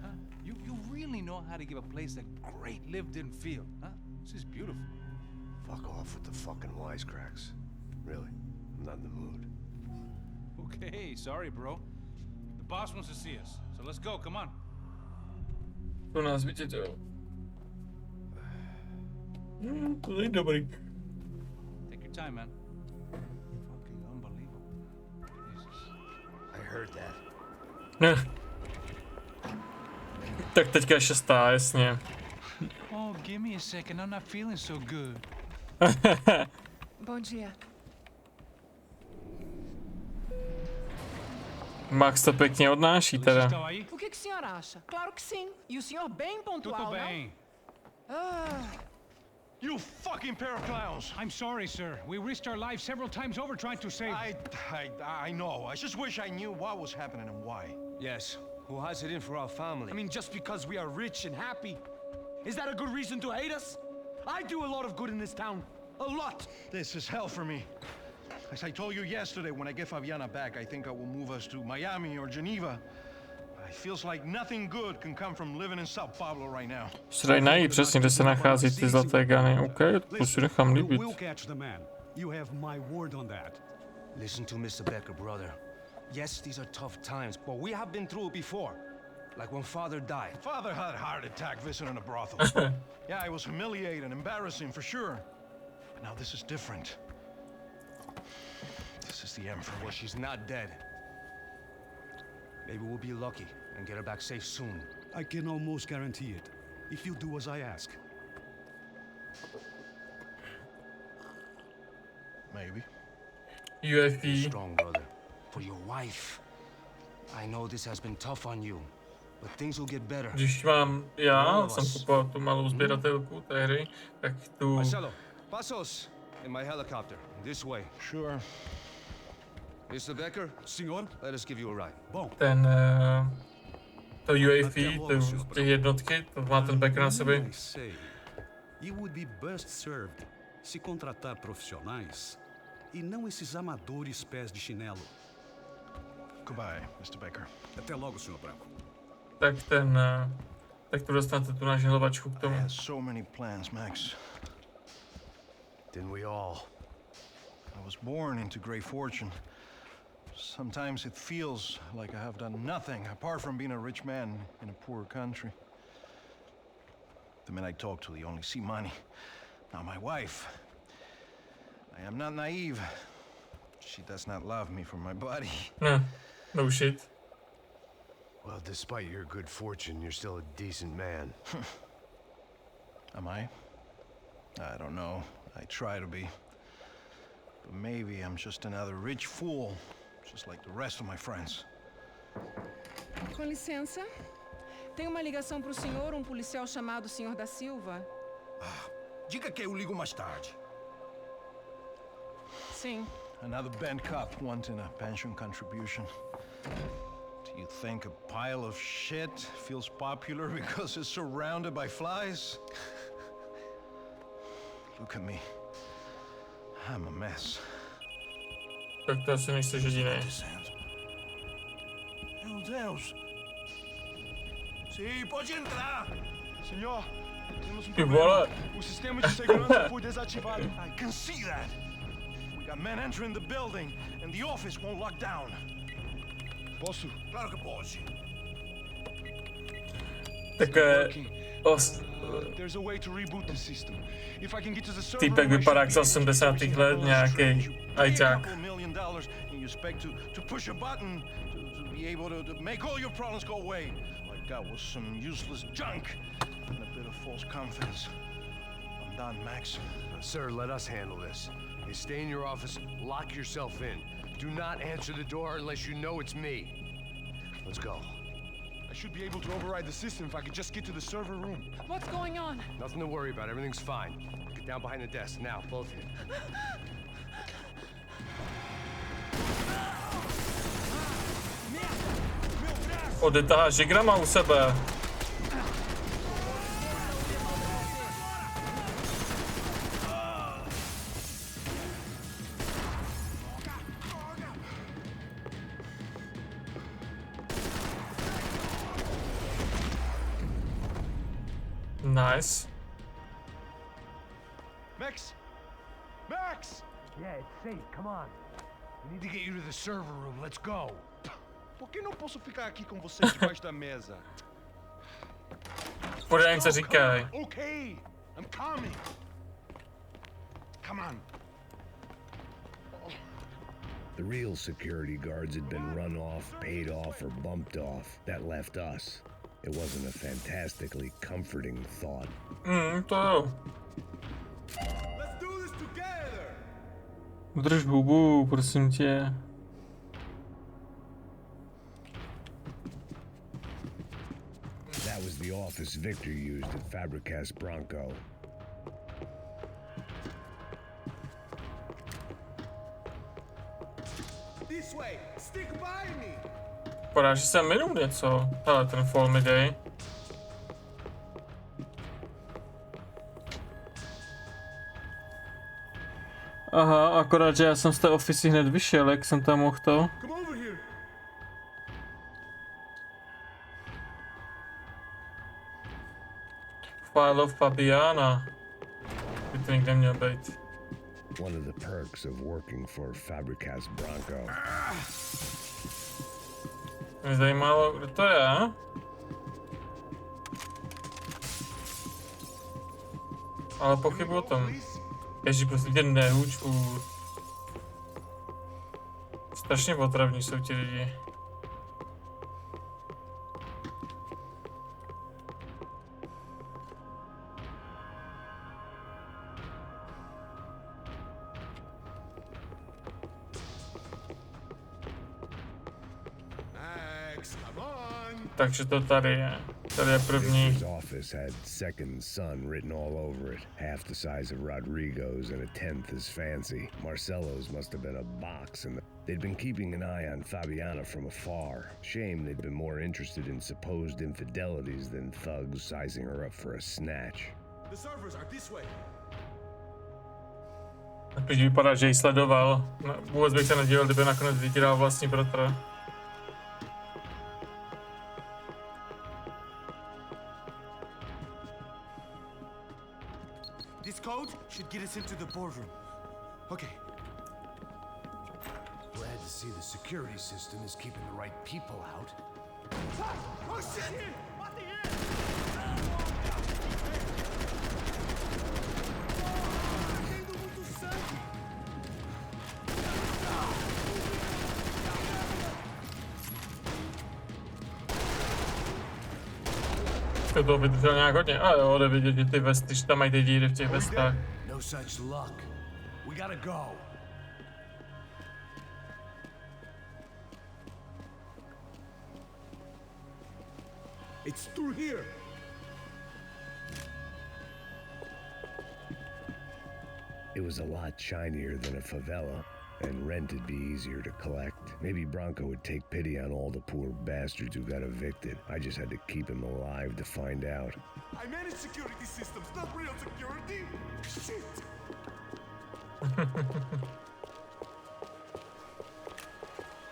Huh? You really know how to give a place a great lived-in feel, huh? This is beautiful. Fuck off with the fucking wisecracks. Really, I'm not in the mood. Okay, sorry, bro. The boss wants to see us, so let's go, come on. To nás viděl. To není dobrý. Take your time, man. Fucking unbelievable. Jesus. I heard that. Ne. Tak teďka je 6, jasně. Oh, give me a second, I'm not feeling so good. Bom dia. Max to pěkně odnáší teda. O que o senhor acha? Claro que sim. E o senhor bem pontual, Tudo não? bem. You fucking pair of clowns! I'm sorry, sir. We risked our lives several times over trying to save... I know. I just wish I knew what was happening and why. Yes, who has it in for our family? I mean, just because we are rich and happy, is that a good reason to hate us? I do a lot of good in this town. A lot. This is hell for me. As I told you yesterday, when I get Fabiana back, I think I will move us to Miami or Geneva. It feels like nothing good can come from living in Sao Paulo right now. Se dají najít přesně, kde se nachází ty zlaté gany. OK, to si nechám líbit. You have my word on that. Listen to Mr. Becker, brother. Yes, these are tough times, but we have been through it before. Like when Father died. Father had a heart attack visiting a brothel. Yeah, it was humiliating, embarrassing for sure. But now this is different. This is the end for me. Well, she's not dead. Maybe we'll be lucky and get her back safe soon. I can almost guarantee it, if you do as I ask. Maybe. UFE. Strong, brother. For your wife. I know this has been tough on you, but things will get better. Když mám, já jsem kupoval tu malou sběratelku té hry, tak tu... Marcelo, pasos in my helicopter. This way. Sure. Mr. Becker? Senor? Let us give you a ride. Bom. Ten... to UFE, ty jednotky, to má ten Becker na sobě. You would be best served se contratar profissionais e não esses amadores pés de chinelo. Goodbye, Mr. Becker. Até logo, Sr. Branco. Tak ten... tak tu dostanete tu naši hlavačku k tomu. I had so many plans, Max. Didn't we all? I was born into great fortune. Sometimes it feels like I have done nothing apart from being a rich man in a poor country. The men I talk to, they only see money. Now my wife, I am not naive. She does not love me for my body. No shit. Well, despite your good fortune, you're still a decent man. Am I? I don't know. I try to be. But maybe I'm just another rich fool, just like the rest of my friends. Com licença. Tem uma ligação para o senhor, policial chamado Sr. da Silva. Diga que eu ligo mais tarde. Sim. Another bent cop wanting a pension contribution. Do you think a pile of shit feels popular because it's surrounded by flies? Look at me. I'm a mess. Tak to asi nejsi jediný. Meu Deus! Sim, pode entrar! Senhor, temos problema. O sistema de segurança foi desativado. I can see that. We got men entering the building and the office won't lock down. Posso? Claro que pode. Tak There's a way to reboot the system. If I can get to the server, týpek vypadá jak z 80. let, nějaký ajťák. $1 million and you expect to push a button to be able to make all your problems go away. All I got was some useless junk and a bit of false confidence. I'm done, Max. Sir, let us handle this. You stay in your office, lock yourself in. Do not answer the door unless you know it's me. Let's go. I should be able to override the system if I could just get to the server room. What's going on? Nothing to worry about. Everything's fine. Get down behind the desk. Now, both of you. Odetahá žigrama u sebe. Nice. Max! Max! Yeah, it's safe. Come on. We need to get you to the server room. Let's go. Por que não posso ficar aqui com você debaixo da mesa? Furt jim co říkaj. Okay, I'm coming. Come on. The real security guards had been run off, paid off, or bumped off. That left us. It wasn't a fantastically comforting thought. To jo. Let's do this together. Drž hubu, prosím tě. That was the office Victor used at Fabricas Bronco. This way. Stick by me. Vypadá, že jsem minul něco. Hele, ten fall mi dej. Aha, akorát, že já jsem z té ofisy hned vyšel, jak jsem tam mohl to. Come over here. File of Fabiana. By to nikde měl být. One of the perks of working for Fabricas Bronco. Mě zajímalo, kdo to je. Ale pochybuji o tom. Ježi, prostě tě nehuč furt. Strašně otravní jsou ti lidi. Takže to tady je. Tady je první. His office had second son written all over it, half the size of Rodrigo's and a tenth as fancy. Marcelo's must have been a box, and they'd been keeping an eye on Fabiana from afar. Shame they'd been more interested in supposed infidelities than thugs sizing her up for a snatch. The servers are this way. Když vypadá, že ji sledoval. Vůbec bych se nedíval, kdyby nakonec vytíral vlastní bratra. This code should get us into the boardroom. Okay. Glad to see the security system is keeping the right people out. Oh shit! What the hell? To toho vydržel nějak hodně. A jo, jde vidět, že ty vesty, že tam mají ty díry v těch vestách. No such luck. We gotta go. It's through here. It was a lot shinier than a favela, and rent'd be easier to collect. Maybe Bronco would take pity on all the poor bastards who got evicted. I just had to keep him alive to find out. I manage security systems, not real security. Shit.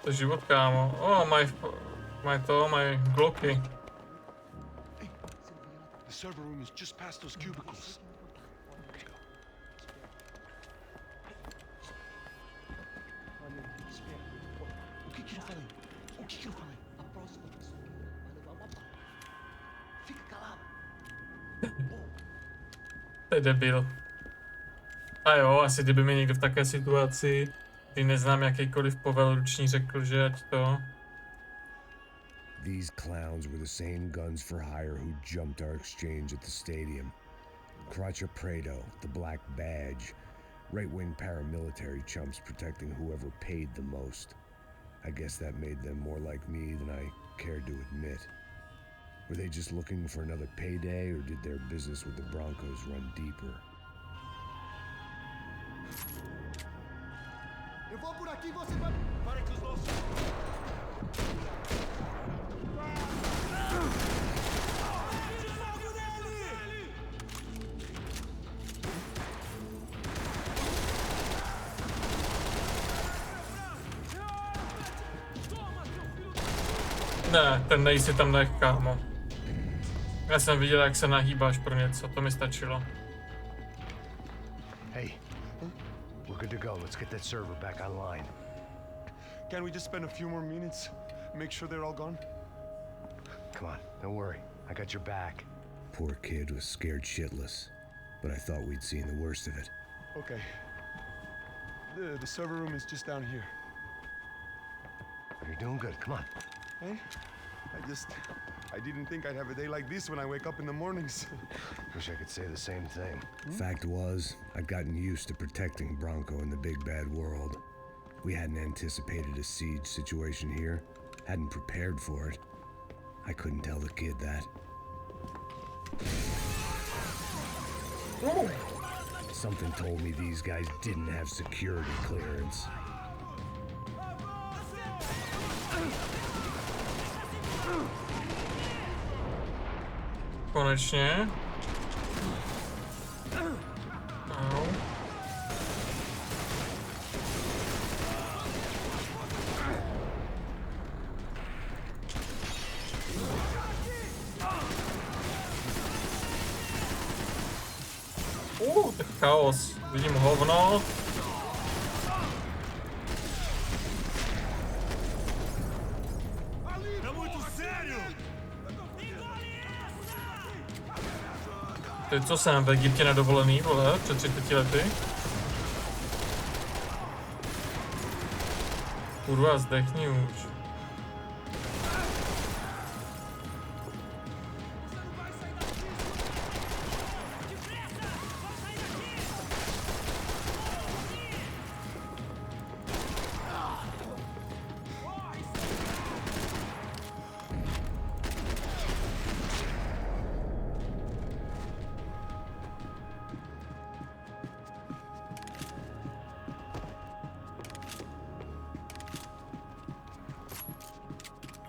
To je život, kámo. Oh, mají gloky. Hey, the server room is just past those cubicles. O que eu falei? A próxima pessoa vai levar uma pá. Fica calado. To je debil. A jo, asi kdyby mi někdo v také situaci, kdy neznám jakýkoliv povelruční, řekl, že ať to. These clowns were the same guns for hire who jumped our exchange at the stadium. Crotcha Prado, the black badge. Right-wing paramilitary chumps protecting whoever paid the most. I guess that made them more like me than I cared to admit. Were they just looking for another payday, or did their business with the Broncos run deeper? Eu vou por aqui, você vai. Para que os nossos. Ne, ten nejsi tam nech, kámo. Já jsem viděl, jak se nahýbáš pro něco, to mi stačilo. Hey, we're good to go. Let's get that server back online. Can we just spend a few more minutes? Make sure they're all gone? Come on, don't worry. I got your back. Poor kid was scared shitless, but I thought we'd seen the worst of it. Okay. The server room is just down here. You're doing good. Come on. Hey? I didn't think I'd have a day like this when I wake up in the mornings. Wish I could say the same thing. Fact was, I've gotten used to protecting Bronco in the big bad world. We hadn't anticipated a siege situation here, hadn't prepared for it. I couldn't tell the kid that. Something told me these guys didn't have security clearance. Konečně. Au. Tak chaos. Vidím hovno. Teď co jsem v Egyptě na dovolený, vole, před 30 lety. Kurva, zdechni už.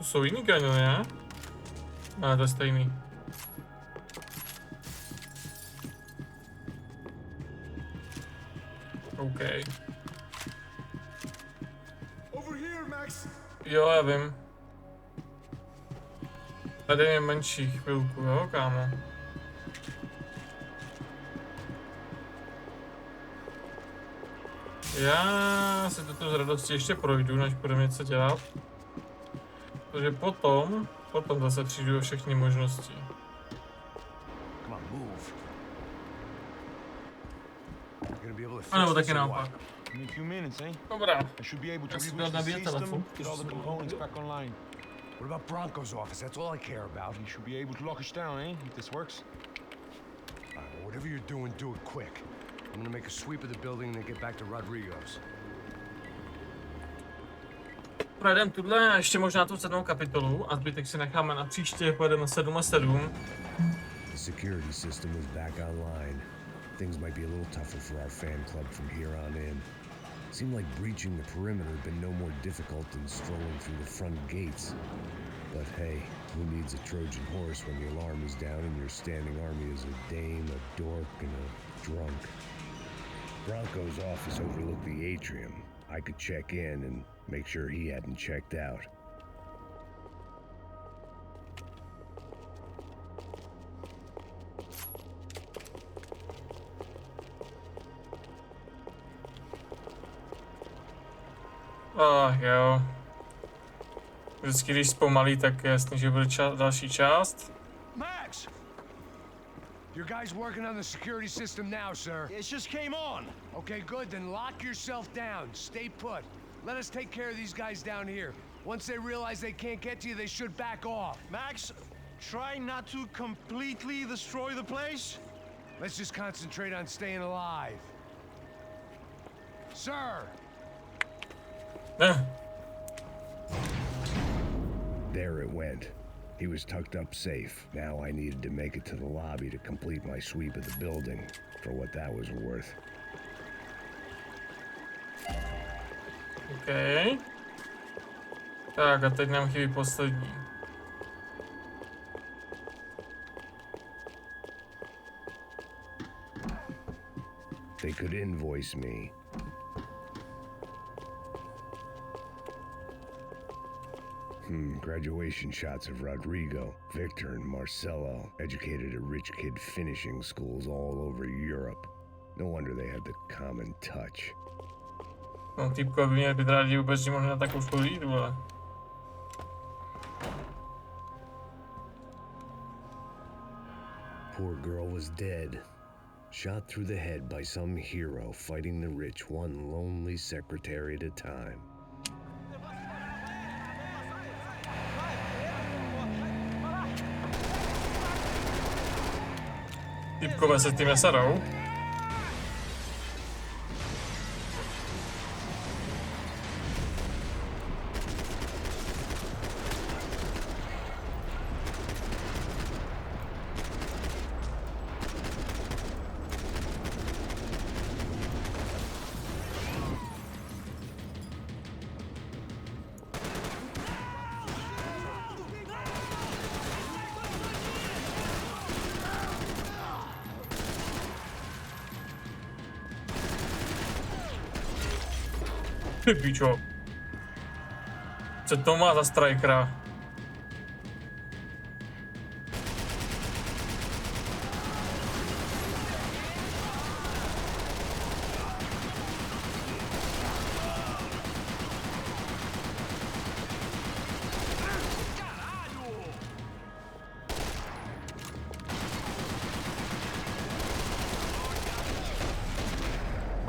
Jsou jiný kaniony, ne? Ne, to je stejný. OK. Over here, Max. Jo, já vím. Tady je menší chvilku, jo, kámo. Já si toto z radosti ještě projdu, než budeme něco dělat. Takže potom zase přijdu o všechny možnosti. A nebo taky naopak. Dobrá. Já si dal nabíjet telefon. What about Bronco's office? That's all I care about. He should be able to lock us down, eh? If this works. Whatever you're doing, do it quick. I'm gonna make a sweep of the building and then get back to Rodrigo's. Projedeme tuhle a ještě možná tu 7. kapitolu a zbytek si necháme na příště, pojedeme 7 a 7. The security system was back online. Things might be a little tougher for our fan club from here on in. Seemed like breaching the perimeter had been no more difficult than strolling through the front gates. But hey, who needs a Trojan horse when the alarm is down and your standing army is a dame, a dork, and a drunk? Bronco's office overlooked the atrium. I could check in and make sure he hadn't checked out. Jo. Vždycky, když zpomalí, tak je jasný, že bude další část. Max! Your guys working on the security system now, sir. It just came on. Okay, good. Then lock yourself down. Stay put. Let us take care of these guys down here. Once they realize they can't get to you, they should back off. Max, try not to completely destroy the place. Let's just concentrate on staying alive. Sir! There it went. He was tucked up safe. Now I needed to make it to the lobby to complete my sweep of the building, for what that was worth. OK. Tak a teď nám chybí poslední. They could invoice me. Graduation shots of Rodrigo, Victor, and Marcelo educated at rich kid finishing schools all over Europe. No wonder they had the common touch. No, týpko by měl být rádi vůbec, že mohli na takovou školu jít, vole. Poor girl was dead. Shot through the head by some hero fighting the rich one lonely secretary at a time. Týpkové se tím neserou. Ty pičo. Co to má za strikera?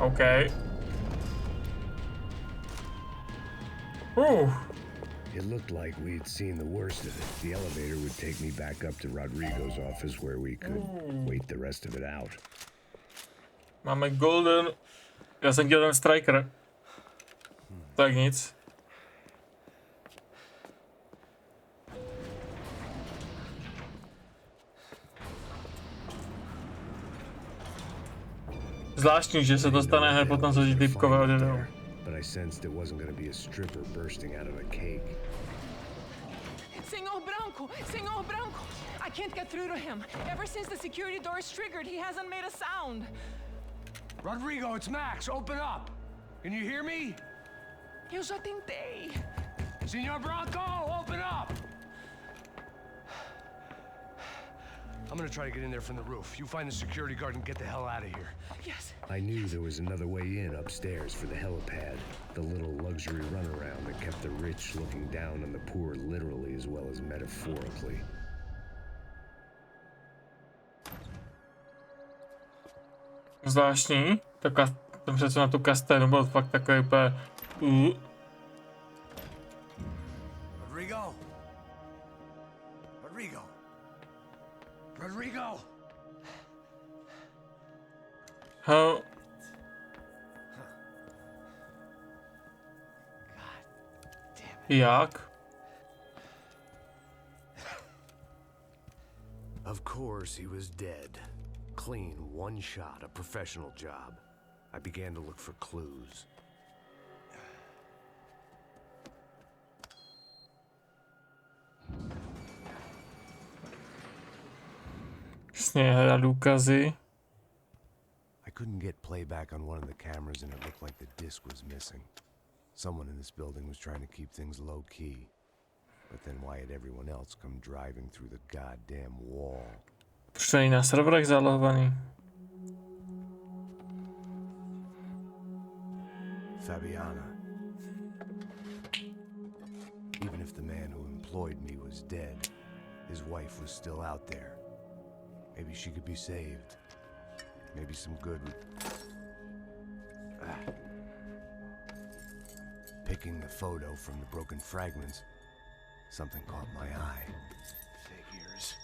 Okay. It looked like we'd seen the worst of it. The elevator would take me back up to Rodrigo's office where we could wait the rest of it out. Máme golden. Já jsem dělal ten striker. Tak nic. Zvláštní, že se to stane hned potom, co ti typkové odjedou. But I sensed it wasn't going to be a stripper bursting out of a cake. Senor Branco, I can't get through to him. Ever since the security door is triggered, he hasn't made a sound. Rodrigo, it's Max. Open up. Can you hear me? Eu já tentei. Senor Branco, open up. I'm gonna try to get in there from the roof. You find the security guard and get the hell out of here. Yes. I knew there was another way in upstairs for the helipad, the little luxury runaround that kept the rich looking down on the poor literally as well as metaphorically. Zvláštní, ten přece na tu kasténu byl fakt takový úplně... Rodrigo? Rodrigo? Rodrigo! How? Jak? Of course, he was dead. Clean, one shot, a professional job. I began to look for clues. Přesně, hledat důkazy. I couldn't get playback on one of the cameras and it looked like the disc was missing. Someone in this building was trying to keep things low-key. But then why had everyone else come driving through the goddamn wall? Proč to není na serverech zálohovaný? Fabiana. Even if the man who employed me was dead, his wife was still out there. Maybe she could be saved. Maybe some good would... Picking the photo from the broken fragments, something caught my eye. Figures.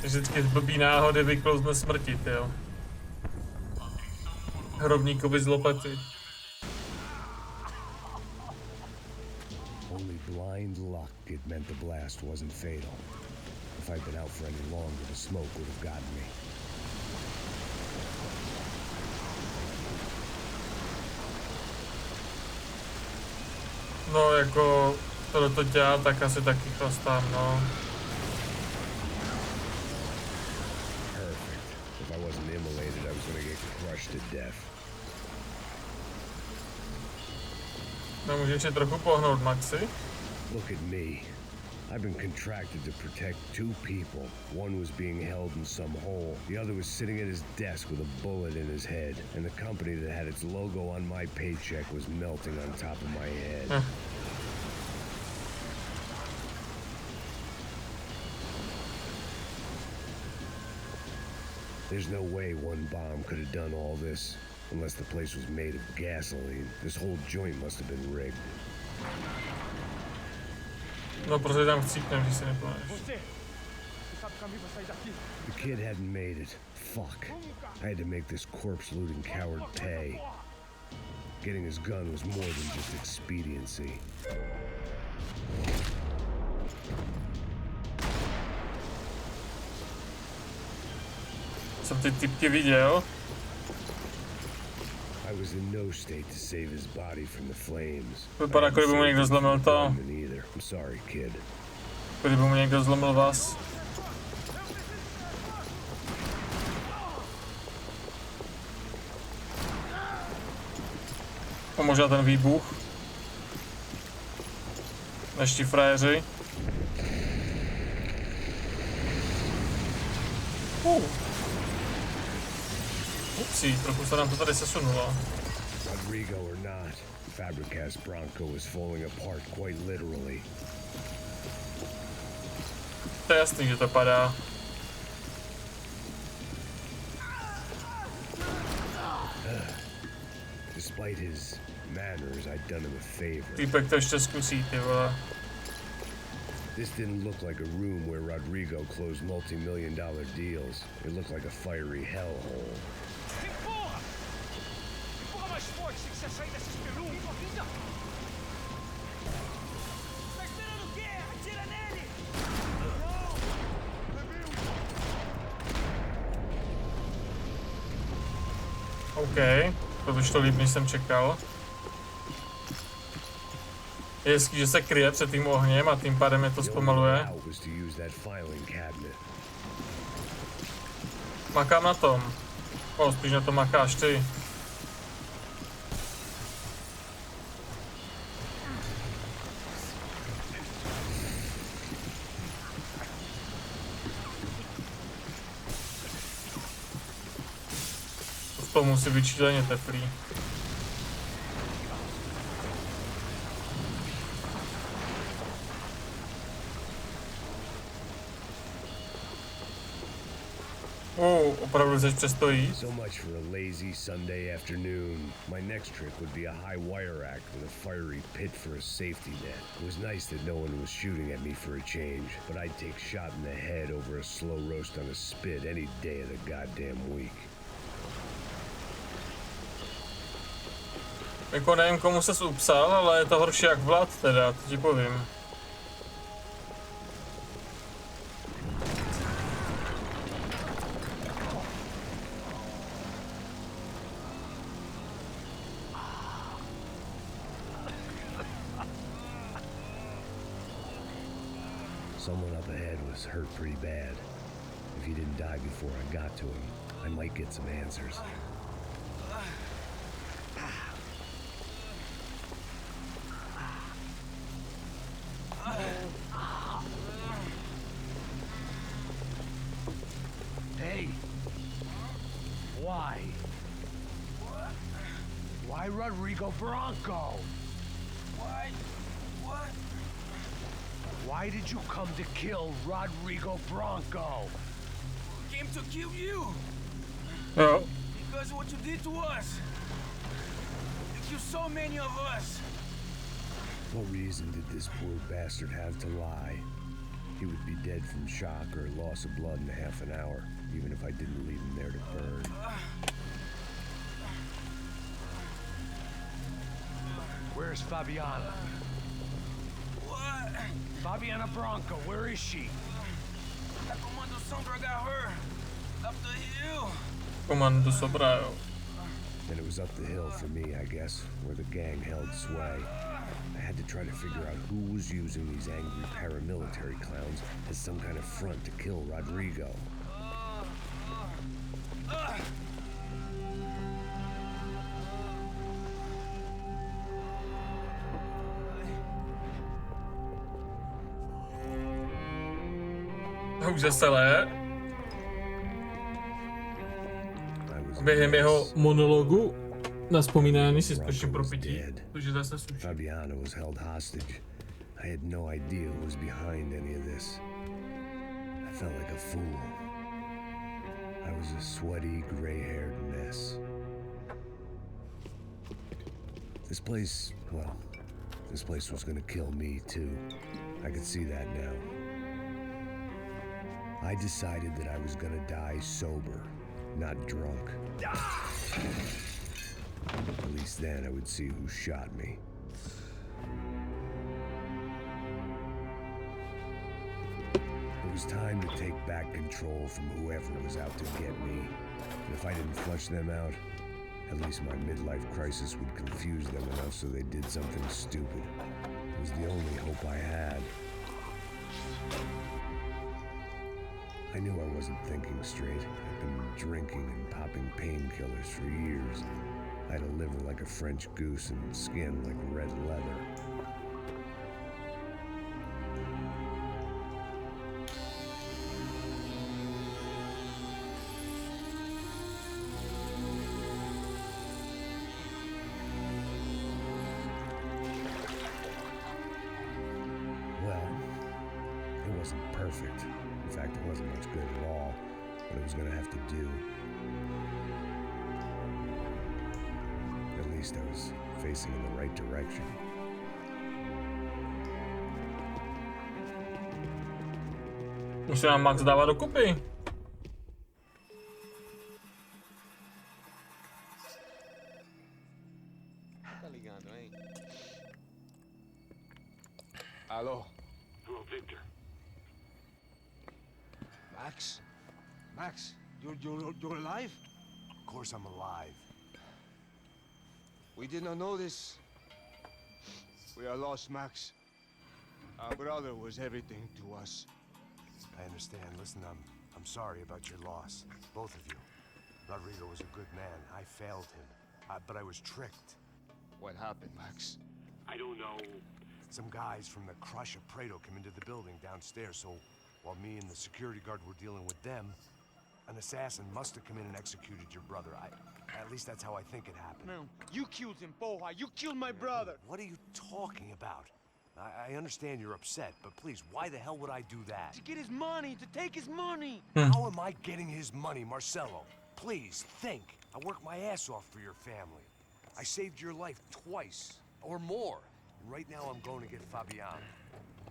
Vždycky z blbý náhody vyklouzne smrti, jo. Hrobníkovi z lopety. Only blind luck it meant the blast wasn't fatal. If I'd been out for any longer, the smoke would have gotten me. No, jako to dělá, tak asi taky chlastám, no. Perfect. If I wasn't immolated, I was gonna get crushed to death. Nemůžeš si trochu pohnout, Maxi? Look at me. I've been contracted to protect two people. One was being held in some hole. The other was sitting at his desk with a bullet in his head. And the company that had its logo on my paycheck was melting on top of my head. There's no way one bomb could have done all this. Unless the place was made of gasoline. This whole joint must have been rigged. No, protože tam chcípnem, když si nepláš. The kid hadn't made it. Fuck. I had to make this corpse-looting coward pay. Getting his gun was more than just expediency. Jsem ty typky viděl. I was in no state to save his body from the flames. Vypadá, jako kdyby mu někdo zlomil to. I'm sorry, kid. Jako kdyby mu někdo zlomil vás. A možná ten výbuch. Neští frajeři. Upsí, trochu se nám to tady sesunulo. Rodrigo or not, Fabricas Bronco is falling apart quite literally. To je jasný, že to padá. Despite his manners, I'd done him a favor. Týpek to ještě zkusí, ty vole. This didn't look like a room where Rodrigo closed multi-million-dollar deals. It looked like a fiery hellhole. OK, to vyšlo líp, než jsem čekal. Je hezký, že se kryje před tím ohněm a tím pádem je to zpomaluje. Makám na tom. Spíš na tom makáš ty. To musí být šíleně teplý. Opravdu chceš přestojí? So much for a lazy Sunday afternoon. My next trick would be a high wire act with a fiery pit for a safety net. It was nice that no one was shooting at me for a change, but I'd take shot in the head over a slow roast on a spit any day of the goddamn week. Jako nevím, komu ses upsal, ale je to horší jak Vlad teda, to ti povím. Someone up ahead was hurt pretty bad. If he didn't die before I got to him, I might get some answers. Hey! Why? Why Rodrigo Bronco? Why? What? Why did you come to kill Rodrigo Bronco? We came to kill you. Oh. Because of what you did to us. You killed so many of us. What reason did this poor bastard have to lie? He would be dead from shock or loss of blood in half an hour, even if I didn't leave him there to burn. Where's Fabiana? What? Fabiana Bronco, where is she? Commander Sandra got her. Up the hill. Komando Sobrajo. And it was up the hill for me, I guess, where the gang held sway. I had to try to figure out who was using these angry paramilitary clowns as some kind of front to kill Rodrigo. už zaselé. Během jeho monologu na vzpomínání si zkouším propití, protože zase sluší. Fabiana was held hostage. I had no idea who was behind any of this. I felt like a fool. I was a sweaty, gray-haired mess. This place, well, this place was gonna kill me too. I could see that now. I decided that I was gonna die sober, not drunk. At least then I would see who shot me. It was time to take back control from whoever was out to get me. And if I didn't flush them out, at least my midlife crisis would confuse them enough so they did something stupid. It was the only hope I had. I knew I wasn't thinking straight. I'd been drinking and popping painkillers for years. I had a liver like a French goose and skin like red leather. Perfect. In fact, it wasn't much good at all, but it was gonna have to do. At least I was facing in the right direction. Už se nám Max dává dokupy. Hello. Hello, Victor. Max? Max, you're alive? Of course I'm alive. We did not know this. We are lost, Max. Our brother was everything to us. I understand. Listen, I'm sorry about your loss. Both of you. Rodrigo was a good man. I failed him. But I was tricked. What happened, Max? I don't know. Some guys from the Crush of Prado came into the building downstairs, so while me and the security guard were dealing with them, an assassin must have come in and executed your brother. At least that's how I think it happened. No, you killed him, Boha. You killed my brother. What are you talking about? I understand you're upset, but please, why the hell would I do that? To get his money, to take his money. How am I getting his money, Marcelo? Please, think. I worked my ass off for your family. I saved your life twice, or more. And right now I'm going to get Fabiana.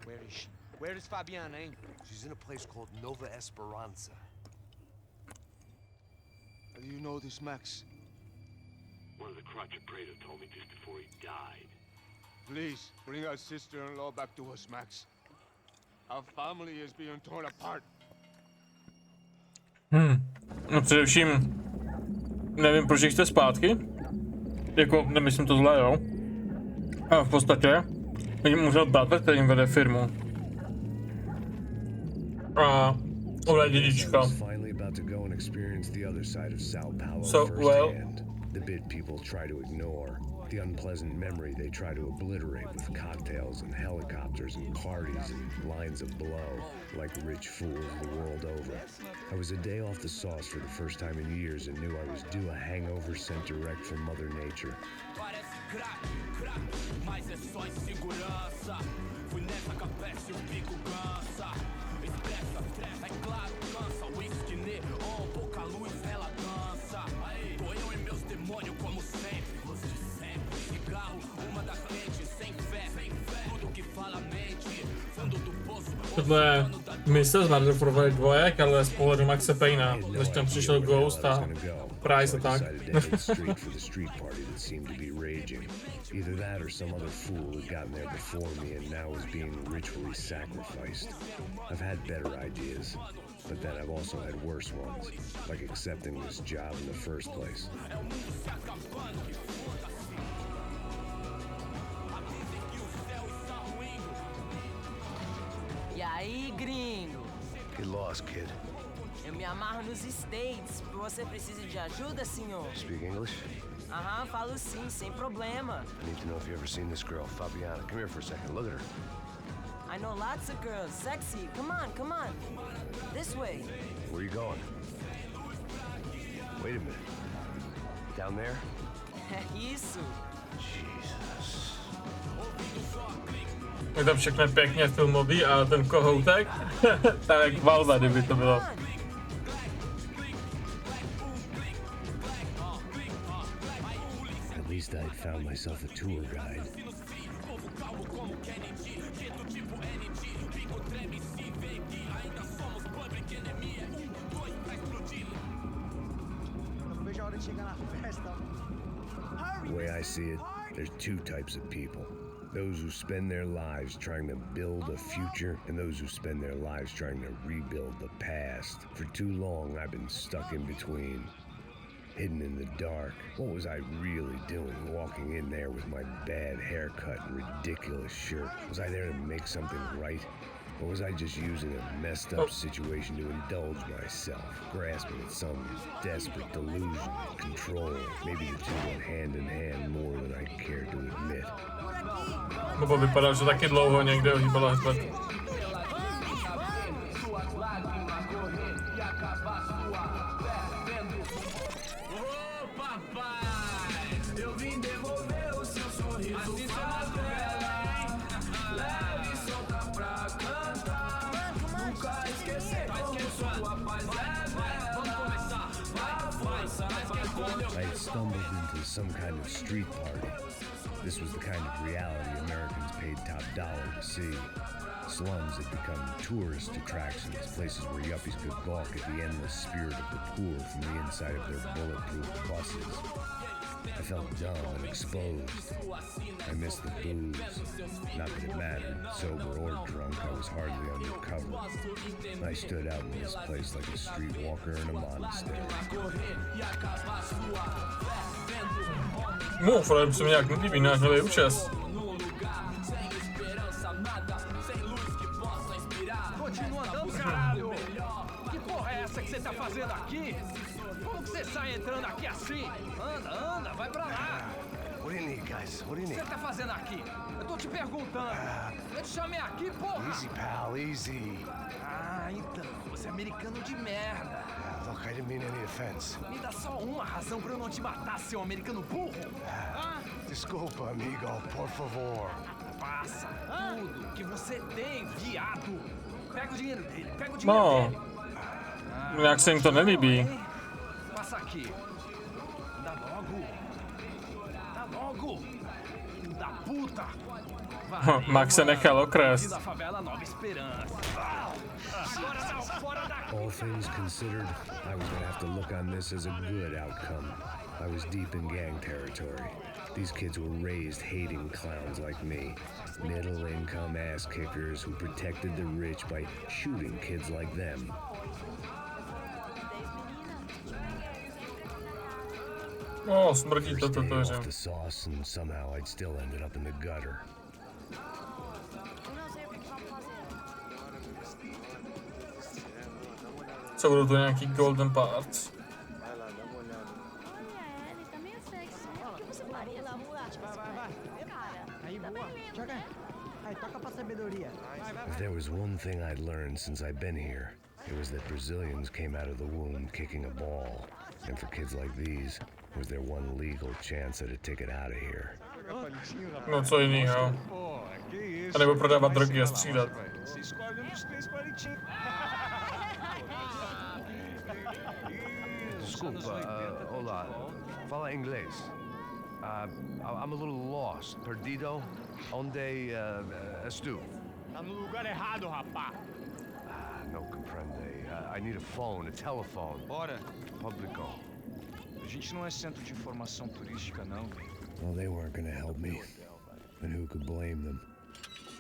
Where is she? Where is Fabiana, eh? She's in a place called Nova Esperanza. How do you know this, Max? One of the Crotch of Prado told me just before he died. Please, bring our sister-in-law back to us, Max. Our family is being torn apart. No především nevím, proč jste zpátky. Jako, nemyslím to zle, jo. A v podstatě jim umřel bratr, který jim vede firmu. A ona je dědička. So, well, the bit people try to ignore, the unpleasant memory they try to obliterate with cocktails and helicopters and parties and lines of blow, like rich fools the world over. I was a day off the sauce for the first time in years and knew I was due a hangover sent direct from Mother Nature. Tohle je mise z Murder dvojek, ale z pohledu Maxe Payna, než tam přišel Ghost a Price a tak. Either that or some other fool had gotten there before me and now was being ritually sacrificed. I've had better ideas, but then I've also had worse ones, like accepting this job in the first place. E aí, gringo? Get lost, kid. Eu me amarro nos States. Você precisa de ajuda, senhor? Speak English? Aham, falo sim, sem problema. I need to know if you've ever seen this girl, Fabiana. Come here for a second. Look at her. I know lots of girls. Sexy. Come on, come on. This way. Where are you going? Wait a minute. Down there? Isso. Jesus. Je to všechno pěkně filmový a ten kohoutek, tak valva, kdyby to bylo. At least I'd found myself a tour guide. The way I see it, there's two types of people. Those who spend their lives trying to build a future, and those who spend their lives trying to rebuild the past. For too long, I've been stuck in between, hidden in the dark. What was I really doing, walking in there with my bad haircut and ridiculous shirt? Was I there to make something right? Or was I just using a messed up situation to indulge myself, grasping at some desperate delusion of control? Maybe the two went hand in hand more than I care to admit. Nebo vypadá, že taky dlouho někde ohýbala hřbet. I had stumbled into some kind of street party. This was the kind of reality Americans paid top dollar to see. Slums had become tourist attractions, places where yuppies could balk at the endless spirit of the poor from the inside of their bulletproof buses. I felt dumb and exposed. I missed the booze. Not that it mattered, sober or drunk, I was hardly undercover. I stood out in this place like a streetwalker in a monastery. Fredem se mi nějak nelíbí, náš nový účes. Continua andando, caralho! Que porra é essa que você tá fazendo aqui? Como que você sai entrando aqui assim? Anda, anda, vai pra lá! What do you need, guys? What do you O que need? você tá fazendo aqui? Eu tô te perguntando. Eu te chamei aqui, porra! Easy, pal, easy. Ah, então, você é americano de merda. Look, I didn't mean any offense. Me dá só uma razão pra eu não te matar, seu americano burro. Desculpa, amigo, por favor. Passa tudo que você tem, viado. Pega o dinheiro dele, pega o dinheiro No, dele. nějak se jim to nelíbí. Passa aqui. Dá logo. Dá logo. Filho da puta. Max se nechal okres. Da favela Nova Esperança. Agora dá fora daqui. All things considered, I was gonna have to look on this as a good outcome. I was deep in gang territory. These kids were raised hating clowns like me. Middle-income ass-kickers who protected the rich by shooting kids like them. Smrdí to off the sauce and somehow I'd still ended up in the gutter. Co budou to nějaký golden parts? If there was one thing I'd learned since I've been here, it was that Brazilians came out of the womb kicking a ball. And for kids like these, it was their one legal chance at a ticket out of here. No co jinýho. A nebo prodávat drogy a střídat. Desculpa, olá. Fala inglês. I'm a little lost. Perdido? Onde és tu? Tá no lugar errado, rapá. No comprende. I need a phone, a telephone. Ora, Publico. a gente não é centro de informação turística, não. Well, they weren't gonna help me. And who could blame them?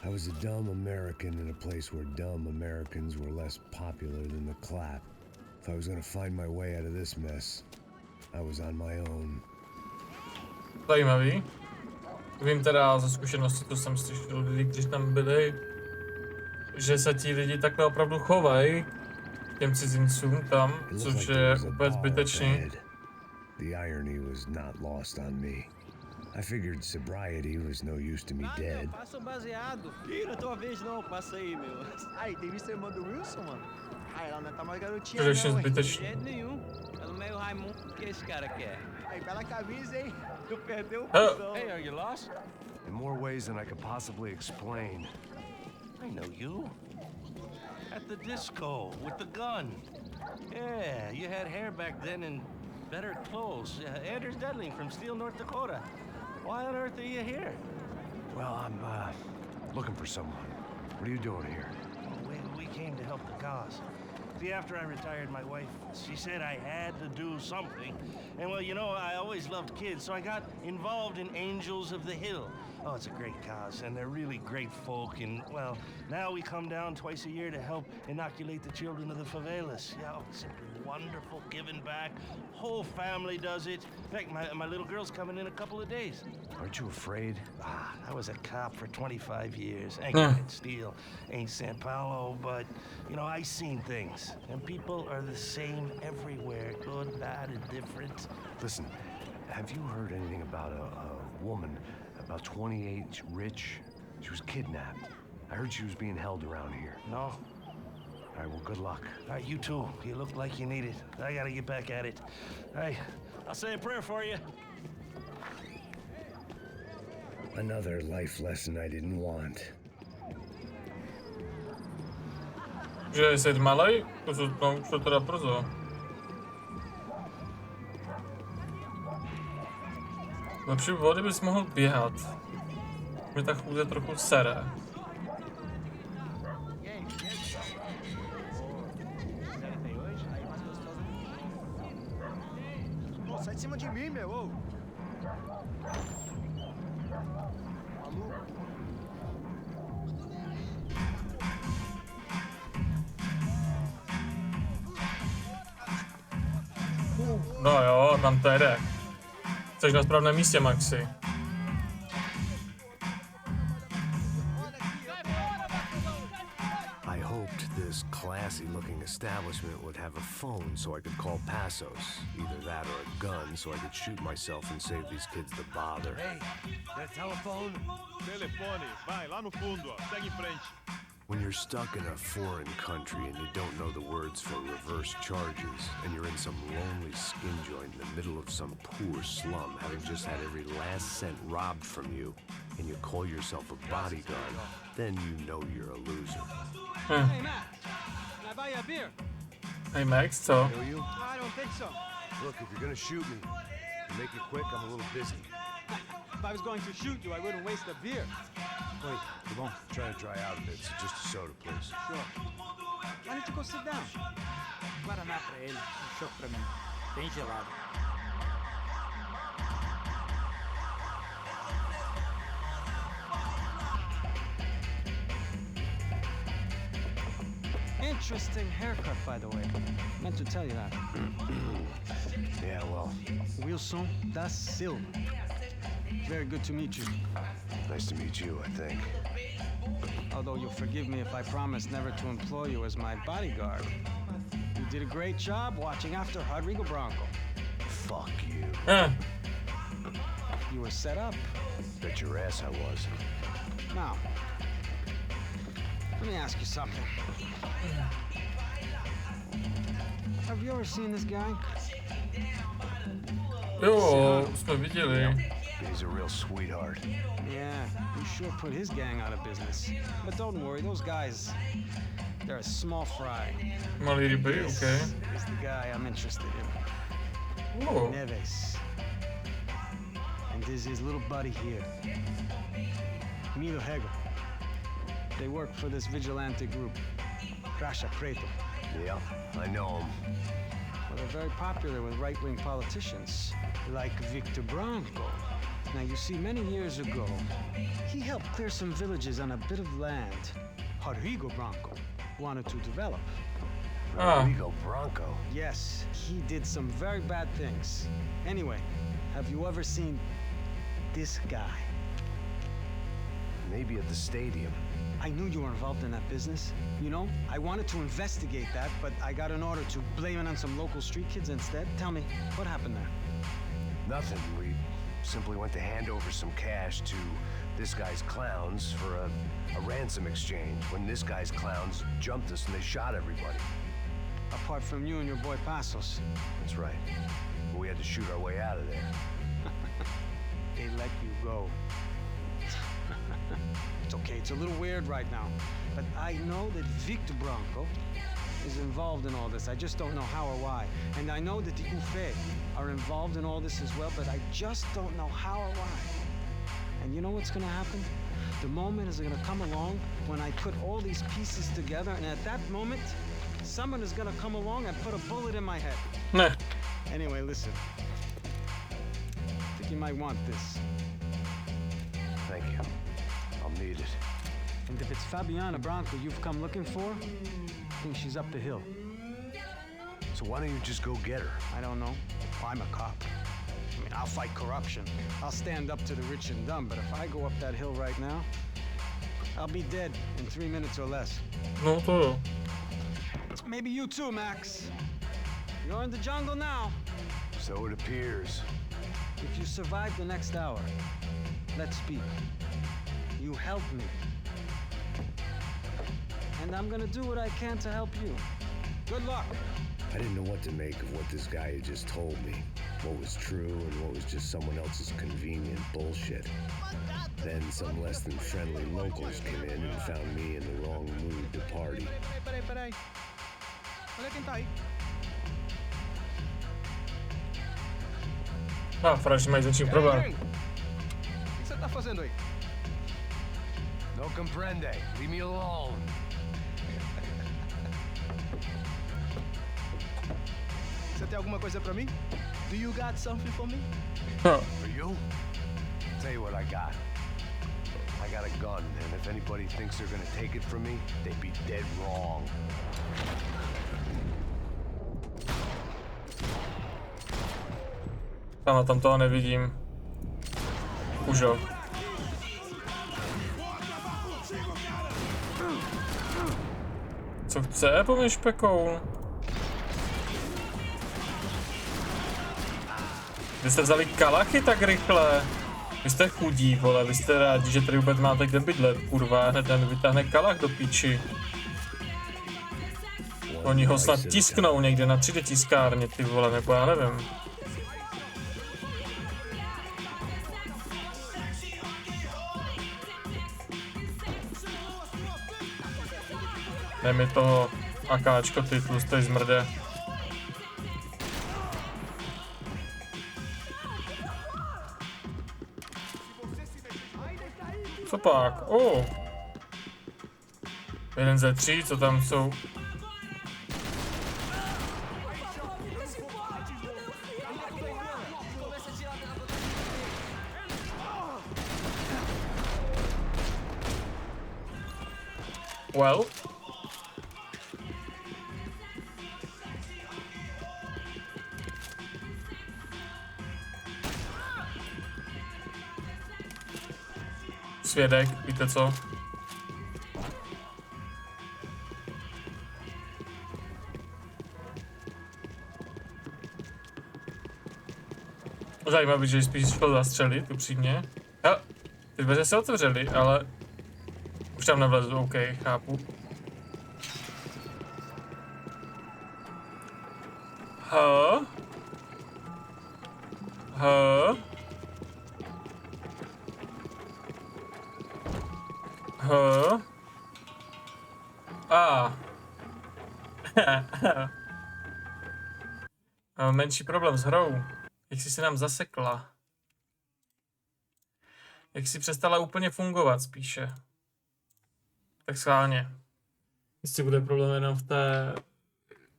I was a dumb American in a place where dumb Americans were less popular than the clap. If I was gonna find my way out of this mess, I was on my own. Zajímavý. Vím teda ze zkušenosti, to jsem slyšel lidi, když tam byli, že se ti lidi takhle opravdu chovají těm cizincům tam, což je úplně zbytečný. The irony was not lost on me. I figured sobriety was no use to me dead. Passa o baseado. Ih, não é tua vez não, passa aí, meu. Aí, tem visto a irmã do Wilson, mano? Ah, ela não tá mais garotinha não, hein? De jeito nenhum. Ela meio Raimundo. O que esse cara quer? Aí, bela camisa, hein? Tu perdeu o pulsão. Hey, are you lost? In more ways than I could possibly explain. I know you. At the disco, with the gun. Yeah, you had hair back then and better clothes. Anders Dudley from Steele, North Dakota. Why on earth are you here? Well, I'm, looking for someone. What are you doing here? We came to help the cause. See, after I retired, my wife, she said I had to do something. And well, you know, I always loved kids, so I got involved in Angels of the Hill. Oh, it's a great cause, and they're really great folk. And, well, now we come down twice a year to help inoculate the children of the favelas. Yeah, oh, it's wonderful, giving back. Whole family does it. In fact, my little girl's coming in a couple of days. Aren't you afraid? I was a cop for 25 years. Ain't Red Steel, ain't San Paulo, but, you know, I seen things. And people are the same everywhere, good, bad, and different. Listen, have you heard anything about a woman about 28, rich? She was kidnapped. I heard she was being held around here. No. All right, well, good luck. All right, you too. You look like you need it. I gotta get back at it. All right, I'll say a prayer for you. Another life lesson I didn't want. Že jsi malej? To už to teda brzo. Lepší by bylo, kdybys mohl běhat. Mě ta chůze trochu sere. Sai de cima de mim, meu. Ô. No jo, tam to jde. Jsi na správném místě, Maxi. I hoped this classy-looking establishment would have a phone so I could call Passos. Either that or a gun so I could shoot myself and save these kids the bother. Hey, that telephone? Telefone, vai lá no fundo, ó. Segue em frente. When you're stuck in a foreign country and you don't know the words for reverse charges, and you're in some lonely skin joint in the middle of some poor slum, having just had every last cent robbed from you, and you call yourself a bodyguard, then you know you're a loser. Hey, Max. Can I buy you a beer? Hey, Max, so. Know you? I don't think so. Look, if you're gonna shoot me, make it quick, I'm a little busy. If I was going to shoot you, I wouldn't waste a beer. Wait, come on. Try to dry out a bit, so just a soda, please. Sure. Why don't you go sit down? Guaraná pra ele, chopp pra mim. Bem gelado. Interesting haircut, by the way. Meant to tell you that. Yeah, well. Wilson da Silva. Very good to meet you. Nice to meet you, I think. Although you'll forgive me if I promise never to employ you as my bodyguard. You did a great job watching after Rodrigo Bronco. Fuck you. You were set up. Bet your ass I was. Now, let me ask you something. Have you ever seen this guy? Jo, jsme viděli. He's a real sweetheart. Yeah, he sure put his gang out of business. But don't worry, those guys, they're a small fry. Malý ryby, okay. This is the guy I'm interested in. Oh. Neves. And this is his little buddy here. Milo Hegel. They work for this vigilante group, Crasha Preto. Yeah, I know him. Well, they're very popular with right-wing politicians, like Victor Branco. Now, you see, many years ago, he helped clear some villages on a bit of land Rodrigo Branco wanted to develop. Rodrigo Branco? Yes, he did some very bad things. Anyway, have you ever seen this guy? Maybe at the stadium. I knew you were involved in that business. You know, I wanted to investigate that, but I got an order to blame it on some local street kids instead. Tell me, what happened there? Nothing. We simply went to hand over some cash to this guy's clowns for a ransom exchange when this guy's clowns jumped us and they shot everybody. Apart from you and your boy Passos. That's right. But we had to shoot our way out of there. They let you go. It's okay, it's a little weird right now. But I know that Victor Branco is involved in all this. I just don't know how or why. And I know that the Ufe are involved in all this as well, but I just don't know how or why. And you know what's gonna happen? The moment is gonna come along when I put all these pieces together, and at that moment, someone is gonna come along and put a bullet in my head. Nah. Anyway, listen. I think you might want this. Thank you. I'll need it. And if it's Fabiana Branco you've come looking for, I think she's up the hill. So why don't you just go get her? I don't know. I'm a cop. I mean, I'll fight corruption. I'll stand up to the rich and dumb, but if I go up that hill right now, I'll be dead in 3 minutes or less. No to jo. Maybe you too, Max. You're in the jungle now. So it appears. If you survive the next hour, let's speak. You help me. And I'm gonna do what I can to help you. Good luck. I didn't know what to make of what this guy had just told me. What was true and what was just someone else's convenient bullshit. Then some less than friendly locals came in and found me in the wrong mood to party. Peraí. Olha quem tá aí. Ah, Fresh, mas eu tinha um problema. O que você tá fazendo aí? No comprende. Leave me alone. Você tem alguma coisa pra mim? Do you got something for me? For you? Tell you what I got. I got a gun, and if anybody thinks they're gonna take it from me, they'd be dead wrong. Tam toho nevidím. Už jo. Co chce po mě špekou? Vy jste vzali kalachy tak rychle? Vy jste chudí, vole, vy jste rádi, že tady vůbec máte kde bydlet, kurva, hned ten vytáhne kalach do píči. Oni ho snad tisknou někde na 3D tiskárně, ty vole, nebo já nevím. Dej mi toho akáčko, ty tlustej zmrde. Co pak? Jeden ze 3, co tam jsou? Well. Svědek, víte co? Zajímavý, že spíš šel zastřelit, upřímně. Jo, ty dveře se otevřely, ale už tam nevlezu, OK, chápu. Menší problém s hrou. Jak jsi se nám zasekla. Jak jsi přestala úplně fungovat spíše. Tak schválně. Jestli bude problém jenom v té...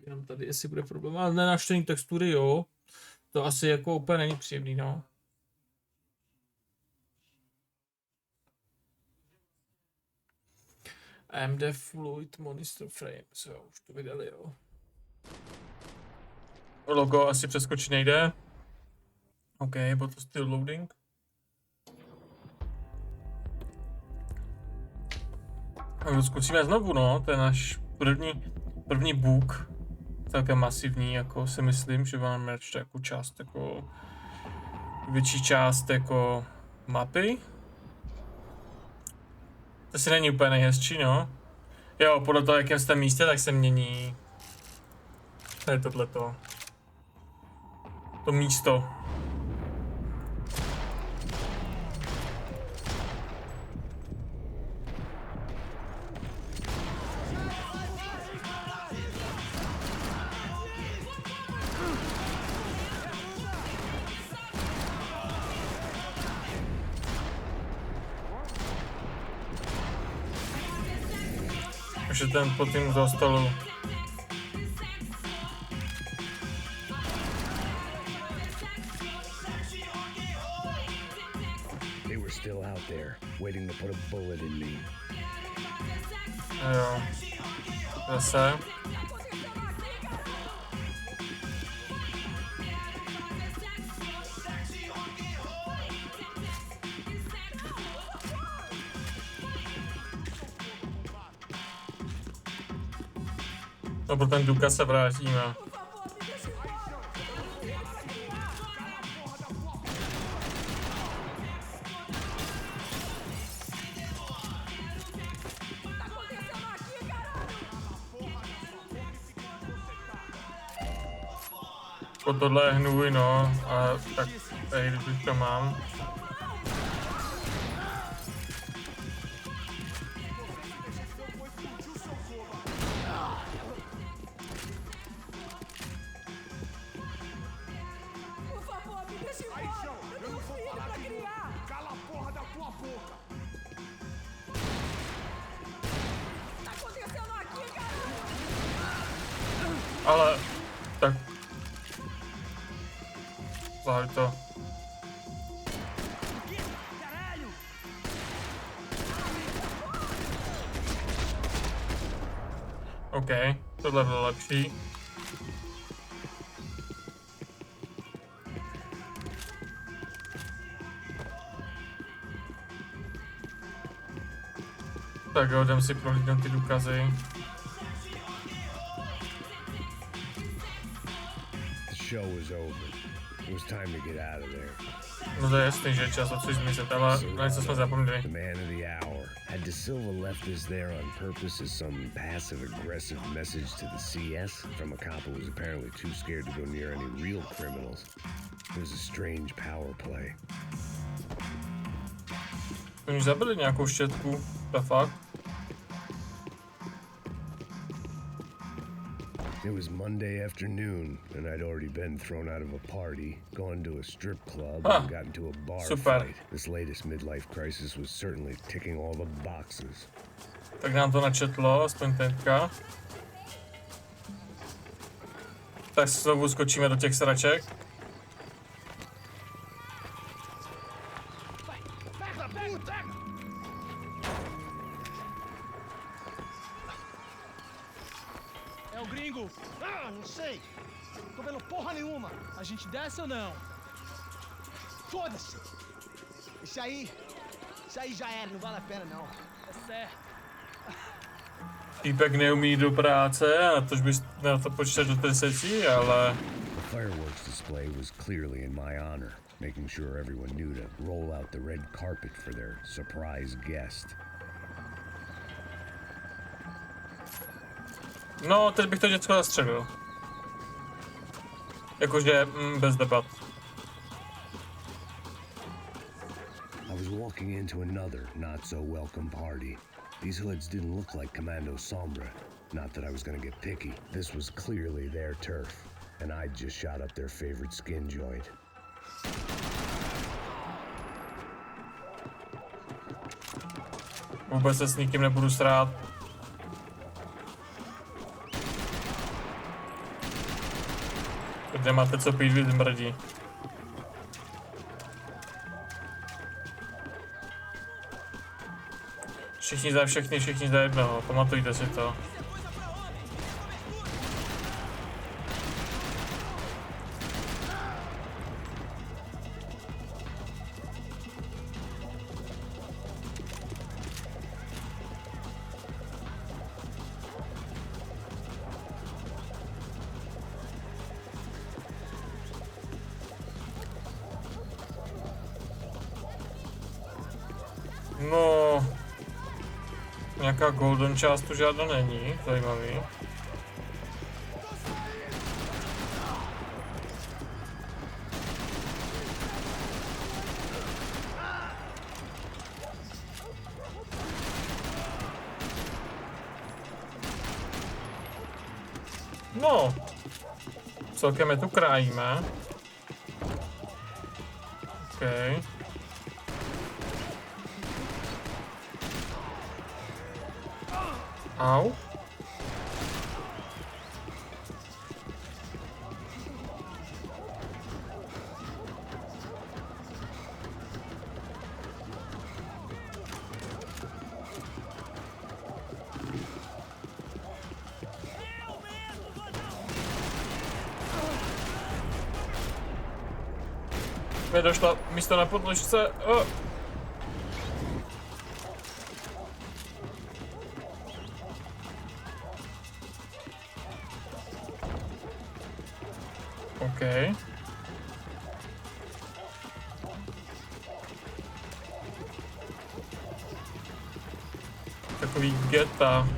Jenom tady, jestli bude problém. Ale nenačtení textury, jo. To asi jako úplně není příjemný, no. AMD Fluid Monitor Frames, jo, už to vydali, jo. Logo asi přeskočit nejde. OK, byl to still loading. A skočíme znovu, no, to je náš první book. Celkem masivní, jako si myslím, že máme ještě jako část jako větší část jako mapy. To si není úplně nejhezčí, no. Jo, podle toho, jakém jste místě, tak se mění. To je tohleto. To místo. Už je ten pod tím do stolu. They were still out there, waiting to put a bullet in me. Jo. Zase. No, pro ten důkaz se vrátíme. Po tohle je hnůj, no, a tak tady, když už to mám. Ale, tak. Zahoď to. OK, tohle bylo lepší. Tak jo, jdem si prohlídnout ty důkazy. Show was over. It was time to get out of there. No to je jasný, že je čas odsud zmizet, ale na něco jsme zapomněli. The man of the hour. Had De Silva left us there on purpose as some passive-aggressive message to the CS from a cop who was apparently too scared to go near any real criminals? It was a strange power play. Oni zabili nějakou štětku, to fakt. It was Monday afternoon, and I'd already been thrown out of a party, gone to a strip club, and got into a bar fight. This latest midlife crisis was certainly ticking all the boxes. Tak nám to načetlo, aspoň teďka. Tak znovu skočíme do těch sraček. É o gringo! Ah, não sei. Tô vendo porra nenhuma. A gente desce ou não? Foda-se! Isso aí já era, não vale a pena não. É certo. Týpek neumí jít do práce, a tož bys na to počítat do 10, ale... The fireworks display was clearly in my honor, making sure everyone knew to roll out the red carpet for their surprise guest. No, teď bych to děcko zastřelil. Jakože bez debat. I was walking into another not so welcome party. These hoods didn't look like Commando Sombra. Not that I was gonna get picky. This was clearly their turf, and I'd just shot up their favorite skin joint. Vůbec se s nikým nebudu srát. Kde máte co pít, vy mrdí. Všichni za všechny, všichni za jednoho, pamatujte si to. No, nějaká golden část tu žádná není, zajímavý. No, celkem je tu krájíme. Okay. Au. Mi došla místo na podložce. Oh. OK. Takový geta.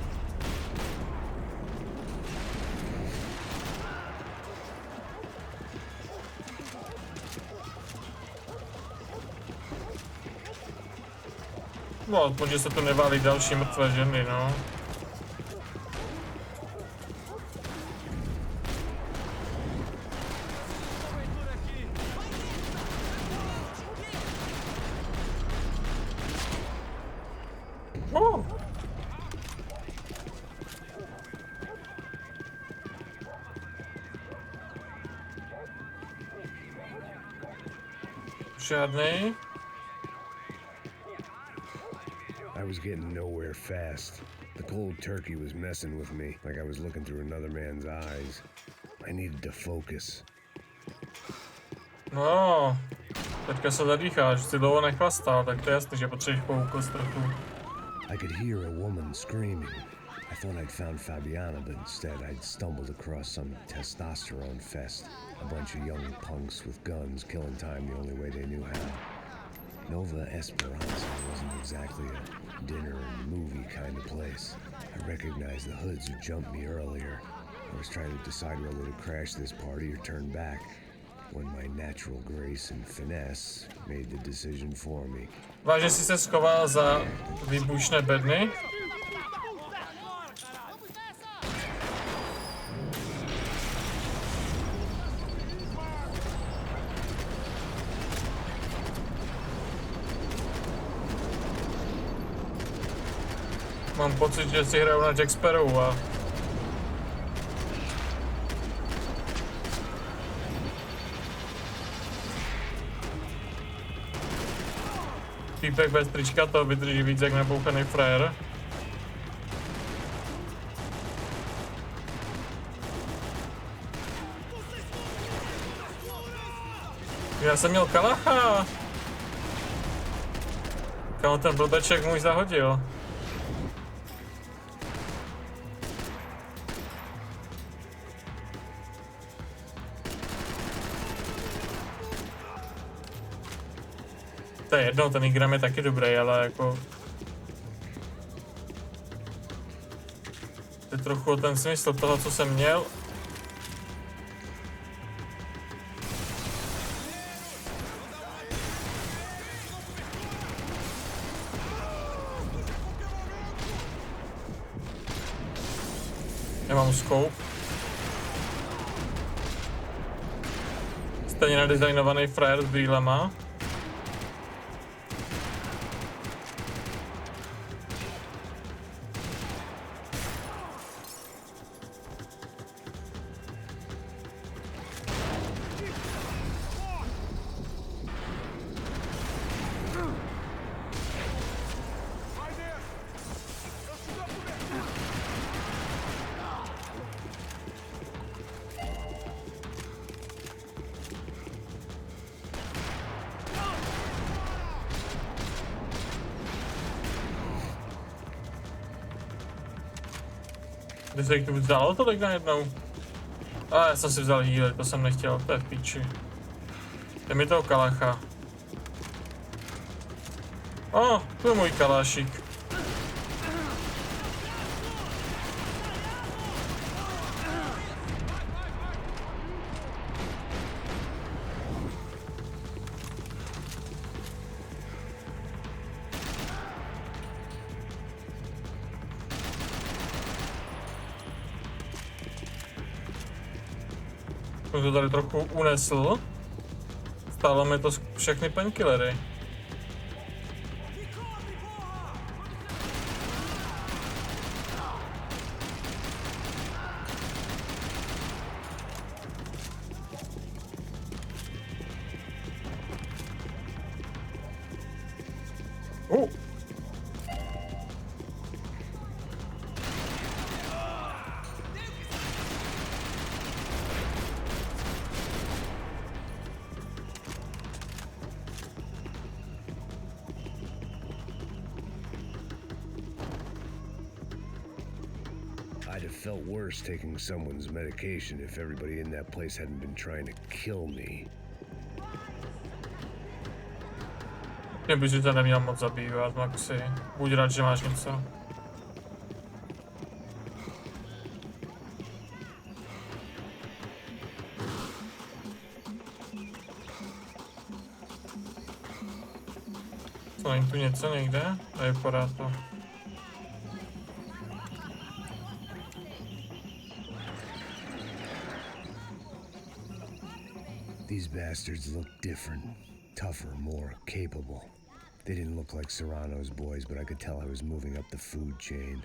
No, aspoň, že se tu neválí další mrtvé ženy, no. Žádnej. I was getting nowhere fast. The cold turkey was messing with me, like I was looking through another man's eyes. I needed to focus. No, teďka se zadýcháš, si dlouho nechlastal, tak to je jasný, že potřebuješ focus trochu. I could hear a woman screaming. I thought I'd found Fabiana, but instead I'd stumbled across some testosterone fest. A bunch of young punks with guns killing time the only way they knew how. Nova Esperanza wasn't exactly a dinner and movie kind of place. I recognized the hoods who jumped me earlier. I was trying to decide whether to crash this party or turn back, when my natural grace and finesse made the decision for me. Vážně jsi se schoval za výbušné bedny? Mám pocit, že si hraju na Jack Sparrow a... Týpek bez trička to vydrží víc jak nabouchaný frajer. Já jsem měl kalacha! Kam ten blbeček můj zahodil? To je jedno, ten igram je taky dobrý, ale jako... To je trochu ten smysl toho, co jsem měl. Nemám scope. Stejně nadizajnovaný frajer s brýlema. Kde se jich tu vzalo tolik najednou? A já jsem si vzal healy, to jsem nechtěl, to je v píči. Je mi toho kalacha. To je můj kalášík. Jsem to tady trochu unesl. Stálo mi to všechny painkillery. I'd have felt worse taking someone's medication if everybody in that place hadn't been trying to kill me. Mě by si to neměl moc zabývat, Maxi. Buď rád, že máš něco. Co, není tu něco někde? Nevypadá to. These bastards look different, tougher, more capable. They didn't look like Serrano's boys, but I could tell I was moving up the food chain.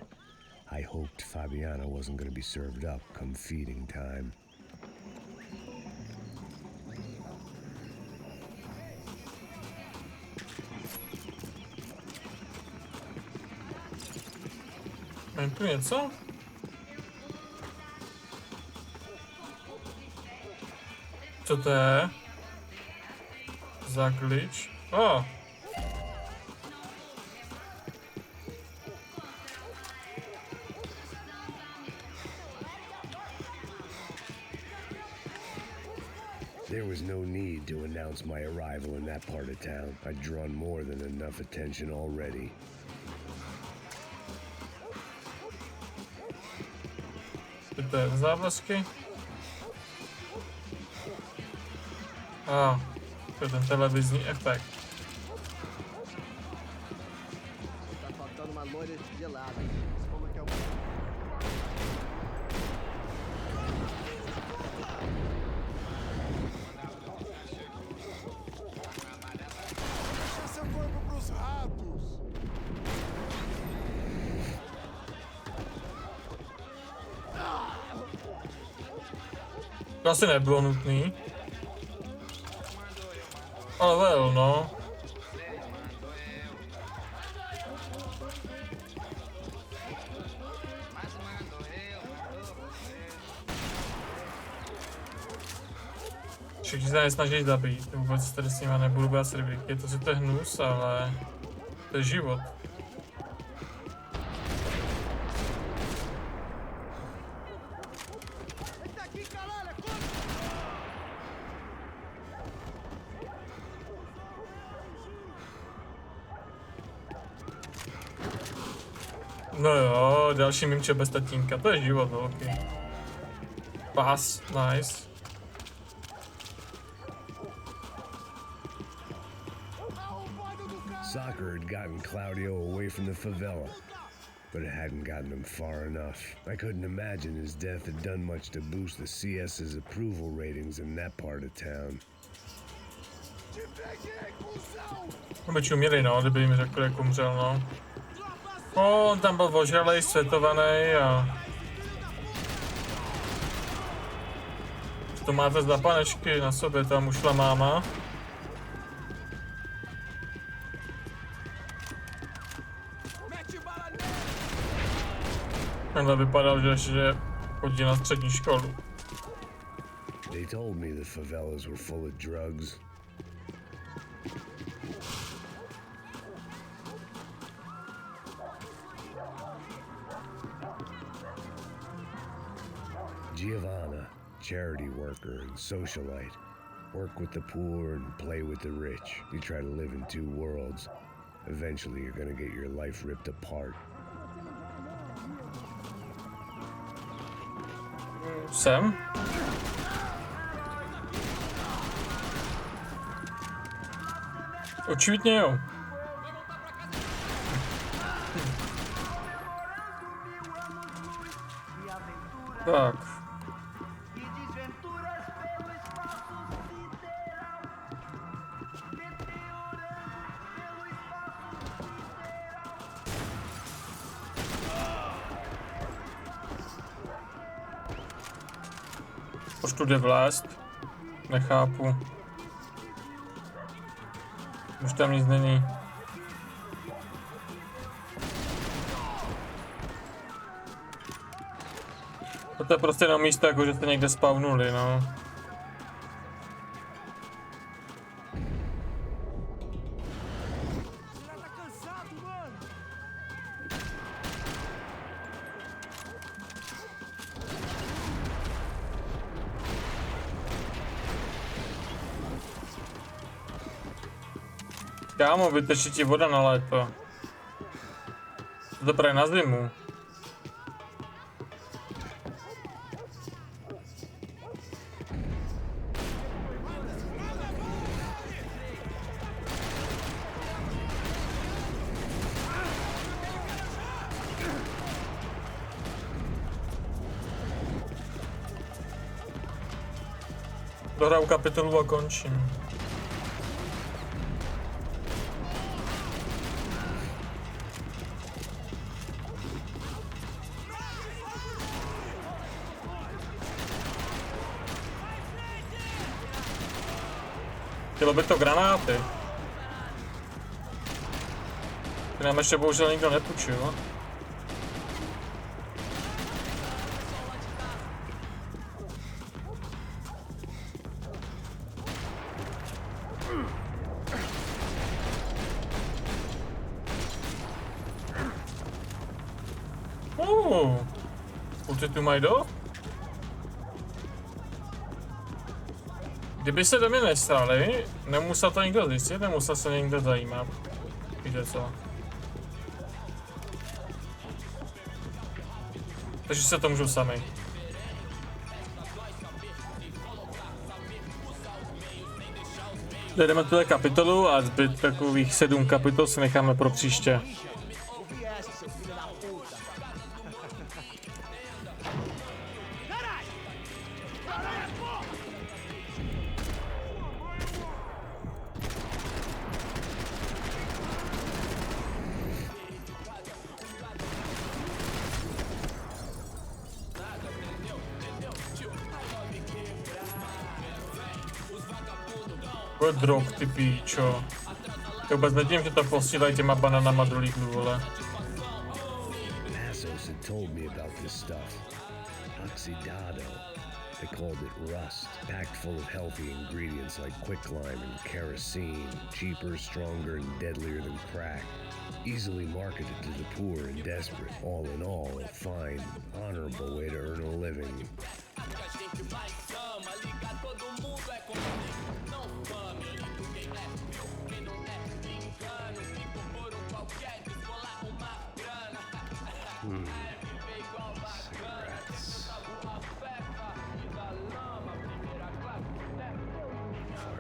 I hoped Fabiana wasn't going to be served up come feeding time. Mám tu něco? Co to je? Za glitch? There was no need to announce my arrival in that part of town. I'd drawn more than enough attention already. To je závazky. To je ten televizní efekt. To asi nebylo nutný. Ale well, no. Všichni se nesnaží zabít, vůbec tady s nima nebudu brát servíky, to si to je hnus, ale to je život. No jo, další mimče bez tatínka, to je život velký. Pas, nice. Soccer had gotten Claudio away from the favela, but it hadn't gotten him far enough. I couldn't imagine his death had done much to boost the CS's approval ratings in that part of town. To by čuměli, no, kdyby jim řekli, jak umřel, no. On tam byl ožralej, světovaný a... To máte z panečky na sobě, tam ušla máma. Tenhle vypadal, že chodí na střední školu. They told me the favelas were full of drugs. Giovanna, charity worker and socialite, work with the poor and play with the rich. You try to live in two worlds. Eventually, you're gonna get your life ripped apart. Jsem? Očividně jo. Tak. Už tu jde vlézt. Nechápu. Už tam nic není. To je prostě na místo, jako že jste někde spawnuli, no. Kámo, vytečí ti voda na léto. To právě na zimu. Dohraju kapitolu a končím. Chtělo by to granáty. Ty nám ještě bohužel nikdo nepůjčil. Ty tu mají do? Kdyby se do mě nesrali, nemusel to nikdo zjistit, nemusel se někdo zajímat. Víte co? Takže se to můžu sami. Jdeme tuhle kapitolu a zbyt takových 7 kapitol si necháme pro příště. Drog, ty píčo. To vůbec nedím, že to posílají těma bananama do Lidlu, vole. They called it rust, packed full of healthy ingredients like quicklime and kerosene, cheaper, stronger, and deadlier than crack. Easily marketed to the poor and desperate. All in all, a fine, honorable way to earn a living.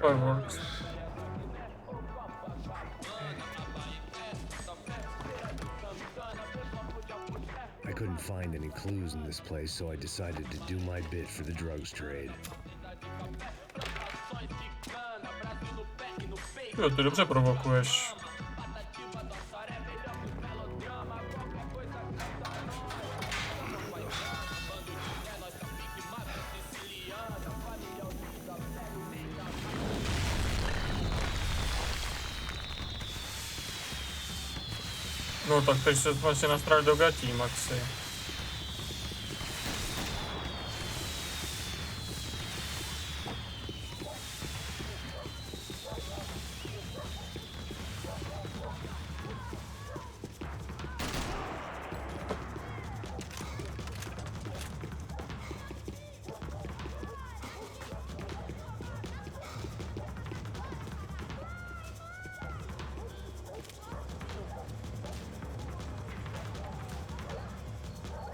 Fireworks. I couldn't find any clues in this place, so I decided to do my bit for the drugs trade. Jo, ty dobře provokuješ. No tak teď se vlastně nastrali do gatí, Maxi.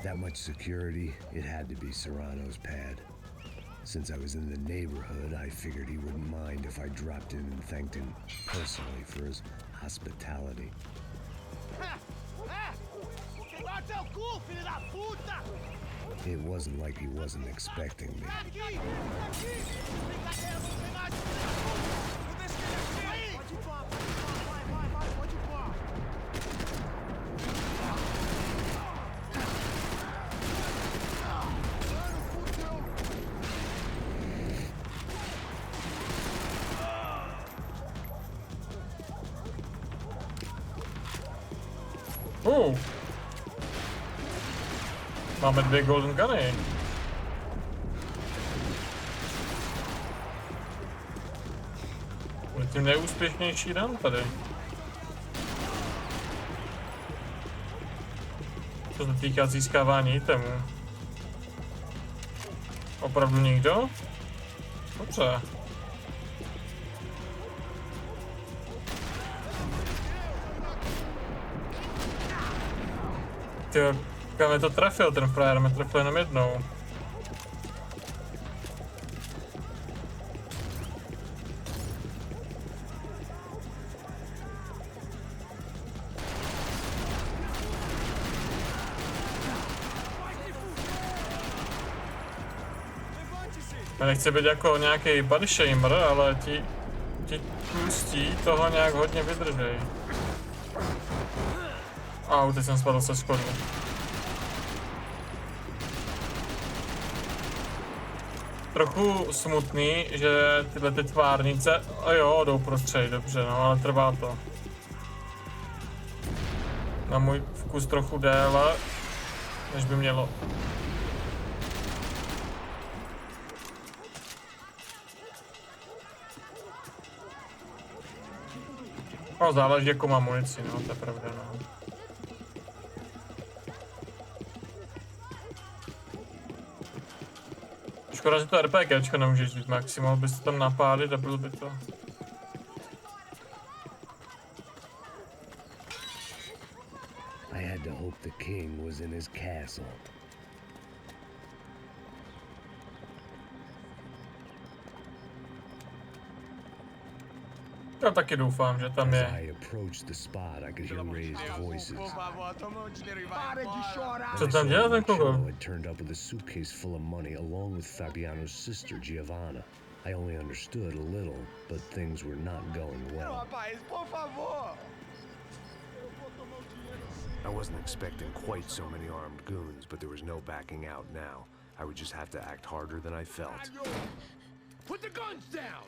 that much security, it had to be Serrano's pad. Since I was in the neighborhood, I figured he wouldn't mind if I dropped in and thanked him personally for his hospitality. It wasn't like he wasn't expecting me. Máme 2 golden guny. Bude tím nejúspěšnější run tady. Co se týká získávání itemů. Opravdu nikdo? Dobře. Tyjo, kam je to trefil, ten frajer mě trefil jenom jednou. Já nechci být jako nějaký body shamer, ale ti tlustí toho nějak hodně vydržej. Au, teď jsem spadl se schodu. Trochu smutný, že tyhle ty tvárnice, a jo, jdou prostřed, dobře, no, ale trvá to. Na můj vkus trochu déle, než by mělo. No, záleží, jakou mám munici, no, to je pravda, no. Škoda, že to RPGčko nemůžeš říct, Maxi, mohl bys to tam napálit a bylo by to. I had to hope the king was in his castle. Já taky doufám, že tam je. I approached the spot, I could hear raised voices. Co tam dělá ten kogo? had turned up with a suitcase full of money along with Fabiano's sister Giovanna. I only understood a little, but things were not going well. I wasn't expecting quite so many armed goons, but there was no backing out now. I would just have to act harder than I felt. Put the guns down!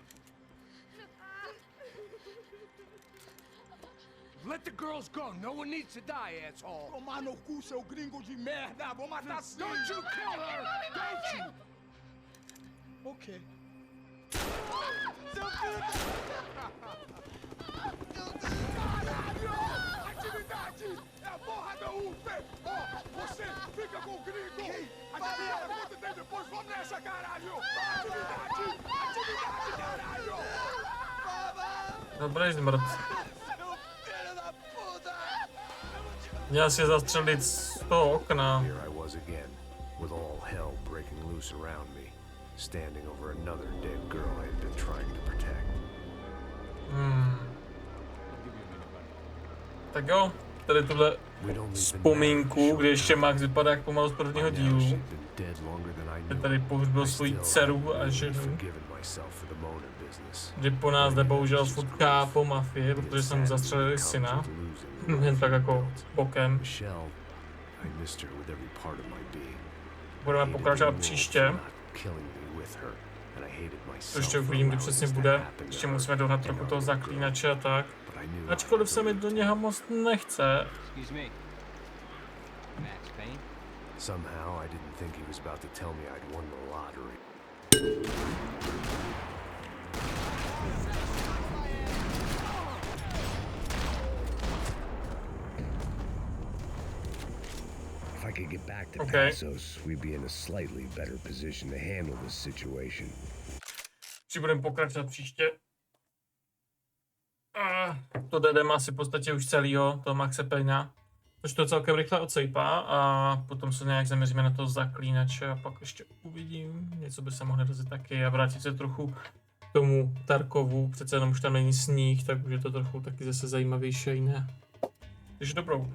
Let the girls go. No one needs to die, asshole. Tomar no cu, seu gringo de merda. Vou matar sim. Don't you kill her! Don't you? Okay. Seu filho Caralho! Atividade! É a porra da UF! Ó, você fica com o gringo! Adivinha quanto tem depois? Vamos nessa, caralho! Atividade! Atividade, caralho! Dobrý zmrt. Měl si zastřelit z toho okna. Here I was again, with all hell breaking loose around me, standing over another dead girl I had been trying to protect. Tak jo, tady tuhle vzpomínku, kde ještě Max vypadá jak pomalu z prvního dílu. Že tady pohřbil svoji dceru a ženu. Že po nás jde bohužel furt kápo mafie, protože jsem mu zastřelili syna. Jen tak jako bokem. Budeme pokračovat příště. To ještě uvidím, kdy přesně bude. Ještě musíme dohnat trochu toho zaklínače a tak. Ačkoliv se mi do něho moc nechce. Somehow I didn't think he was about to tell me I'd won the lottery. If I could get back to Passos, we'd be in a slightly better position to handle this situation. Či budeme pokračovat příště. To jdeme asi v podstatě už celýho, toho Maxe Payna. Což to celkem rychle odsejpá a potom se nějak zaměříme na toho zaklínače a pak ještě uvidím. Něco by se mohlo rozjet taky a vrátit se trochu k tomu Tarkovu. Přece jenom už tam není sníh, tak už je to trochu taky zase zajímavější, ne? Takže dobrou.